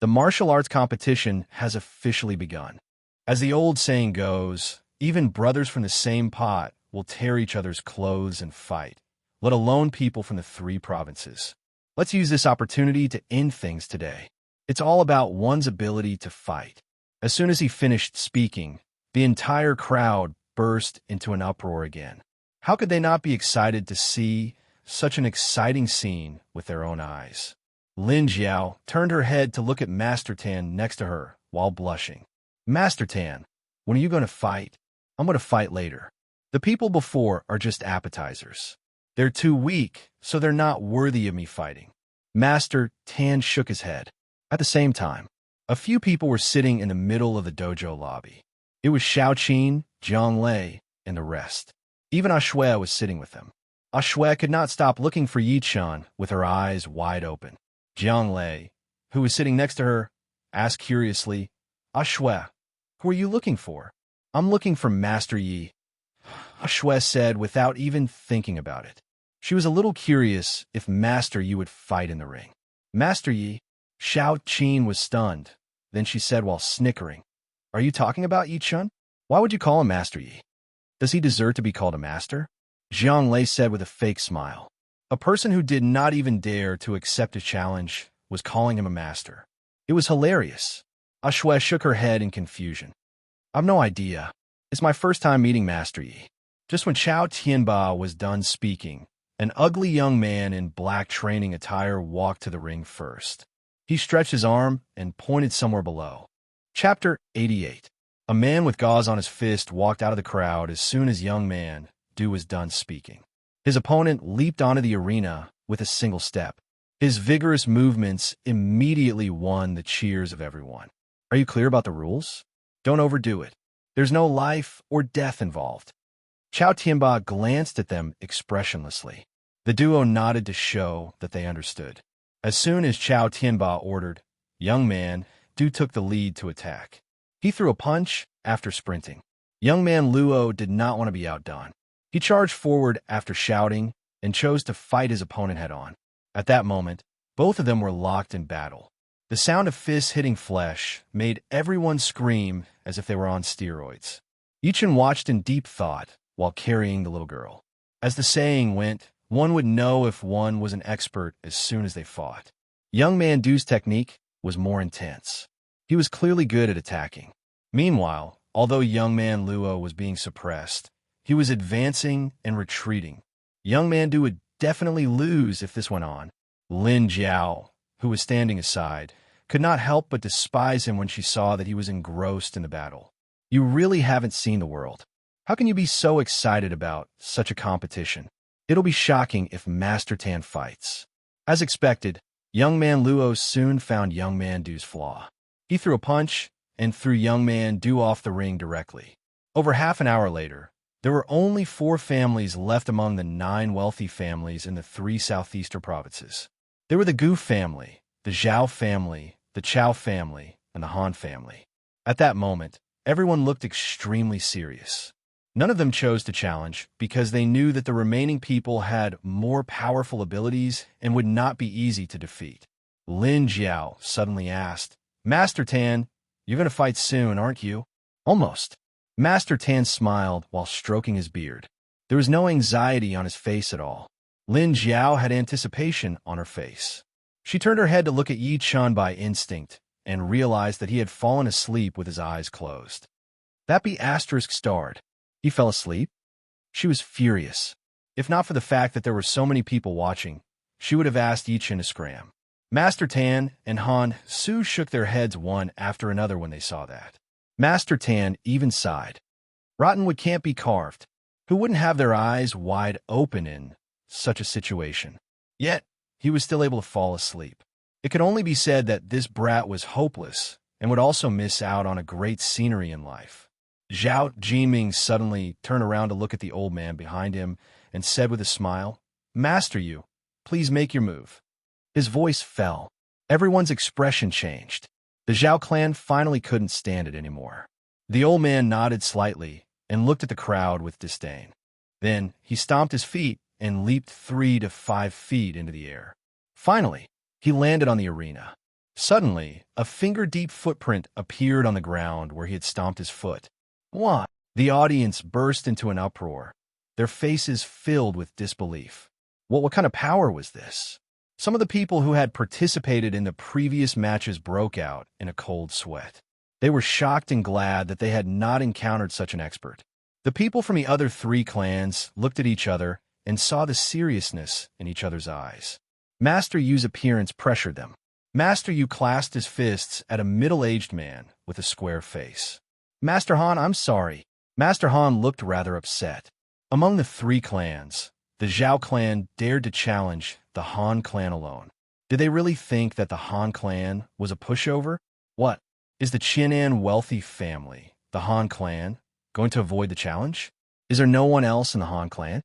The martial arts competition has officially begun. As the old saying goes, even brothers from the same pot will tear each other's clothes and fight, let alone people from the three provinces. Let's use this opportunity to end things today. It's all about one's ability to fight. As soon as he finished speaking, the entire crowd burst into an uproar again. How could they not be excited to see such an exciting scene with their own eyes? Lin Jiao turned her head to look at Master Tan next to her while blushing. "Master Tan, when are you going to fight?" "I'm going to fight later. The people before are just appetizers. They're too weak, so they're not worthy of me fighting." Master Tan shook his head. At the same time, a few people were sitting in the middle of the dojo lobby. It was Xiaoqin, Zhang Lei, and the rest. Even Ashue was sitting with them. Ashue could not stop looking for Yichun with her eyes wide open. Zhang Lei, who was sitting next to her, asked curiously, "Ashue, who are you looking for?" "I'm looking for Master Yi," Ashue said without even thinking about it. She was a little curious if Master Yi would fight in the ring. "Master Yi?" Xiaoqin was stunned. Then she said while snickering, "Are you talking about Yichun? Why would you call him Master Yi? Does he deserve to be called a master?" Zhang Lei said with a fake smile. A person who did not even dare to accept a challenge was calling him a master. It was hilarious. Ashue shook her head in confusion. "I've no idea. It's my first time meeting Master Yi." Just when Chao Tianba was done speaking, an ugly young man in black training attire walked to the ring first. He stretched his arm and pointed somewhere below. Chapter 88. A man with gauze on his fist walked out of the crowd as soon as young man Du was done speaking. His opponent leaped onto the arena with a single step. His vigorous movements immediately won the cheers of everyone. "Are you clear about the rules? Don't overdo it. There's no life or death involved." Chao Tianba glanced at them expressionlessly. The duo nodded to show that they understood. As soon as Chao Tianba ordered, "Young man," Du took the lead to attack. He threw a punch after sprinting. Young man Luo did not want to be outdone. He charged forward after shouting and chose to fight his opponent head-on. At that moment, both of them were locked in battle. The sound of fists hitting flesh made everyone scream as if they were on steroids. Yichun watched in deep thought while carrying the little girl. As the saying went, one would know if one was an expert as soon as they fought. Young man Du's technique was more intense. He was clearly good at attacking. Meanwhile, although young man Luo was being suppressed, he was advancing and retreating. Young man Du would definitely lose if this went on. Lin Jiao, who was standing aside, could not help but despise him when she saw that he was engrossed in the battle. "You really haven't seen the world. How can you be so excited about such a competition? It'll be shocking if Master Tan fights." As expected, young man Luo soon found young man Du's flaw. He threw a punch and threw young man Du off the ring directly. Over half an hour later, there were only 4 families left among the 9 wealthy families in the 3 southeastern provinces. They were the Gu family, the Zhao family, the Chao family, and the Han family. At that moment, everyone looked extremely serious. None of them chose to challenge because they knew that the remaining people had more powerful abilities and would not be easy to defeat. Lin Jiao suddenly asked, "Master Tan, you're going to fight soon, aren't you?" "Almost." Master Tan smiled while stroking his beard. There was no anxiety on his face at all. Lin Jiao had anticipation on her face. She turned her head to look at Yi Chun by instinct and realized that he had fallen asleep with his eyes closed. That be asterisk starred. He fell asleep? She was furious. If not for the fact that there were so many people watching, she would have asked Yi Chun to scram. Master Tan and Han Su shook their heads one after another when they saw that. Master Tan even sighed. Rottenwood can't be carved. Who wouldn't have their eyes wide open in such a situation? Yet, he was still able to fall asleep. It could only be said that this brat was hopeless and would also miss out on a great scenery in life. Zhao Jiming suddenly turned around to look at the old man behind him and said with a smile, "Master Yu, please make your move." His voice fell. Everyone's expression changed. The Zhao clan finally couldn't stand it anymore. The old man nodded slightly and looked at the crowd with disdain. Then he stomped his feet and leaped 3 to 5 feet into the air. Finally, he landed on the arena. Suddenly, a finger-deep footprint appeared on the ground where he had stomped his foot. What? The audience burst into an uproar, their faces filled with disbelief. What kind of power was this? Some of the people who had participated in the previous matches broke out in a cold sweat. They were shocked and glad that they had not encountered such an expert. The people from the other 3 clans looked at each other and saw the seriousness in each other's eyes. Master Yu's appearance pressured them. Master Yu clasped his fists at a middle-aged man with a square face. "Master Han, I'm sorry." Master Han looked rather upset. Among the 3 clans, the Zhao clan dared to challenge the Han clan alone. Did they really think that the Han clan was a pushover? What? Is the Qianan wealthy family, the Han clan, going to avoid the challenge? Is there no one else in the Han clan?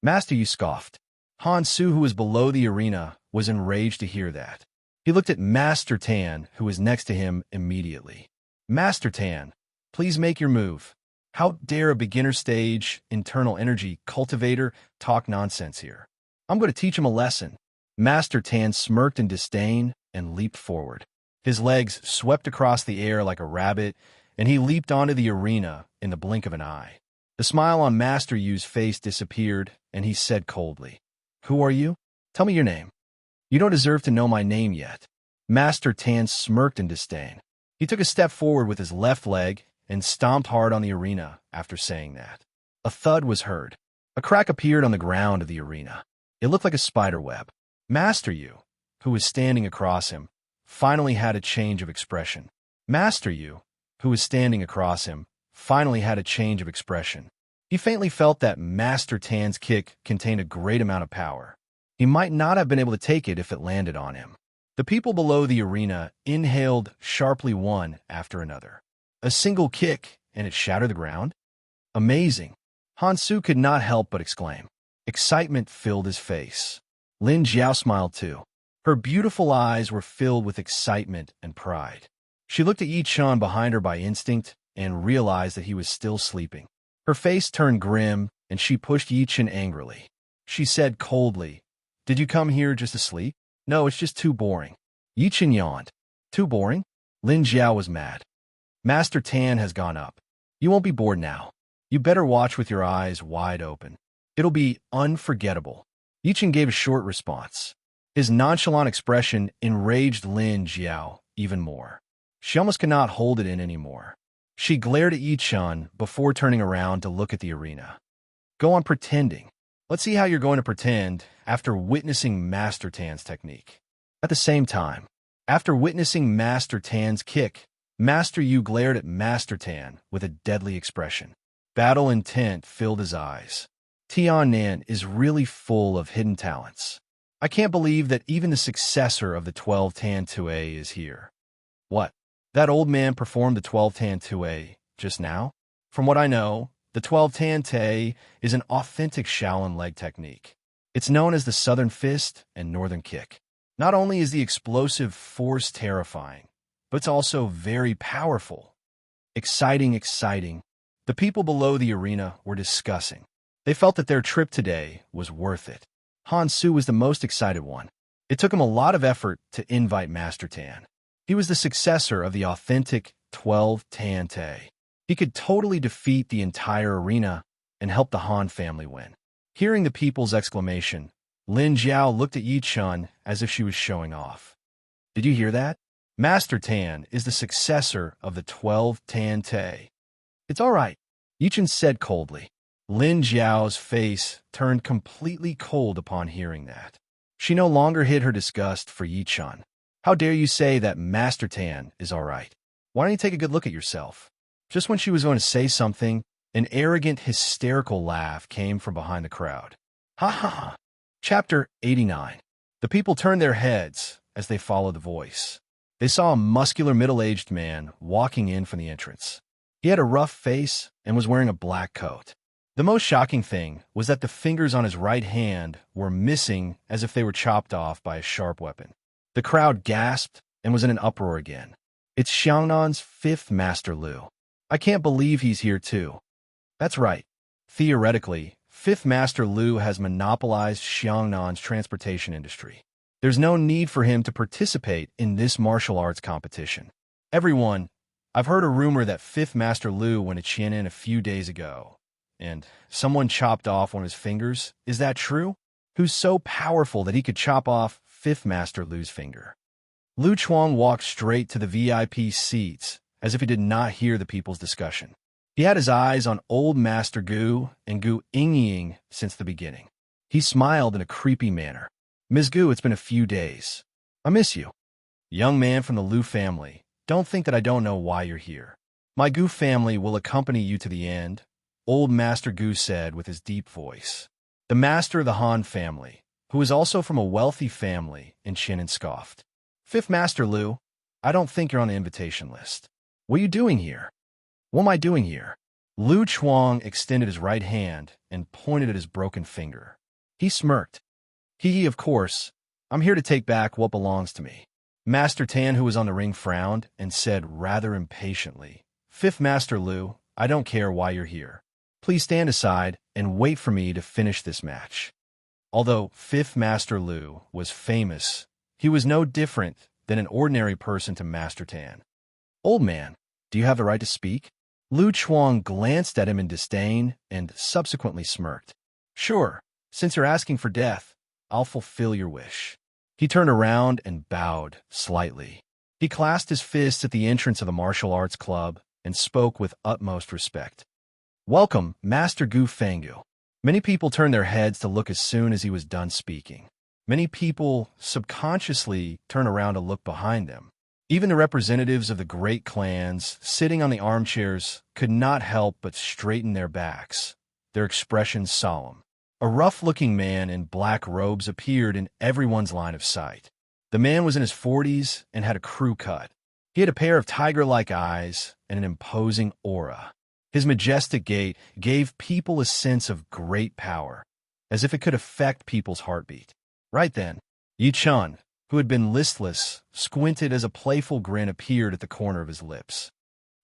Master Yu scoffed. Han Su, who was below the arena, was enraged to hear that. He looked at Master Tan, who was next to him, immediately. "Master Tan, please make your move. How dare a beginner stage, internal energy cultivator talk nonsense here? I'm going to teach him a lesson." Master Tan smirked in disdain and leaped forward. His legs swept across the air like a rabbit, and he leaped onto the arena in the blink of an eye. The smile on Master Yu's face disappeared, and he said coldly, "Who are you? Tell me your name." "You don't deserve to know my name yet." Master Tan smirked in disdain. He took a step forward with his left leg and stomped hard on the arena after saying that. A thud was heard. A crack appeared on the ground of the arena. It looked like a spider web. Master Yu, who was standing across him, finally had a change of expression. Master Yu, who was standing across him, finally had a change of expression. He faintly felt that Master Tan's kick contained a great amount of power. He might not have been able to take it if it landed on him. The people below the arena inhaled sharply one after another. A single kick, and it shattered the ground? Amazing. Han Su could not help but exclaim. Excitement filled his face. Lin Jiao smiled too. Her beautiful eyes were filled with excitement and pride. She looked at Yi Chun behind her by instinct and realized that he was still sleeping. Her face turned grim, and she pushed Yi Chun angrily. She said coldly, "Did you come here just to sleep?" "No, it's just too boring." Yi Chun yawned. "Too boring?" Lin Jiao was mad. "Master Tan has gone up. You won't be bored now. You better watch with your eyes wide open. It'll be unforgettable." Yi Chun gave a short response. His nonchalant expression enraged Lin Jiao even more. She almost could not hold it in anymore. She glared at Yi Chun before turning around to look at the arena. "Go on pretending. Let's see how you're going to pretend after witnessing Master Tan's technique." At the same time, after witnessing Master Tan's kick, Master Yu glared at Master Tan with a deadly expression. Battle intent filled his eyes. Tiannan is really full of hidden talents. I can't believe that even the successor of the 12 Tan 2A is here. What? That old man performed the 12 Tan 2A just now? From what I know, the 12 Tan Te is an authentic Shaolin leg technique. It's known as the Southern Fist and Northern Kick. Not only is the explosive force terrifying, but it's also very powerful. Exciting, exciting. The people below the arena were discussing. They felt that their trip today was worth it. Han Su was the most excited one. It took him a lot of effort to invite Master Tan. He was the successor of the authentic 12 Tan Te. He could totally defeat the entire arena and helped the Han family win. Hearing the people's exclamation, Lin Jiao looked at Yi Chun as if she was showing off. Did you hear that? Master Tan is the successor of the 12 Tan Te. It's all right, Yi Chun said coldly. Lin Jiao's face turned completely cold upon hearing that. She no longer hid her disgust for Yi Chun. How dare you say that Master Tan is all right? Why don't you take a good look at yourself? Just when she was going to say something, an arrogant, hysterical laugh came from behind the crowd. Ha ha ha. Chapter 89. The people turned their heads as they followed the voice. They saw a muscular middle-aged man walking in from the entrance. He had a rough face and was wearing a black coat. The most shocking thing was that the fingers on his right hand were missing as if they were chopped off by a sharp weapon. The crowd gasped and was in an uproar again. It's Xiangnan's fifth Master Lu. I can't believe he's here too. That's right. Theoretically, fifth Master Lu has monopolized Xiangnan's transportation industry. There's no need for him to participate in this martial arts competition. Everyone, I've heard a rumor that fifth Master Lu went to Qianan a few days ago, and someone chopped off one of his fingers. Is that true? Who's so powerful that he could chop off fifth Master Lu's finger? Lu Chuang walked straight to the VIP seats as if he did not hear the people's discussion. He had his eyes on old Master Gu and Gu Yingying since the beginning. He smiled in a creepy manner. Ms. Gu, it's been a few days. I miss you. Young man from the Lu family, don't think that I don't know why you're here. My Gu family will accompany you to the end, old Master Gu said with his deep voice. The master of the Han family, who is also from a wealthy family in Qianan, scoffed. Fifth Master Lu, I don't think you're on the invitation list. What are you doing here? What am I doing here? Lu Chuang extended his right hand and pointed at his broken finger. He smirked. Hee, of course. I'm here to take back what belongs to me. Master Tan, who was on the ring, frowned and said rather impatiently, Fifth Master Lu, I don't care why you're here. Please stand aside and wait for me to finish this match. Although Fifth Master Lu was famous, he was no different than an ordinary person to Master Tan. Old man, do you have the right to speak? Lu Chuang glanced at him in disdain and subsequently smirked. Sure, since you're asking for death, I'll fulfill your wish. He turned around and bowed slightly. He clasped his fists at the entrance of the martial arts club and spoke with utmost respect. Welcome, Master Gu Fenggu. Many people turned their heads to look as soon as he was done speaking. Many people subconsciously turned around to look behind them. Even the representatives of the great clans sitting on the armchairs could not help but straighten their backs, their expressions solemn. A rough-looking man in black robes appeared in everyone's line of sight. The man was in his 40s and had a crew cut. He had a pair of tiger-like eyes and an imposing aura. His majestic gait gave people a sense of great power, as if it could affect people's heartbeat. Right then, Yi Chun, who had been listless, squinted as a playful grin appeared at the corner of his lips.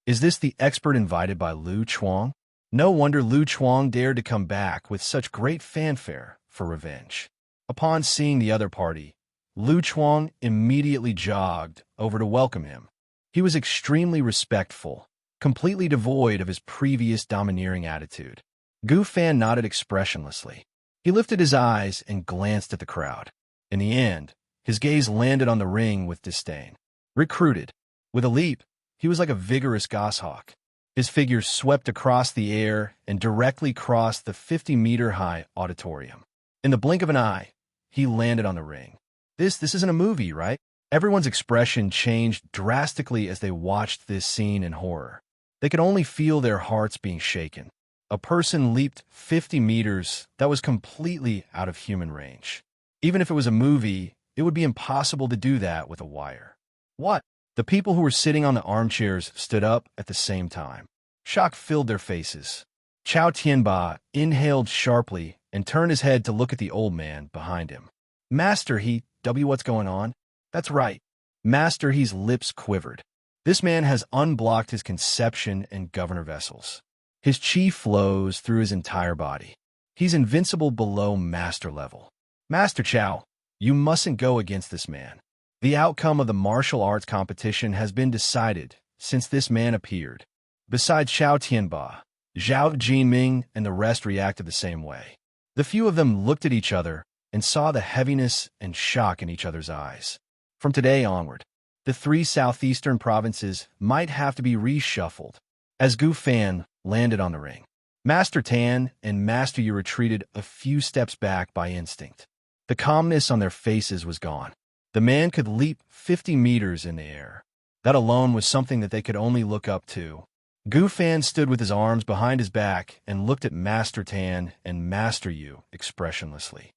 Is this the expert invited by Lu Chuang? No wonder Lu Chuang dared to come back with such great fanfare for revenge. Upon seeing the other party, Lu Chuang immediately jogged over to welcome him. He was extremely respectful, completely devoid of his previous domineering attitude. Gu Fan nodded expressionlessly. He lifted his eyes and glanced at the crowd. In the end, his gaze landed on the ring with disdain. Recruited. With a leap, he was like a vigorous goshawk. His figure swept across the air and directly crossed the 50-meter-high auditorium. In the blink of an eye, he landed on the ring. This isn't a movie, right? Everyone's expression changed drastically as they watched this scene in horror. They could only feel their hearts being shaken. A person leaped 50 meters that was completely out of human range. Even if it was a movie, it would be impossible to do that with a wire. What? The people who were sitting on the armchairs stood up at the same time. Shock filled their faces. Chao Tianba inhaled sharply and turned his head to look at the old man behind him. Master He, what's going on? That's right. Master He's lips quivered. This man has unblocked his conception and governor vessels. His chi flows through his entire body. He's invincible below master level. Master Chao, you mustn't go against this man. The outcome of the martial arts competition has been decided since this man appeared. Besides Chao Tianba, Zhao Jinming and the rest reacted the same way. The few of them looked at each other and saw the heaviness and shock in each other's eyes. From today onward, the three southeastern provinces might have to be reshuffled. As Gu Fan landed on the ring, Master Tan and Master Yi retreated a few steps back by instinct. The calmness on their faces was gone. The man could leap 50 meters in the air. That alone was something that they could only look up to. Gu Fan stood with his arms behind his back and looked at Master Tan and Master Yu expressionlessly.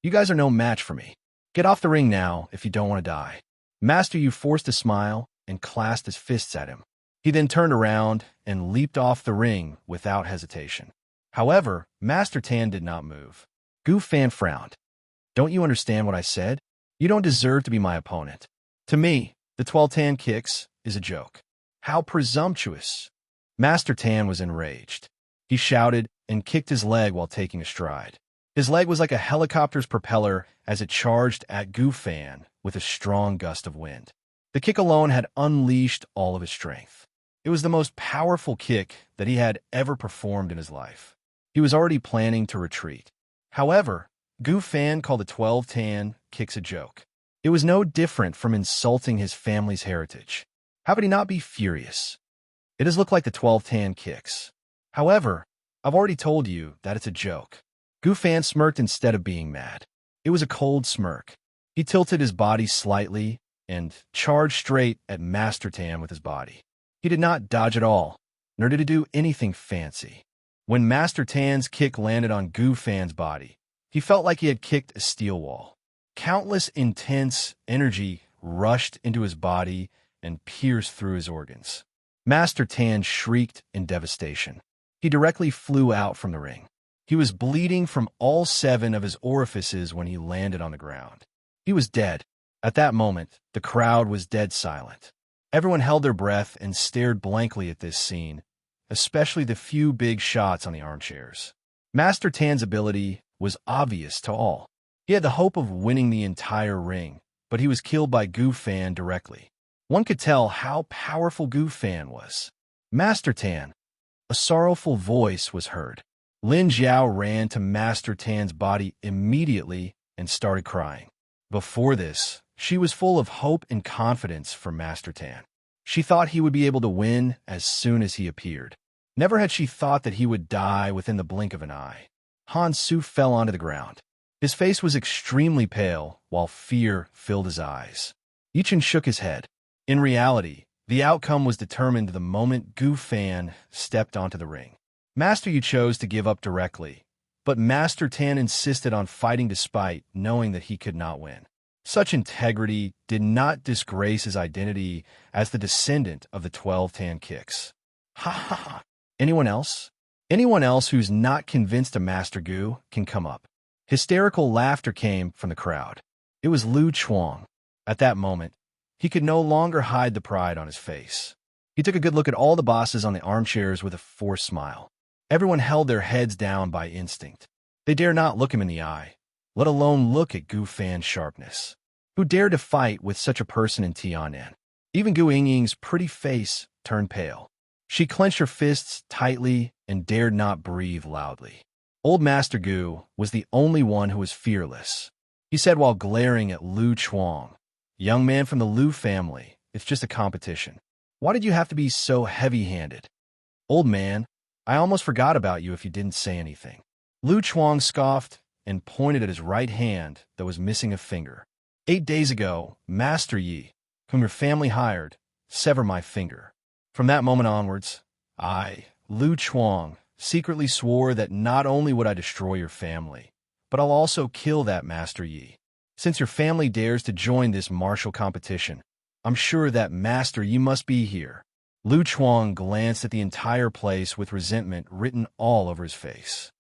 You guys are no match for me. Get off the ring now if you don't want to die. Master Yu forced a smile and clasped his fists at him. He then turned around and leaped off the ring without hesitation. However, Master Tan did not move. Gu Fan frowned. Don't you understand what I said? You don't deserve to be my opponent. To me, the 12 Tan kicks is a joke. How presumptuous! Master Tan was enraged. He shouted and kicked his leg while taking a stride. His leg was like a helicopter's propeller as it charged at Gu Fan with a strong gust of wind. The kick alone had unleashed all of his strength. It was the most powerful kick that he had ever performed in his life. He was already planning to retreat. However, Gu Fan called the 12 Tan kicks a joke. It was no different from insulting his family's heritage. How could he not be furious? It does look like the 12 Tan kicks. However, I've already told you that it's a joke. Gu Fan smirked instead of being mad. It was a cold smirk. He tilted his body slightly and charged straight at Master Tan with his body. He did not dodge at all, nor did he do anything fancy. When Master Tan's kick landed on Gu Fan's body, he felt like he had kicked a steel wall. Countless intense energy rushed into his body and pierced through his organs. Master Tan shrieked in devastation. He directly flew out from the ring. He was bleeding from all 7 of his orifices when he landed on the ground. He was dead. At that moment, the crowd was dead silent. Everyone held their breath and stared blankly at this scene, especially the few big shots on the armchairs. Master Tan's ability was obvious to all. He had the hope of winning the entire ring, but he was killed by Gu Fan directly. One could tell how powerful Gu Fan was. Master Tan. A sorrowful voice was heard. Lin Jiao ran to Master Tan's body immediately and started crying. Before this, she was full of hope and confidence for Master Tan. She thought he would be able to win as soon as he appeared. Never had she thought that he would die within the blink of an eye. Han Su fell onto the ground. His face was extremely pale, while fear filled his eyes. Yichen shook his head. In reality, the outcome was determined the moment Gu Fan stepped onto the ring. Master Yu chose to give up directly, but Master Tan insisted on fighting despite knowing that he could not win. Such integrity did not disgrace his identity as the descendant of the 12 Tan kicks. Ha ha ha. Anyone else? Anyone else who's not convinced of Master Gu can come up. Hysterical laughter came from the crowd. It was Lu Chuang. At that moment, he could no longer hide the pride on his face. He took a good look at all the bosses on the armchairs with a forced smile. Everyone held their heads down by instinct. They dared not look him in the eye, let alone look at Gu Fan's sharpness. Who dared to fight with such a person in Tianan? Even Gu Yingying's pretty face turned pale. She clenched her fists tightly and dared not breathe loudly. Old Master Gu was the only one who was fearless. He said while glaring at Lu Chuang, "Young man from the Lu family, it's just a competition. Why did you have to be so heavy-handed? Old man, I almost forgot about you if you didn't say anything." Lu Chuang scoffed and pointed at his right hand that was missing a finger. 8 days ago, Master Yi, whom your family hired, severed my finger. From that moment onwards, I, Lu Chuang, secretly swore that not only would I destroy your family, but I'll also kill that Master Yi. Since your family dares to join this martial competition, I'm sure that Master Yi must be here. Lu Chuang glanced at the entire place with resentment written all over his face.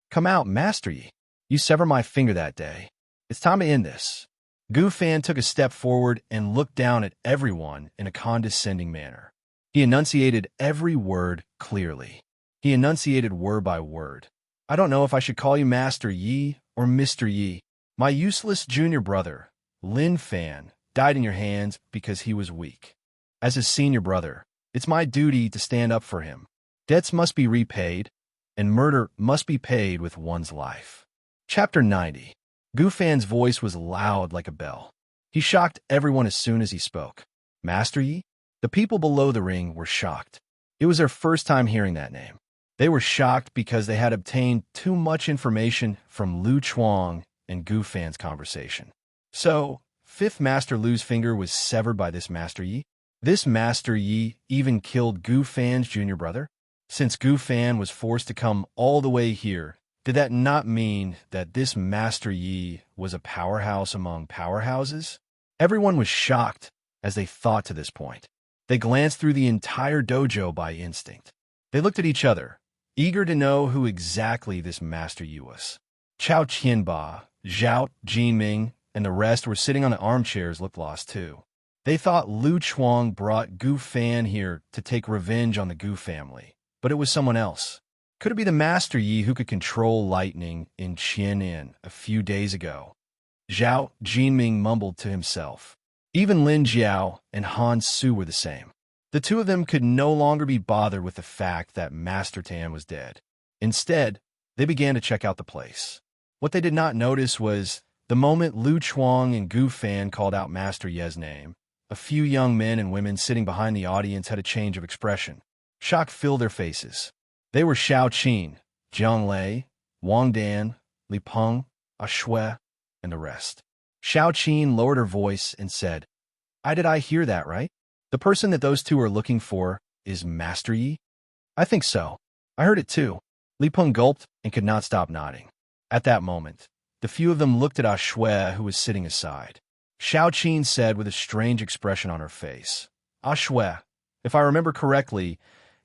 Come out, Master Yi. You severed my finger that day. It's time to end this. Gu Fan took a step forward and looked down at everyone in a condescending manner. He enunciated every word clearly. He enunciated word by word. I don't know if I should call you Master Yi or Mr. Yi. My useless junior brother, Lin Fan, died in your hands because he was weak. As his senior brother, it's my duty to stand up for him. Debts must be repaid, and murder must be paid with one's life. Chapter 90. Gufan's voice was loud like a bell. He shocked everyone as soon as he spoke. Master Yi? The people below the ring were shocked. It was their first time hearing that name. They were shocked because they had obtained too much information from Lu Chuang and Gufan's conversation. So, fifth Master Lu's finger was severed by this Master Yi? This Master Yi even killed Gufan's junior brother? Since Gufan was forced to come all the way here, did that not mean that this Master Yi was a powerhouse among powerhouses? Everyone was shocked as they thought to this point. They glanced through the entire dojo by instinct. They looked at each other, eager to know who exactly this Master Yi was. Chao Qianba, Zhao Jinming, and the rest were sitting on the armchairs looked lost too. They thought Lu Chuang brought Gufan here to take revenge on the Gu family, but it was someone else. Could it be the Master Yi who could control lightning in Qianin a few days ago? Zhao Jinming mumbled to himself. Even Lin Jiao and Han Su were the same. The two of them could no longer be bothered with the fact that Master Tan was dead. Instead, they began to check out the place. What they did not notice was the moment Lu Chuang and Gufan called out Master Ye's name, a few young men and women sitting behind the audience had a change of expression. Shock filled their faces. They were Xiao Qin, Jiang Lei, Wang Dan, Li Peng, Shui, and the rest. Xiao Qin lowered her voice and said, Did I hear that right? The person that those two are looking for is Master Yi? I think so. I heard it too. Li Peng gulped and could not stop nodding. At that moment, the few of them looked at Shui, who was sitting aside. Xiao Qin said with a strange expression on her face, Shui, if I remember correctly,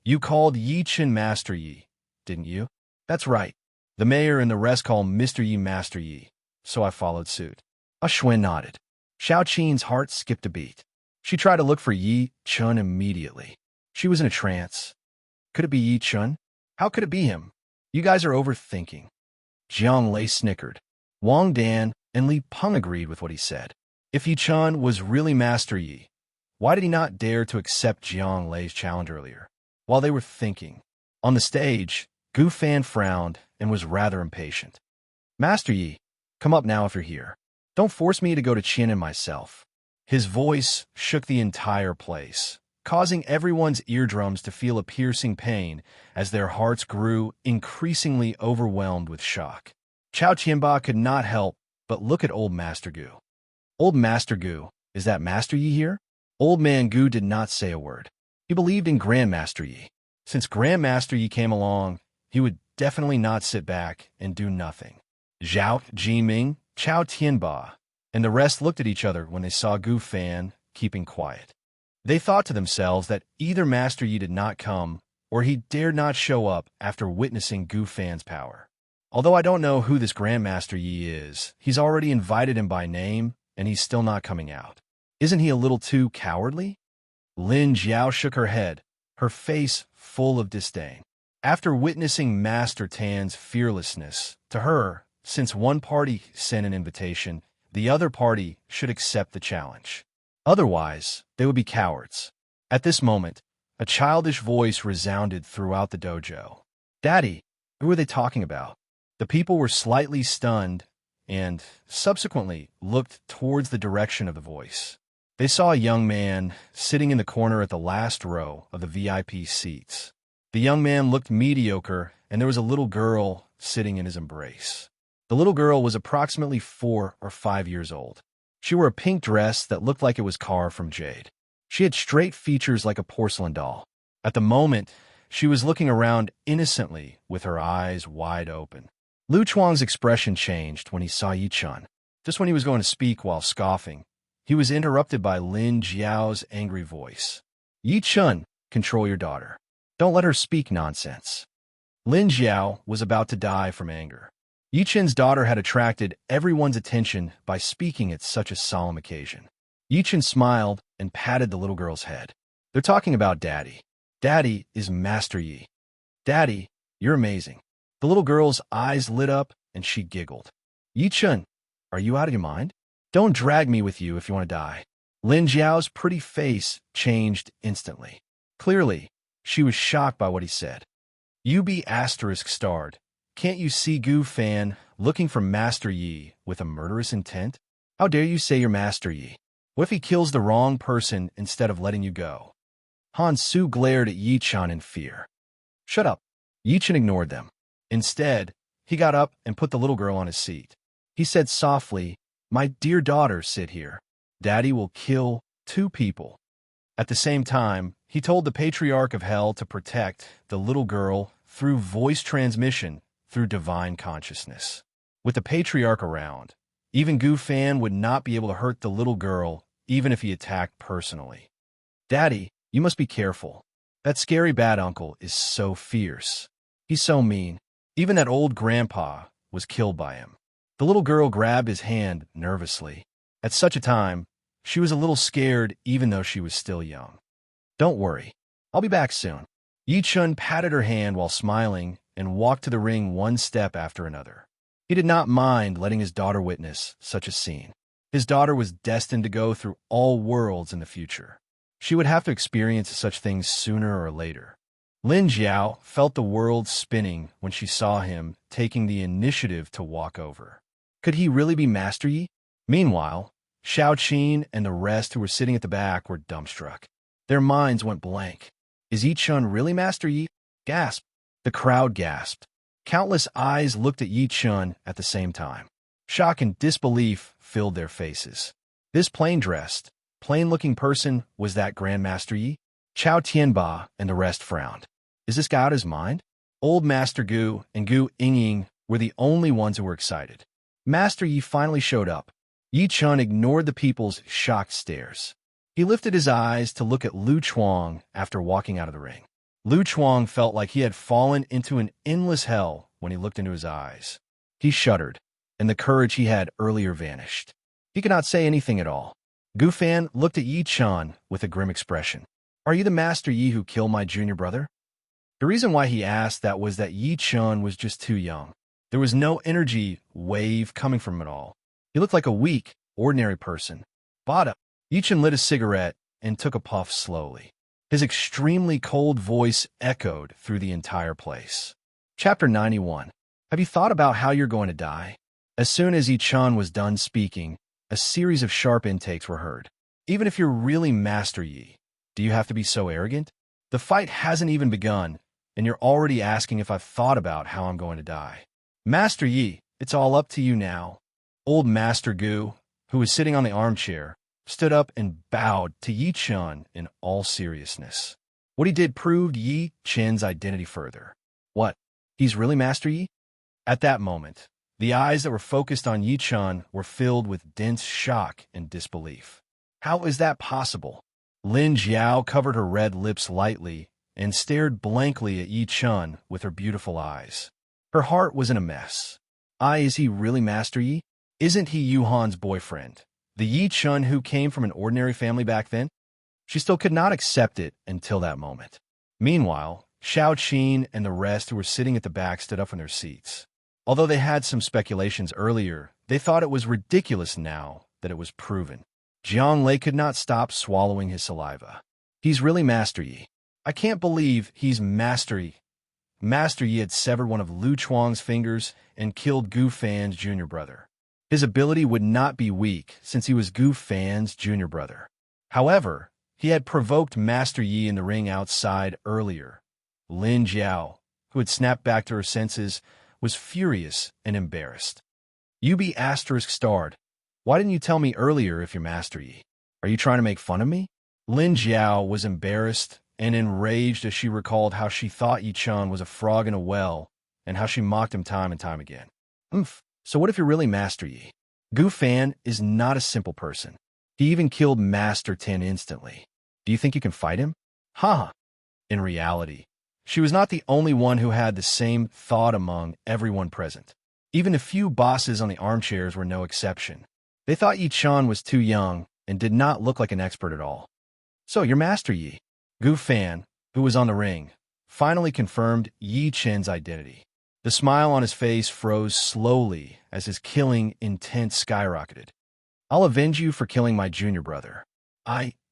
you called Yi Chen Master Yi, didn't you? That's right. The mayor and the rest call Mr. Yi Master Yi, so I followed suit. Shui nodded. Xiao Qin's heart skipped a beat. She tried to look for Yi Chun immediately. She was in a trance. Could it be Yi Chun? How could it be him? You guys are overthinking. Jiang Lei snickered. Wang Dan and Li Peng agreed with what he said. If Yi Chun was really Master Yi, why did he not dare to accept Jiang Lei's challenge earlier? While they were thinking, on the stage, Gufan frowned and was rather impatient. Master Yi, come up now if you're here. Don't force me to go to Qianin myself. His voice shook the entire place, causing everyone's eardrums to feel a piercing pain as their hearts grew increasingly overwhelmed with shock. Chao Qianba could not help but look at old Master Gu. Old Master Gu, is that Master Yi here? Old Man Gu did not say a word. He believed in Grandmaster Yi. Since Grandmaster Yi came along, he would definitely not sit back and do nothing. Zhao Jinming, Chao Tianba, and the rest looked at each other when they saw Gufan keeping quiet. They thought to themselves that either Master Yi did not come, or he dared not show up after witnessing Gufan's power. Although I don't know who this Grandmaster Yi is, he's already invited him by name, and he's still not coming out. Isn't he a little too cowardly? Lin Jiao shook her head, her face full of disdain. After witnessing Master Tan's fearlessness, to her, since one party sent an invitation, the other party should accept the challenge. Otherwise, they would be cowards. At this moment, a childish voice resounded throughout the dojo. Daddy, who are they talking about? The people were slightly stunned and, subsequently, looked towards the direction of the voice. They saw a young man sitting in the corner at the last row of the VIP seats. The young man looked mediocre, and there was a little girl sitting in his embrace. The little girl was approximately 4 or 5 years old. She wore a pink dress that looked like it was carved from jade. She had straight features like a porcelain doll. At the moment, she was looking around innocently with her eyes wide open. Lu Chuang's expression changed when he saw Yi Chun. Just when he was going to speak while scoffing, he was interrupted by Lin Jiao's angry voice. Yi Chun, control your daughter. Don't let her speak nonsense. Lin Jiao was about to die from anger. Yi Chun's daughter had attracted everyone's attention by speaking at such a solemn occasion. Yi Chun smiled and patted the little girl's head. They're talking about Daddy. Daddy is Master Yi. Daddy, you're amazing. The little girl's eyes lit up and she giggled. Yi Chun, are you out of your mind? Don't drag me with you if you want to die. Lin Jiao's pretty face changed instantly. Clearly, she was shocked by what he said. UB asterisk starred. Can't you see Gu Fan looking for Master Yi with a murderous intent? How dare you say you're Master Yi? What if he kills the wrong person instead of letting you go? Han Su glared at Yi Chan in fear. Shut up. Yi Chan ignored them. Instead, he got up and put the little girl on his seat. He said softly, "My dear daughter, sit here. Daddy will kill 2 people." At the same time, he told the Patriarch of Hell to protect the little girl through voice transmission through divine consciousness. With the Patriarch around, even Gu Fan would not be able to hurt the little girl even if he attacked personally. "Daddy, you must be careful. That scary bad uncle is so fierce. He's so mean. Even that old grandpa was killed by him." The little girl grabbed his hand nervously. At such a time, she was a little scared even though she was still young. "Don't worry. I'll be back soon." Yi Chun patted her hand while smiling and walked to the ring one step after another. He did not mind letting his daughter witness such a scene. His daughter was destined to go through all worlds in the future. She would have to experience such things sooner or later. Lin Jiao felt the world spinning when she saw him taking the initiative to walk over. Could he really be Master Yi? Meanwhile, Xiao Qin and the rest who were sitting at the back were dumbstruck. Their minds went blank. Is Yi Chun really Master Yi? Gasp. The crowd gasped. Countless eyes looked at Yi Chun at the same time. Shock and disbelief filled their faces. This plain-dressed, plain-looking person was that Grandmaster Yi? Chao Tianba and the rest frowned. Is this guy out of his mind? Old Master Gu and Gu Yingying were the only ones who were excited. Master Yi finally showed up. Yi Chun ignored the people's shocked stares. He lifted his eyes to look at Lu Chuang after walking out of the ring. Lu Chuang felt like he had fallen into an endless hell when he looked into his eyes. He shuddered, and the courage he had earlier vanished. He could not say anything at all. Gu Fan looked at Yi Chun with a grim expression. "Are you the Master Yi who killed my junior brother?" The reason why he asked that was that Yi Chun was just too young. There was no energy wave coming from him at all. He looked like a weak, ordinary person. Bada. Yi Chun lit a cigarette and took a puff slowly. His extremely cold voice echoed through the entire place. Chapter 91. Have you thought about how you're going to die? As soon as Yi Chun was done speaking, a series of sharp intakes were heard. Even if you're really Master Yi, do you have to be so arrogant? The fight hasn't even begun, and you're already asking if I've thought about how I'm going to die. Master Yi, it's all up to you now. Old Master Gu, who was sitting on the armchair, stood up and bowed to Yi Chun in all seriousness. What he did proved Yi Chun's identity further. What? He's really Master Yi? At that moment, the eyes that were focused on Yi Chun were filled with dense shock and disbelief. How is that possible? Lin Jiao covered her red lips lightly and stared blankly at Yi Chun with her beautiful eyes. Her heart was in a mess. Is he really Master Yi? Isn't he Yuhan's boyfriend? The Yi Chun who came from an ordinary family back then? She still could not accept it until that moment. Meanwhile, Xiao Qin and the rest who were sitting at the back stood up from their seats. Although they had some speculations earlier, they thought it was ridiculous now that it was proven. Jiang Lei could not stop swallowing his saliva. He's really Master Yi. I can't believe he's Master Yi. Master Yi had severed one of Lu Chuang's fingers and killed Gu Fan's junior brother. His ability would not be weak since he was Gu Fan's junior brother. However, he had provoked Master Yi in the ring outside earlier. Lin Jiao, who had snapped back to her senses, was furious and embarrassed. UB asterisk starred. Why didn't you tell me earlier if you're Master Yi? Are you trying to make fun of me? Lin Jiao was embarrassed and enraged as she recalled how she thought Yi Chun was a frog in a well and how she mocked him time and time again. So what if you're really Master Yi? Gu Fan is not a simple person. He even killed Master Tin instantly. Do you think you can fight him? Ha! In reality, she was not the only one who had the same thought among everyone present. Even the few bosses on the armchairs were no exception. They thought Yi Chun was too young and did not look like an expert at all. So you're Master Yi. Gu Fan, who was on the ring, finally confirmed Yi Chun's identity. The smile on his face froze slowly as his killing intent skyrocketed. I'll avenge you for killing my junior brother.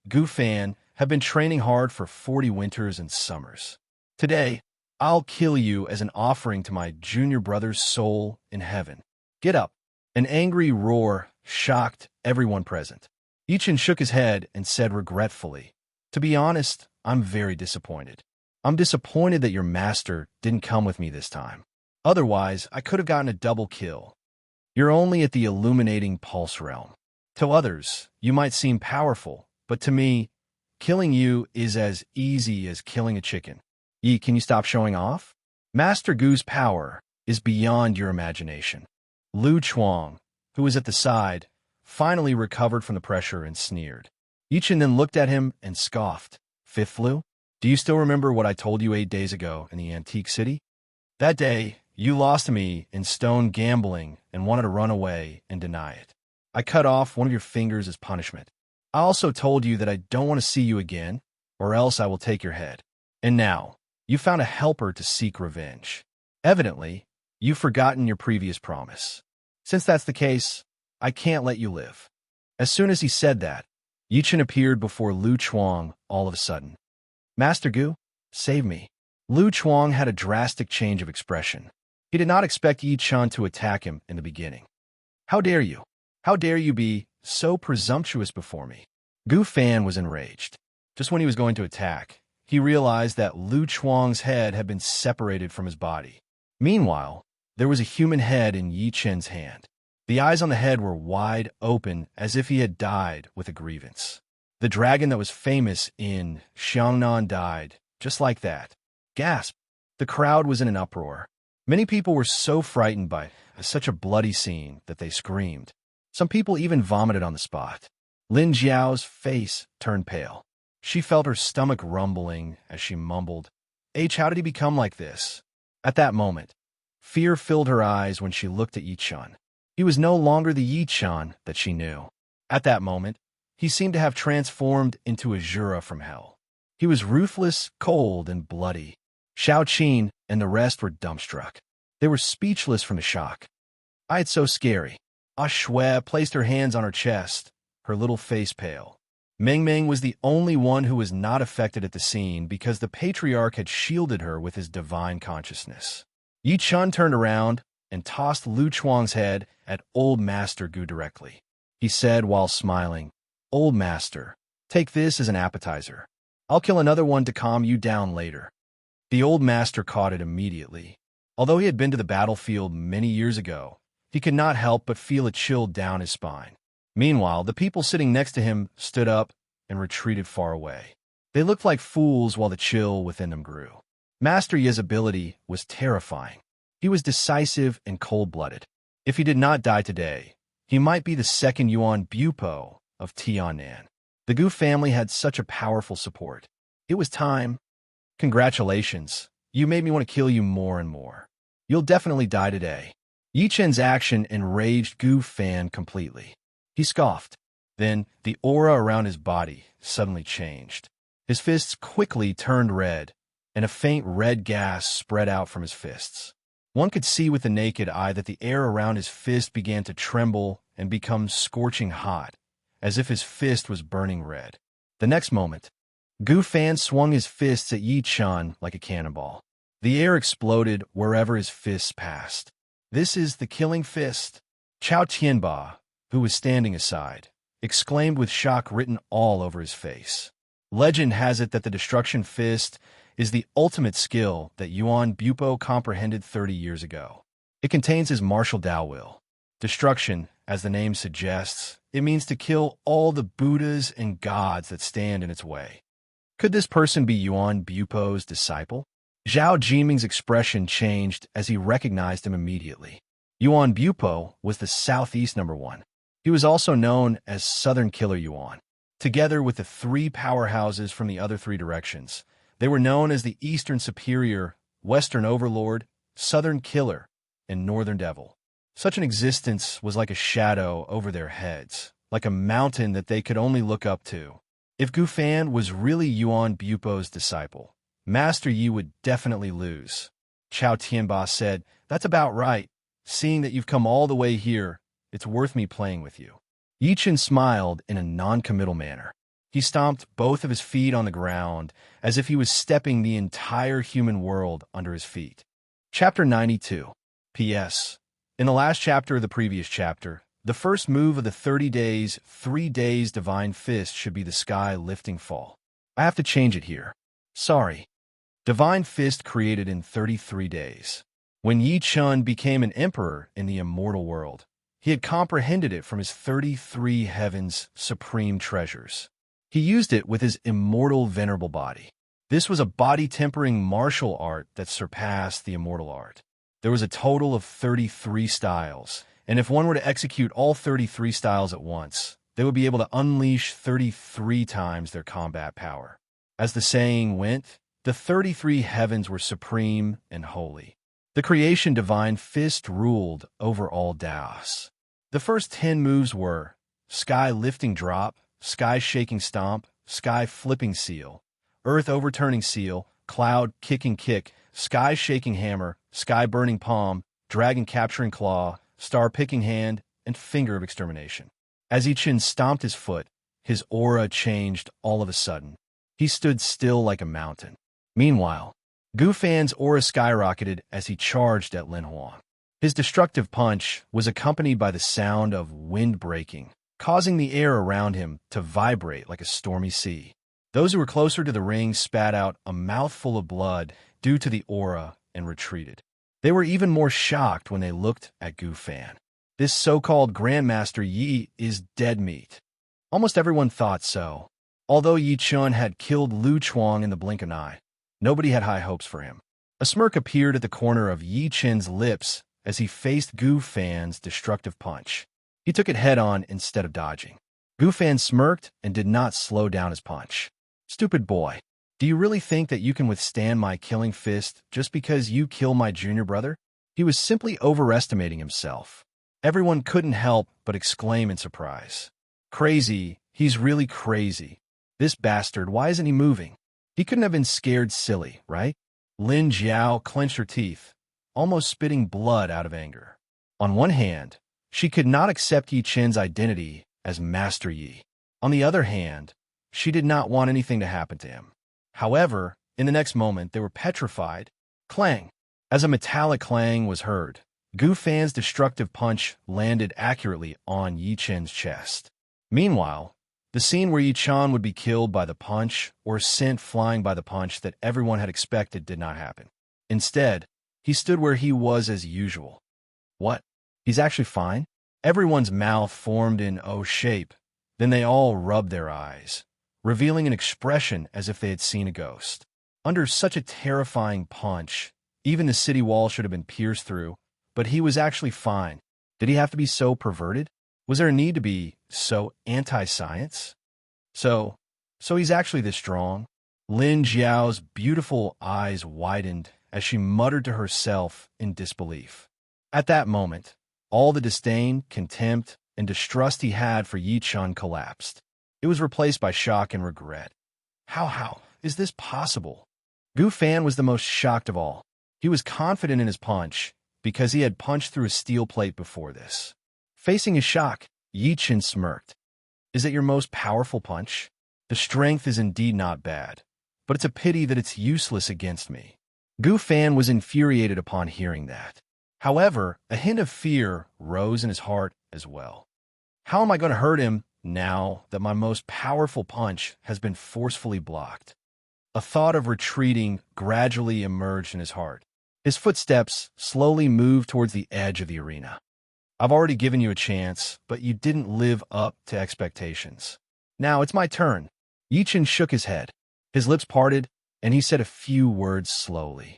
Gu Fan, have been training hard for 40 winters and summers. Today, I'll kill you as an offering to my junior brother's soul in heaven. Get up." An angry roar shocked everyone present. Ichin shook his head and said regretfully, "To be honest, I'm very disappointed. I'm disappointed that your master didn't come with me this time. Otherwise, I could have gotten a double kill. You're only at the illuminating pulse realm. To others, you might seem powerful, but to me, killing you is as easy as killing a chicken. Yi, can you stop showing off? Master Gu's power is beyond your imagination." Lu Chuang, who was at the side, finally recovered from the pressure and sneered. Yichin then looked at him and scoffed. "Fifth Lu, do you still remember what I told you 8 days ago in the antique city? That day, you lost to me in stone gambling and wanted to run away and deny it. I cut off one of your fingers as punishment. I also told you that I don't want to see you again, or else I will take your head. And now, you found a helper to seek revenge. Evidently, you've forgotten your previous promise. Since that's the case, I can't let you live." As soon as he said that, Yichin appeared before Lu Chuang all of a sudden. "Master Gu, save me." Lu Chuang had a drastic change of expression. He did not expect Yichin to attack him in the beginning. "How dare you? How dare you be so presumptuous before me?" Gu Fan was enraged. Just when he was going to attack, he realized that Lu Chuang's head had been separated from his body. Meanwhile, there was a human head in Yi Chen's hand. The eyes on the head were wide open as if he had died with a grievance. The dragon that was famous in Xiangnan died, just like that. Gasp! The crowd was in an uproar. Many people were so frightened by such a bloody scene that they screamed. Some people even vomited on the spot. Lin Jiao's face turned pale. She felt her stomach rumbling as she mumbled, How did he become like this?" At that moment, fear filled her eyes when she looked at Yichin. He was no longer the Yichin that she knew. At that moment, he seemed to have transformed into a Jura from hell. He was ruthless, cold, and bloody. Xiao Qin and the rest were dumbstruck. They were speechless from the shock. It's so scary." Ah Shui placed her hands on her chest, her little face pale. Meng Meng was the only one who was not affected at the scene because the patriarch had shielded her with his divine consciousness. Yi Chun turned around and tossed Lu Chuang's head at Old Master Gu directly. He said while smiling, "Old Master, take this as an appetizer. I'll kill another one to calm you down later." The Old Master caught it immediately. Although he had been to the battlefield many years ago, he could not help but feel a chill down his spine. Meanwhile, the people sitting next to him stood up and retreated far away. They looked like fools while the chill within them grew. Master Ye's ability was terrifying. He was decisive and cold-blooded. If he did not die today, he might be the second Yuan Bupo of Tiannan. The Gu family had such a powerful support. It was time. "Congratulations. You made me want to kill you more and more. You'll definitely die today." Yi Chen's action enraged Gu Fan completely. He scoffed. Then, the aura around his body suddenly changed. His fists quickly turned red, and a faint red gas spread out from his fists. One could see with the naked eye that the air around his fist began to tremble and become scorching hot, as if his fist was burning red. The next moment, Gu Fan swung his fists at Yi Chen like a cannonball. The air exploded wherever his fists passed. "This is the killing fist." Chao Tianba, who was standing aside, exclaimed with shock written all over his face. Legend has it that the destruction fist is the ultimate skill that Yuan Bupo comprehended 30 years ago. It contains his martial Tao will. Destruction, as the name suggests, it means to kill all the Buddhas and gods that stand in its way. Could this person be Yuan Bupo's disciple? Zhao Jiming's expression changed as he recognized him immediately. Yuan Bupo was the Southeast #1. He was also known as Southern Killer Yuan. Together with the 3 powerhouses from the other 3 directions, they were known as the Eastern Superior, Western Overlord, Southern Killer, and Northern Devil. Such an existence was like a shadow over their heads, like a mountain that they could only look up to. If Gu Fan was really Yuan Bupo's disciple, Master Yi would definitely lose. Chao Tianba said, "That's about right. Seeing that you've come all the way here, it's worth me playing with you." Yi Chen smiled in a non-committal manner. He stomped both of his feet on the ground as if he was stepping the entire human world under his feet. Chapter 92. P.S. In the last chapter of the previous chapter, the first move of the 30 days, 3 days Divine Fist should be the sky lifting fall. I have to change it here. Sorry. Divine Fist created in 33 days. When Yi Chun became an emperor in the immortal world, he had comprehended it from his 33 heavens' supreme treasures. He used it with his immortal venerable body. This was a body-tempering martial art that surpassed the immortal art. There was a total of 33 styles, and if one were to execute all 33 styles at once, they would be able to unleash 33 times their combat power. As the saying went, the 33 heavens were supreme and holy. The creation Divine Fist ruled over all Daos. The first 10 moves were Sky Lifting Drop, Sky Shaking Stomp, Sky Flipping Seal, Earth Overturning Seal, Cloud Kicking Kick, Sky Shaking Hammer, Sky Burning Palm, Dragon Capturing Claw, Star Picking Hand, and Finger of Extermination. As Yi Chun stomped his foot, his aura changed all of a sudden. He stood still like a mountain. Meanwhile, Gu Fan's aura skyrocketed as he charged at Lin Huang. His destructive punch was accompanied by the sound of wind breaking, causing the air around him to vibrate like a stormy sea. Those who were closer to the ring spat out a mouthful of blood due to the aura and retreated. They were even more shocked when they looked at Gu Fan. This so-called Grandmaster Yi is dead meat. Almost everyone thought so. Although Yi Chun had killed Lu Chuang in the blink of an eye, nobody had high hopes for him. A smirk appeared at the corner of Yi Chun's lips as he faced Gu Fan's destructive punch. He took it head-on instead of dodging. Gu Fan smirked and did not slow down his punch. Stupid boy, do you really think that you can withstand my killing fist just because you kill my junior brother? He was simply overestimating himself. Everyone couldn't help but exclaim in surprise. Crazy, he's really crazy. This bastard, why isn't he moving? He couldn't have been scared silly, right? Lin Jiao clenched her teeth, almost spitting blood out of anger. On one hand, she could not accept Yi Chun's identity as Master Yi. On the other hand, she did not want anything to happen to him. However, in the next moment, they were petrified. Clang! As a metallic clang was heard, Gu Fan's destructive punch landed accurately on Yi Chun's chest. Meanwhile, the scene where Yi Chun would be killed by the punch or sent flying by the punch that everyone had expected did not happen. Instead, he stood where he was as usual. What? He's actually fine? Everyone's mouth formed in O shape. Then they all rubbed their eyes, revealing an expression as if they had seen a ghost. Under such a terrifying punch, even the city wall should have been pierced through, but he was actually fine. Did he have to be so perverted? Was there a need to be so anti-science? So he's actually this strong? Lin Jiao's beautiful eyes widened as she muttered to herself in disbelief. At that moment, all the disdain, contempt, and distrust he had for Yi Chun collapsed. It was replaced by shock and regret. How is this possible? Gu Fan was the most shocked of all. He was confident in his punch because he had punched through a steel plate before this. Facing his shock, Yi Chun smirked. Is it your most powerful punch? The strength is indeed not bad, but it's a pity that it's useless against me. Gu Fan was infuriated upon hearing that. However, a hint of fear rose in his heart as well. How am I going to hurt him now that my most powerful punch has been forcefully blocked? A thought of retreating gradually emerged in his heart. His footsteps slowly moved towards the edge of the arena. I've already given you a chance, but you didn't live up to expectations. Now it's my turn. Yi Chun shook his head. His lips parted, and he said a few words slowly.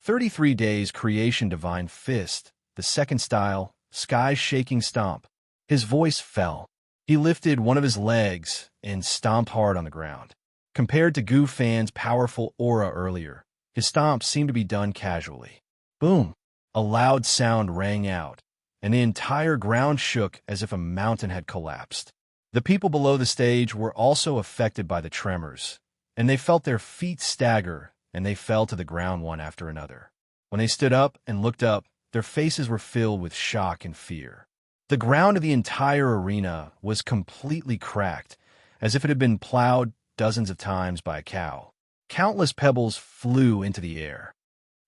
33 days creation Divine Fist, the second style, Sky Shaking Stomp. His voice fell. He lifted one of his legs and stomped hard on the ground. Compared to Gu Fan's powerful aura earlier, his stomp seemed to be done casually. Boom! A loud sound rang out, and the entire ground shook as if a mountain had collapsed. The people below the stage were also affected by the tremors, and they felt their feet stagger, and they fell to the ground one after another. When they stood up and looked up, their faces were filled with shock and fear. The ground of the entire arena was completely cracked, as if it had been plowed dozens of times by a cow. Countless pebbles flew into the air.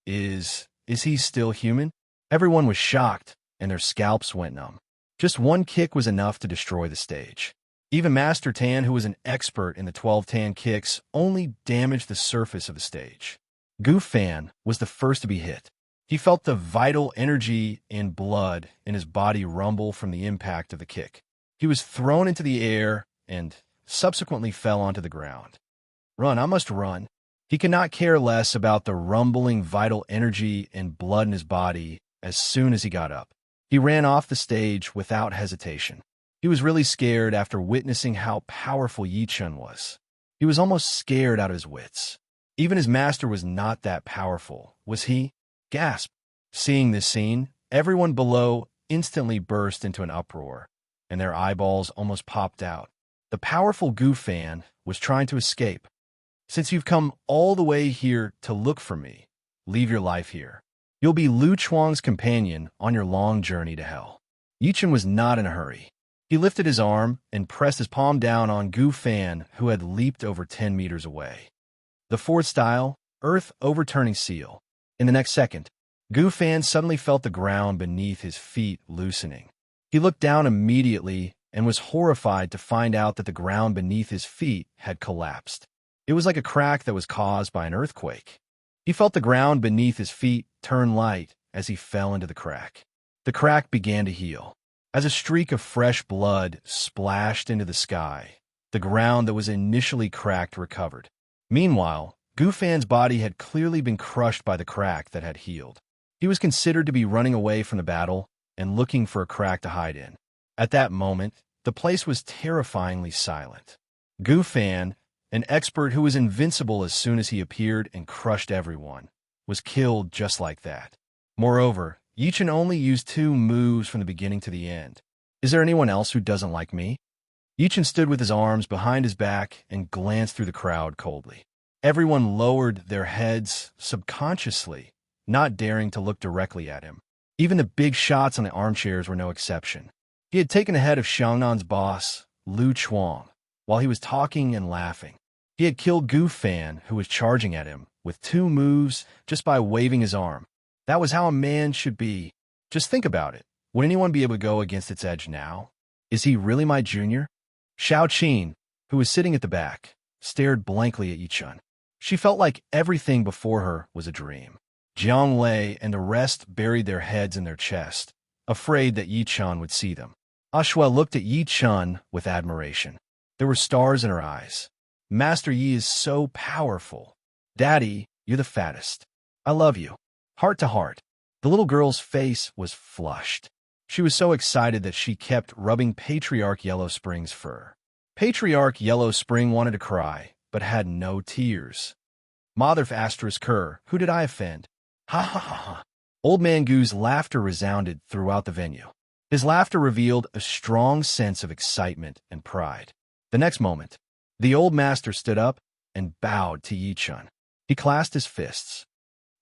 Is he still human? Everyone was shocked, and their scalps went numb. Just one kick was enough to destroy the stage. Even Master Tan, who was an expert in the 12 tan kicks, only damaged the surface of the stage. Gu Fan was the first to be hit. He felt the vital energy and blood in his body rumble from the impact of the kick. He was thrown into the air and subsequently fell onto the ground. Run, I must run. He could not care less about the rumbling vital energy and blood in his body as soon as he got up. He ran off the stage without hesitation. He was really scared after witnessing how powerful Yi Chun was. He was almost scared out of his wits. Even his master was not that powerful, was he? Gasp! Seeing this scene, everyone below instantly burst into an uproar, and their eyeballs almost popped out. The powerful Gu Fan was trying to escape. Since you've come all the way here to look for me, leave your life here. You'll be Lu Chuang's companion on your long journey to hell. Yi Chun was not in a hurry. He lifted his arm and pressed his palm down on Gu Fan, who had leaped over 10 meters away. The fourth style, Earth Overturning Seal. In the next second, Gu Fan suddenly felt the ground beneath his feet loosening. He looked down immediately and was horrified to find out that the ground beneath his feet had collapsed. It was like a crack that was caused by an earthquake. He felt the ground beneath his feet turn light as he fell into the crack. The crack began to heal. As a streak of fresh blood splashed into the sky, the ground that was initially cracked recovered. Meanwhile, Gu Fan's body had clearly been crushed by the crack that had healed. He was considered to be running away from the battle and looking for a crack to hide in. At that moment, the place was terrifyingly silent. Gu Fan, an expert who was invincible as soon as he appeared and crushed everyone, was killed just like that. Moreover, Yi Chun only used 2 moves from the beginning to the end. Is there anyone else who doesn't like me? Yi Chun stood with his arms behind his back and glanced through the crowd coldly. Everyone lowered their heads subconsciously, not daring to look directly at him. Even the big shots on the armchairs were no exception. He had taken ahead of Xiangnan's boss, Lu Chuang, while he was talking and laughing. He had killed Gu Fan, who was charging at him, with 2 moves just by waving his arm. That was how a man should be. Just think about it. Would anyone be able to go against its edge now? Is he really my junior? Xiao Qin, who was sitting at the back, stared blankly at Yi Chun. She felt like everything before her was a dream. Jiang Lei and the rest buried their heads in their chest, afraid that Yi Chun would see them. Ashua looked at Yi Chun with admiration. There were stars in her eyes. Master Yi is so powerful. Daddy, you're the fattest. I love you. Heart to heart. The little girl's face was flushed. She was so excited that she kept rubbing Patriarch Yellow Spring's fur. Patriarch Yellow Spring wanted to cry, but had no tears. Mother asterisk her, who did I offend? Ha ha ha ha. Old Man Gu's laughter resounded throughout the venue. His laughter revealed a strong sense of excitement and pride. The next moment, the old master stood up and bowed to Yi Chun. He clasped his fists.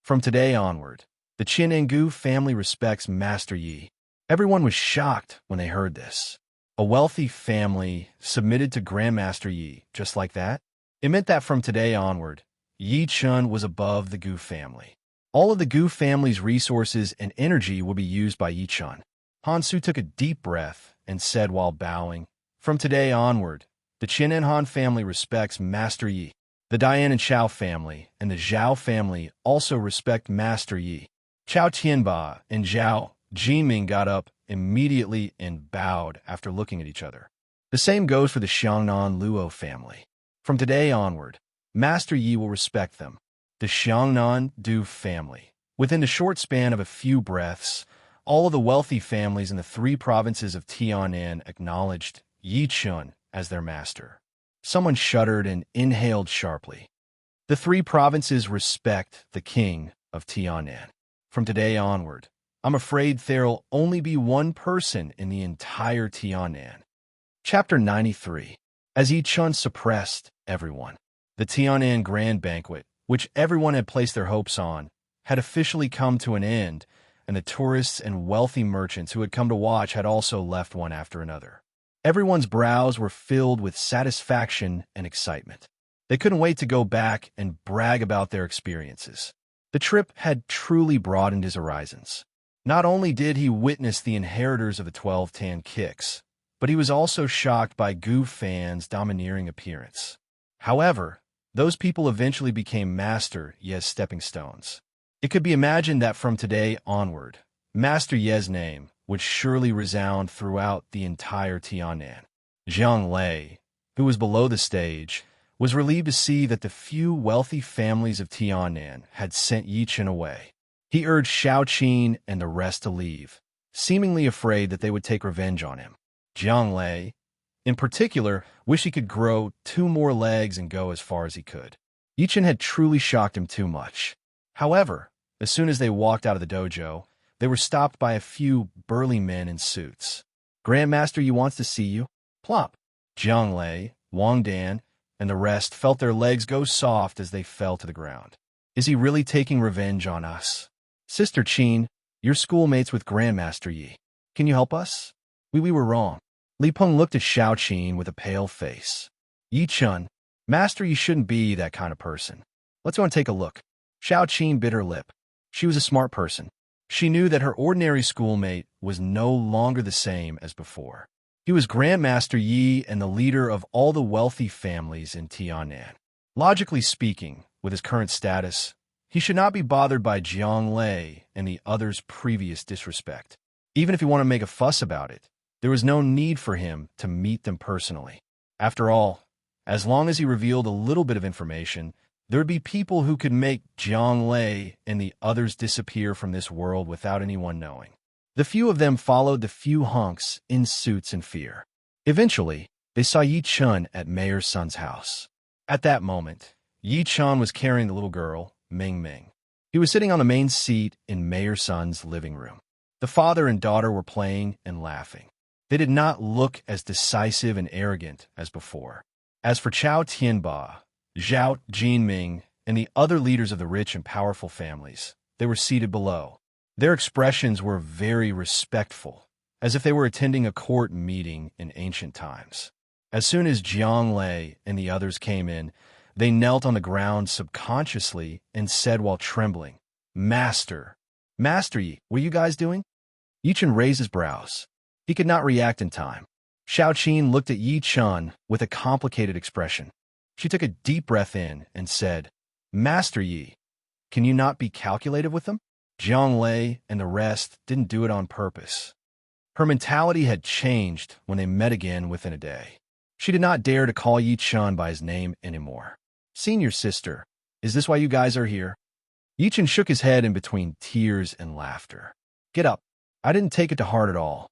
From today onward, the Qin and Gu family respects Master Yi. Everyone was shocked when they heard this. A wealthy family submitted to Grandmaster Yi just like that? It meant that from today onward, Yi Chun was above the Gu family. All of the Gu family's resources and energy would be used by Yi Chun. Han Su took a deep breath and said while bowing, "From today onward, the Qin and Han family respects Master Yi. The Dian and Xiao family and the Zhao family also respect Master Yi." Chao Tianba and Zhao Jiming got up immediately and bowed after looking at each other. The same goes for the Xiangnan Luo family. From today onward, Master Yi will respect them. The Xiangnan Du family. Within the short span of a few breaths, all of the wealthy families in the 3 provinces of Tianan acknowledged Yi Chun as their master. Someone shuddered and inhaled sharply. The 3 provinces respect the king of Tianan. From today onward, I'm afraid there'll only be one person in the entire Tianan. Chapter 93. As Yi Chun suppressed everyone, the Tianan Grand Banquet, which everyone had placed their hopes on, had officially come to an end, and the tourists and wealthy merchants who had come to watch had also left one after another. Everyone's brows were filled with satisfaction and excitement. They couldn't wait to go back and brag about their experiences. The trip had truly broadened his horizons. Not only did he witness the inheritors of the 12 tan kicks, but he was also shocked by Gu Fan's domineering appearance. However, those people eventually became Master Ye's stepping stones. It could be imagined that from today onward, Master Ye's name would surely resound throughout the entire Tianan. Zhang Lei, who was below the stage, was relieved to see that the few wealthy families of Tianan had sent Yichen away. He urged Xiaoqin and the rest to leave, seemingly afraid that they would take revenge on him. Zhang Lei, in particular, wished he could grow 2 more legs and go as far as he could. Yichen had truly shocked him too much. However, as soon as they walked out of the dojo, they were stopped by a few burly men in suits. "Grandmaster Yi wants to see you." Plop. Zhang Lei, Wang Dan, and the rest felt their legs go soft as they fell to the ground. "Is he really taking revenge on us?" "Sister Qin, you're schoolmates with Grandmaster Yi. Can you help us?" We were wrong." Li Peng looked at Xiaoqin with a pale face. "Yi Chun, Master Yi shouldn't be that kind of person. Let's go and take a look." Xiaoqin bit her lip. She was a smart person. She knew that her ordinary schoolmate was no longer the same as before. He was Grandmaster Yi and the leader of all the wealthy families in Tianan. Logically speaking, with his current status, he should not be bothered by Zhang Lei and the others' previous disrespect. Even if he wanted to make a fuss about it, there was no need for him to meet them personally. After all, as long as he revealed a little bit of information, there would be people who could make Zhang Lei and the others disappear from this world without anyone knowing. The few of them followed the few hunks in suits in fear. Eventually, they saw Yi Chun at Mayor Sun's house. At that moment, Yi Chun was carrying the little girl, Ming Ming. He was sitting on the main seat in Mayor Sun's living room. The father and daughter were playing and laughing. They did not look as decisive and arrogant as before. As for Chao Tianba, Zhao Jinming, and the other leaders of the rich and powerful families, they were seated below. Their expressions were very respectful, as if they were attending a court meeting in ancient times. As soon as Zhang Lei and the others came in, they knelt on the ground subconsciously and said while trembling, "Master Yi, what are you guys doing?" Yichen raised his brows. He could not react in time. Xiaoqin looked at Yi Chun with a complicated expression. She took a deep breath in and said, "Master Yi, can you not be calculated with them?" Zhang Lei and the rest didn't do it on purpose. Her mentality had changed when they met again within a day. She did not dare to call Yi Chun by his name anymore. "Senior sister, is this why you guys are here?" Yi Chun shook his head in between tears and laughter. "Get up. I didn't take it to heart at all."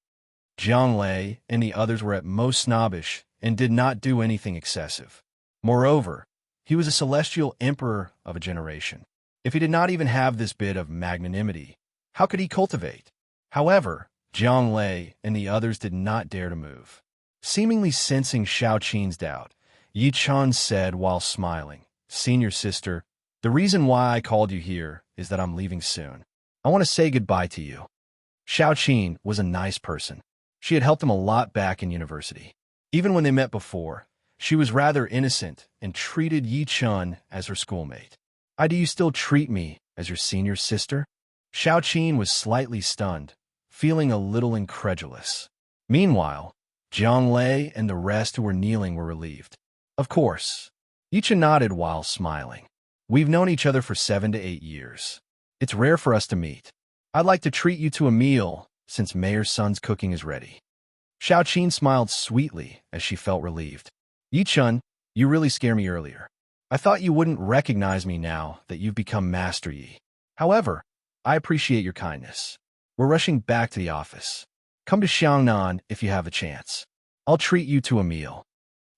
Zhang Lei and the others were at most snobbish and did not do anything excessive. Moreover, he was a celestial emperor of a generation. If he did not even have this bit of magnanimity, how could he cultivate? However, Zhang Lei and the others did not dare to move. Seemingly sensing Xiaoqin's doubt, Yi Chun said while smiling, "Senior sister, the reason why I called you here is that I'm leaving soon. I want to say goodbye to you." Xiaoqin was a nice person. She had helped him a lot back in university. Even when they met before, she was rather innocent and treated Yi Chun as her schoolmate. "Do you still treat me as your senior sister?" Xiaoqin was slightly stunned, feeling a little incredulous. Meanwhile, Zhang Lei and the rest who were kneeling were relieved. "Of course." Yi Chun nodded while smiling. "We've known each other for 7 to 8 years. It's rare for us to meet. I'd like to treat you to a meal since Mayor Sun's cooking is ready." Xiaoqin smiled sweetly as she felt relieved. "Yi Chun, you really scared me earlier. I thought you wouldn't recognize me now that you've become Master Yi. However, I appreciate your kindness. We're rushing back to the office. Come to Xiangnan if you have a chance. I'll treat you to a meal."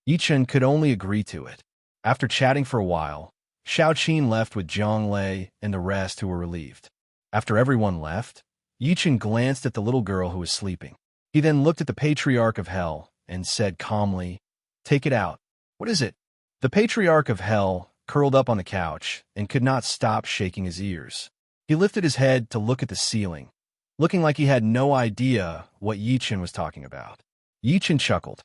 Yi Chun could only agree to it. After chatting for a while, Xiaoqin left with Zhang Lei and the rest who were relieved. After everyone left, Yi Chun glanced at the little girl who was sleeping. He then looked at the Patriarch of Hell and said calmly, "Take it out." "What is it?" The Patriarch of Hell curled up on the couch and could not stop shaking his ears. He lifted his head to look at the ceiling, looking like he had no idea what Yi Chun was talking about. Yi Chun chuckled.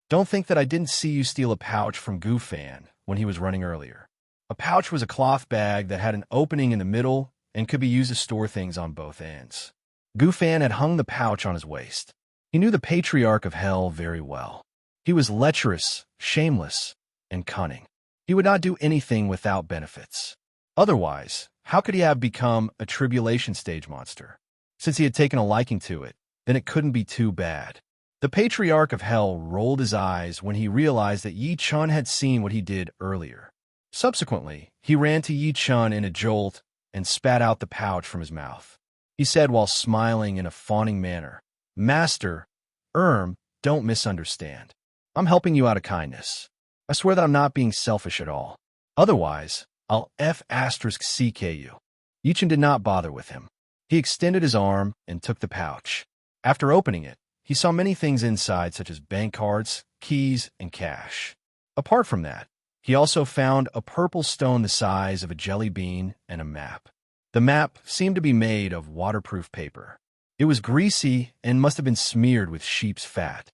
Don't think that I didn't see you steal a pouch from Goofan when he was running earlier. A pouch was a cloth bag that had an opening in the middle and could be used to store things on both ends. Goofan had hung the pouch on his waist. He knew the patriarch of hell very well. He was lecherous, shameless, and cunning. He would not do anything without benefits. Otherwise, how could he have become a tribulation stage monster? Since he had taken a liking to it, then it couldn't be too bad. The patriarch of hell rolled his eyes when he realized that Yi Chun had seen what he did earlier. Subsequently, he ran to Yi Chun in a jolt and spat out the pouch from his mouth. He said while smiling in a fawning manner, "Master, don't misunderstand. I'm helping you out of kindness. I swear that I'm not being selfish at all. Otherwise, I'll F***CK you." Yi Chun did not bother with him. He extended his arm and took the pouch. After opening it, he saw many things inside such as bank cards, keys, and cash. Apart from that, he also found a purple stone the size of a jelly bean and a map. The map seemed to be made of waterproof paper. It was greasy and must have been smeared with sheep's fat.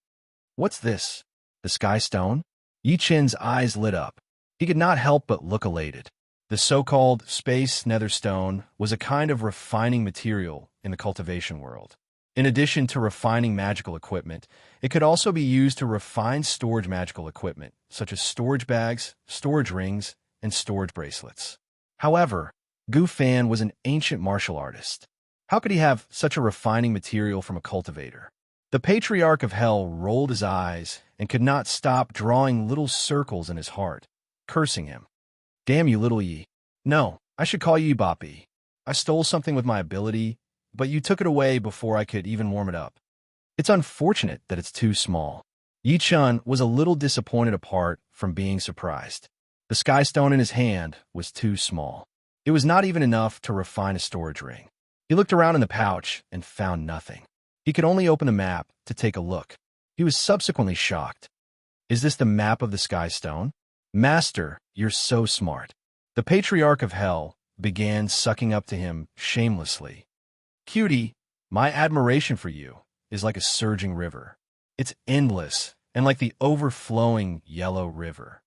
What's this? The sky stone? Yi Chun's eyes lit up. He could not help but look elated. The so-called space nether stone was a kind of refining material in the cultivation world. In addition to refining magical equipment, it could also be used to refine storage magical equipment, such as storage bags, storage rings, and storage bracelets. However, Gu Fan was an ancient martial artist. How could he have such a refining material from a cultivator? The patriarch of hell rolled his eyes and could not stop drawing little circles in his heart, cursing him. "Damn you, little Yi. No, I should call you Boppy. I stole something with my ability, but you took it away before I could even warm it up. It's unfortunate that it's too small." Yi Chun was a little disappointed apart from being surprised. The sky stone in his hand was too small. It was not even enough to refine a storage ring. He looked around in the pouch and found nothing. He could only open the map to take a look. He was subsequently shocked. "Is this the map of the sky stone? Master, you're so smart." The patriarch of hell began sucking up to him shamelessly. "Cutie, my admiration for you is like a surging river. It's endless and like the overflowing yellow river.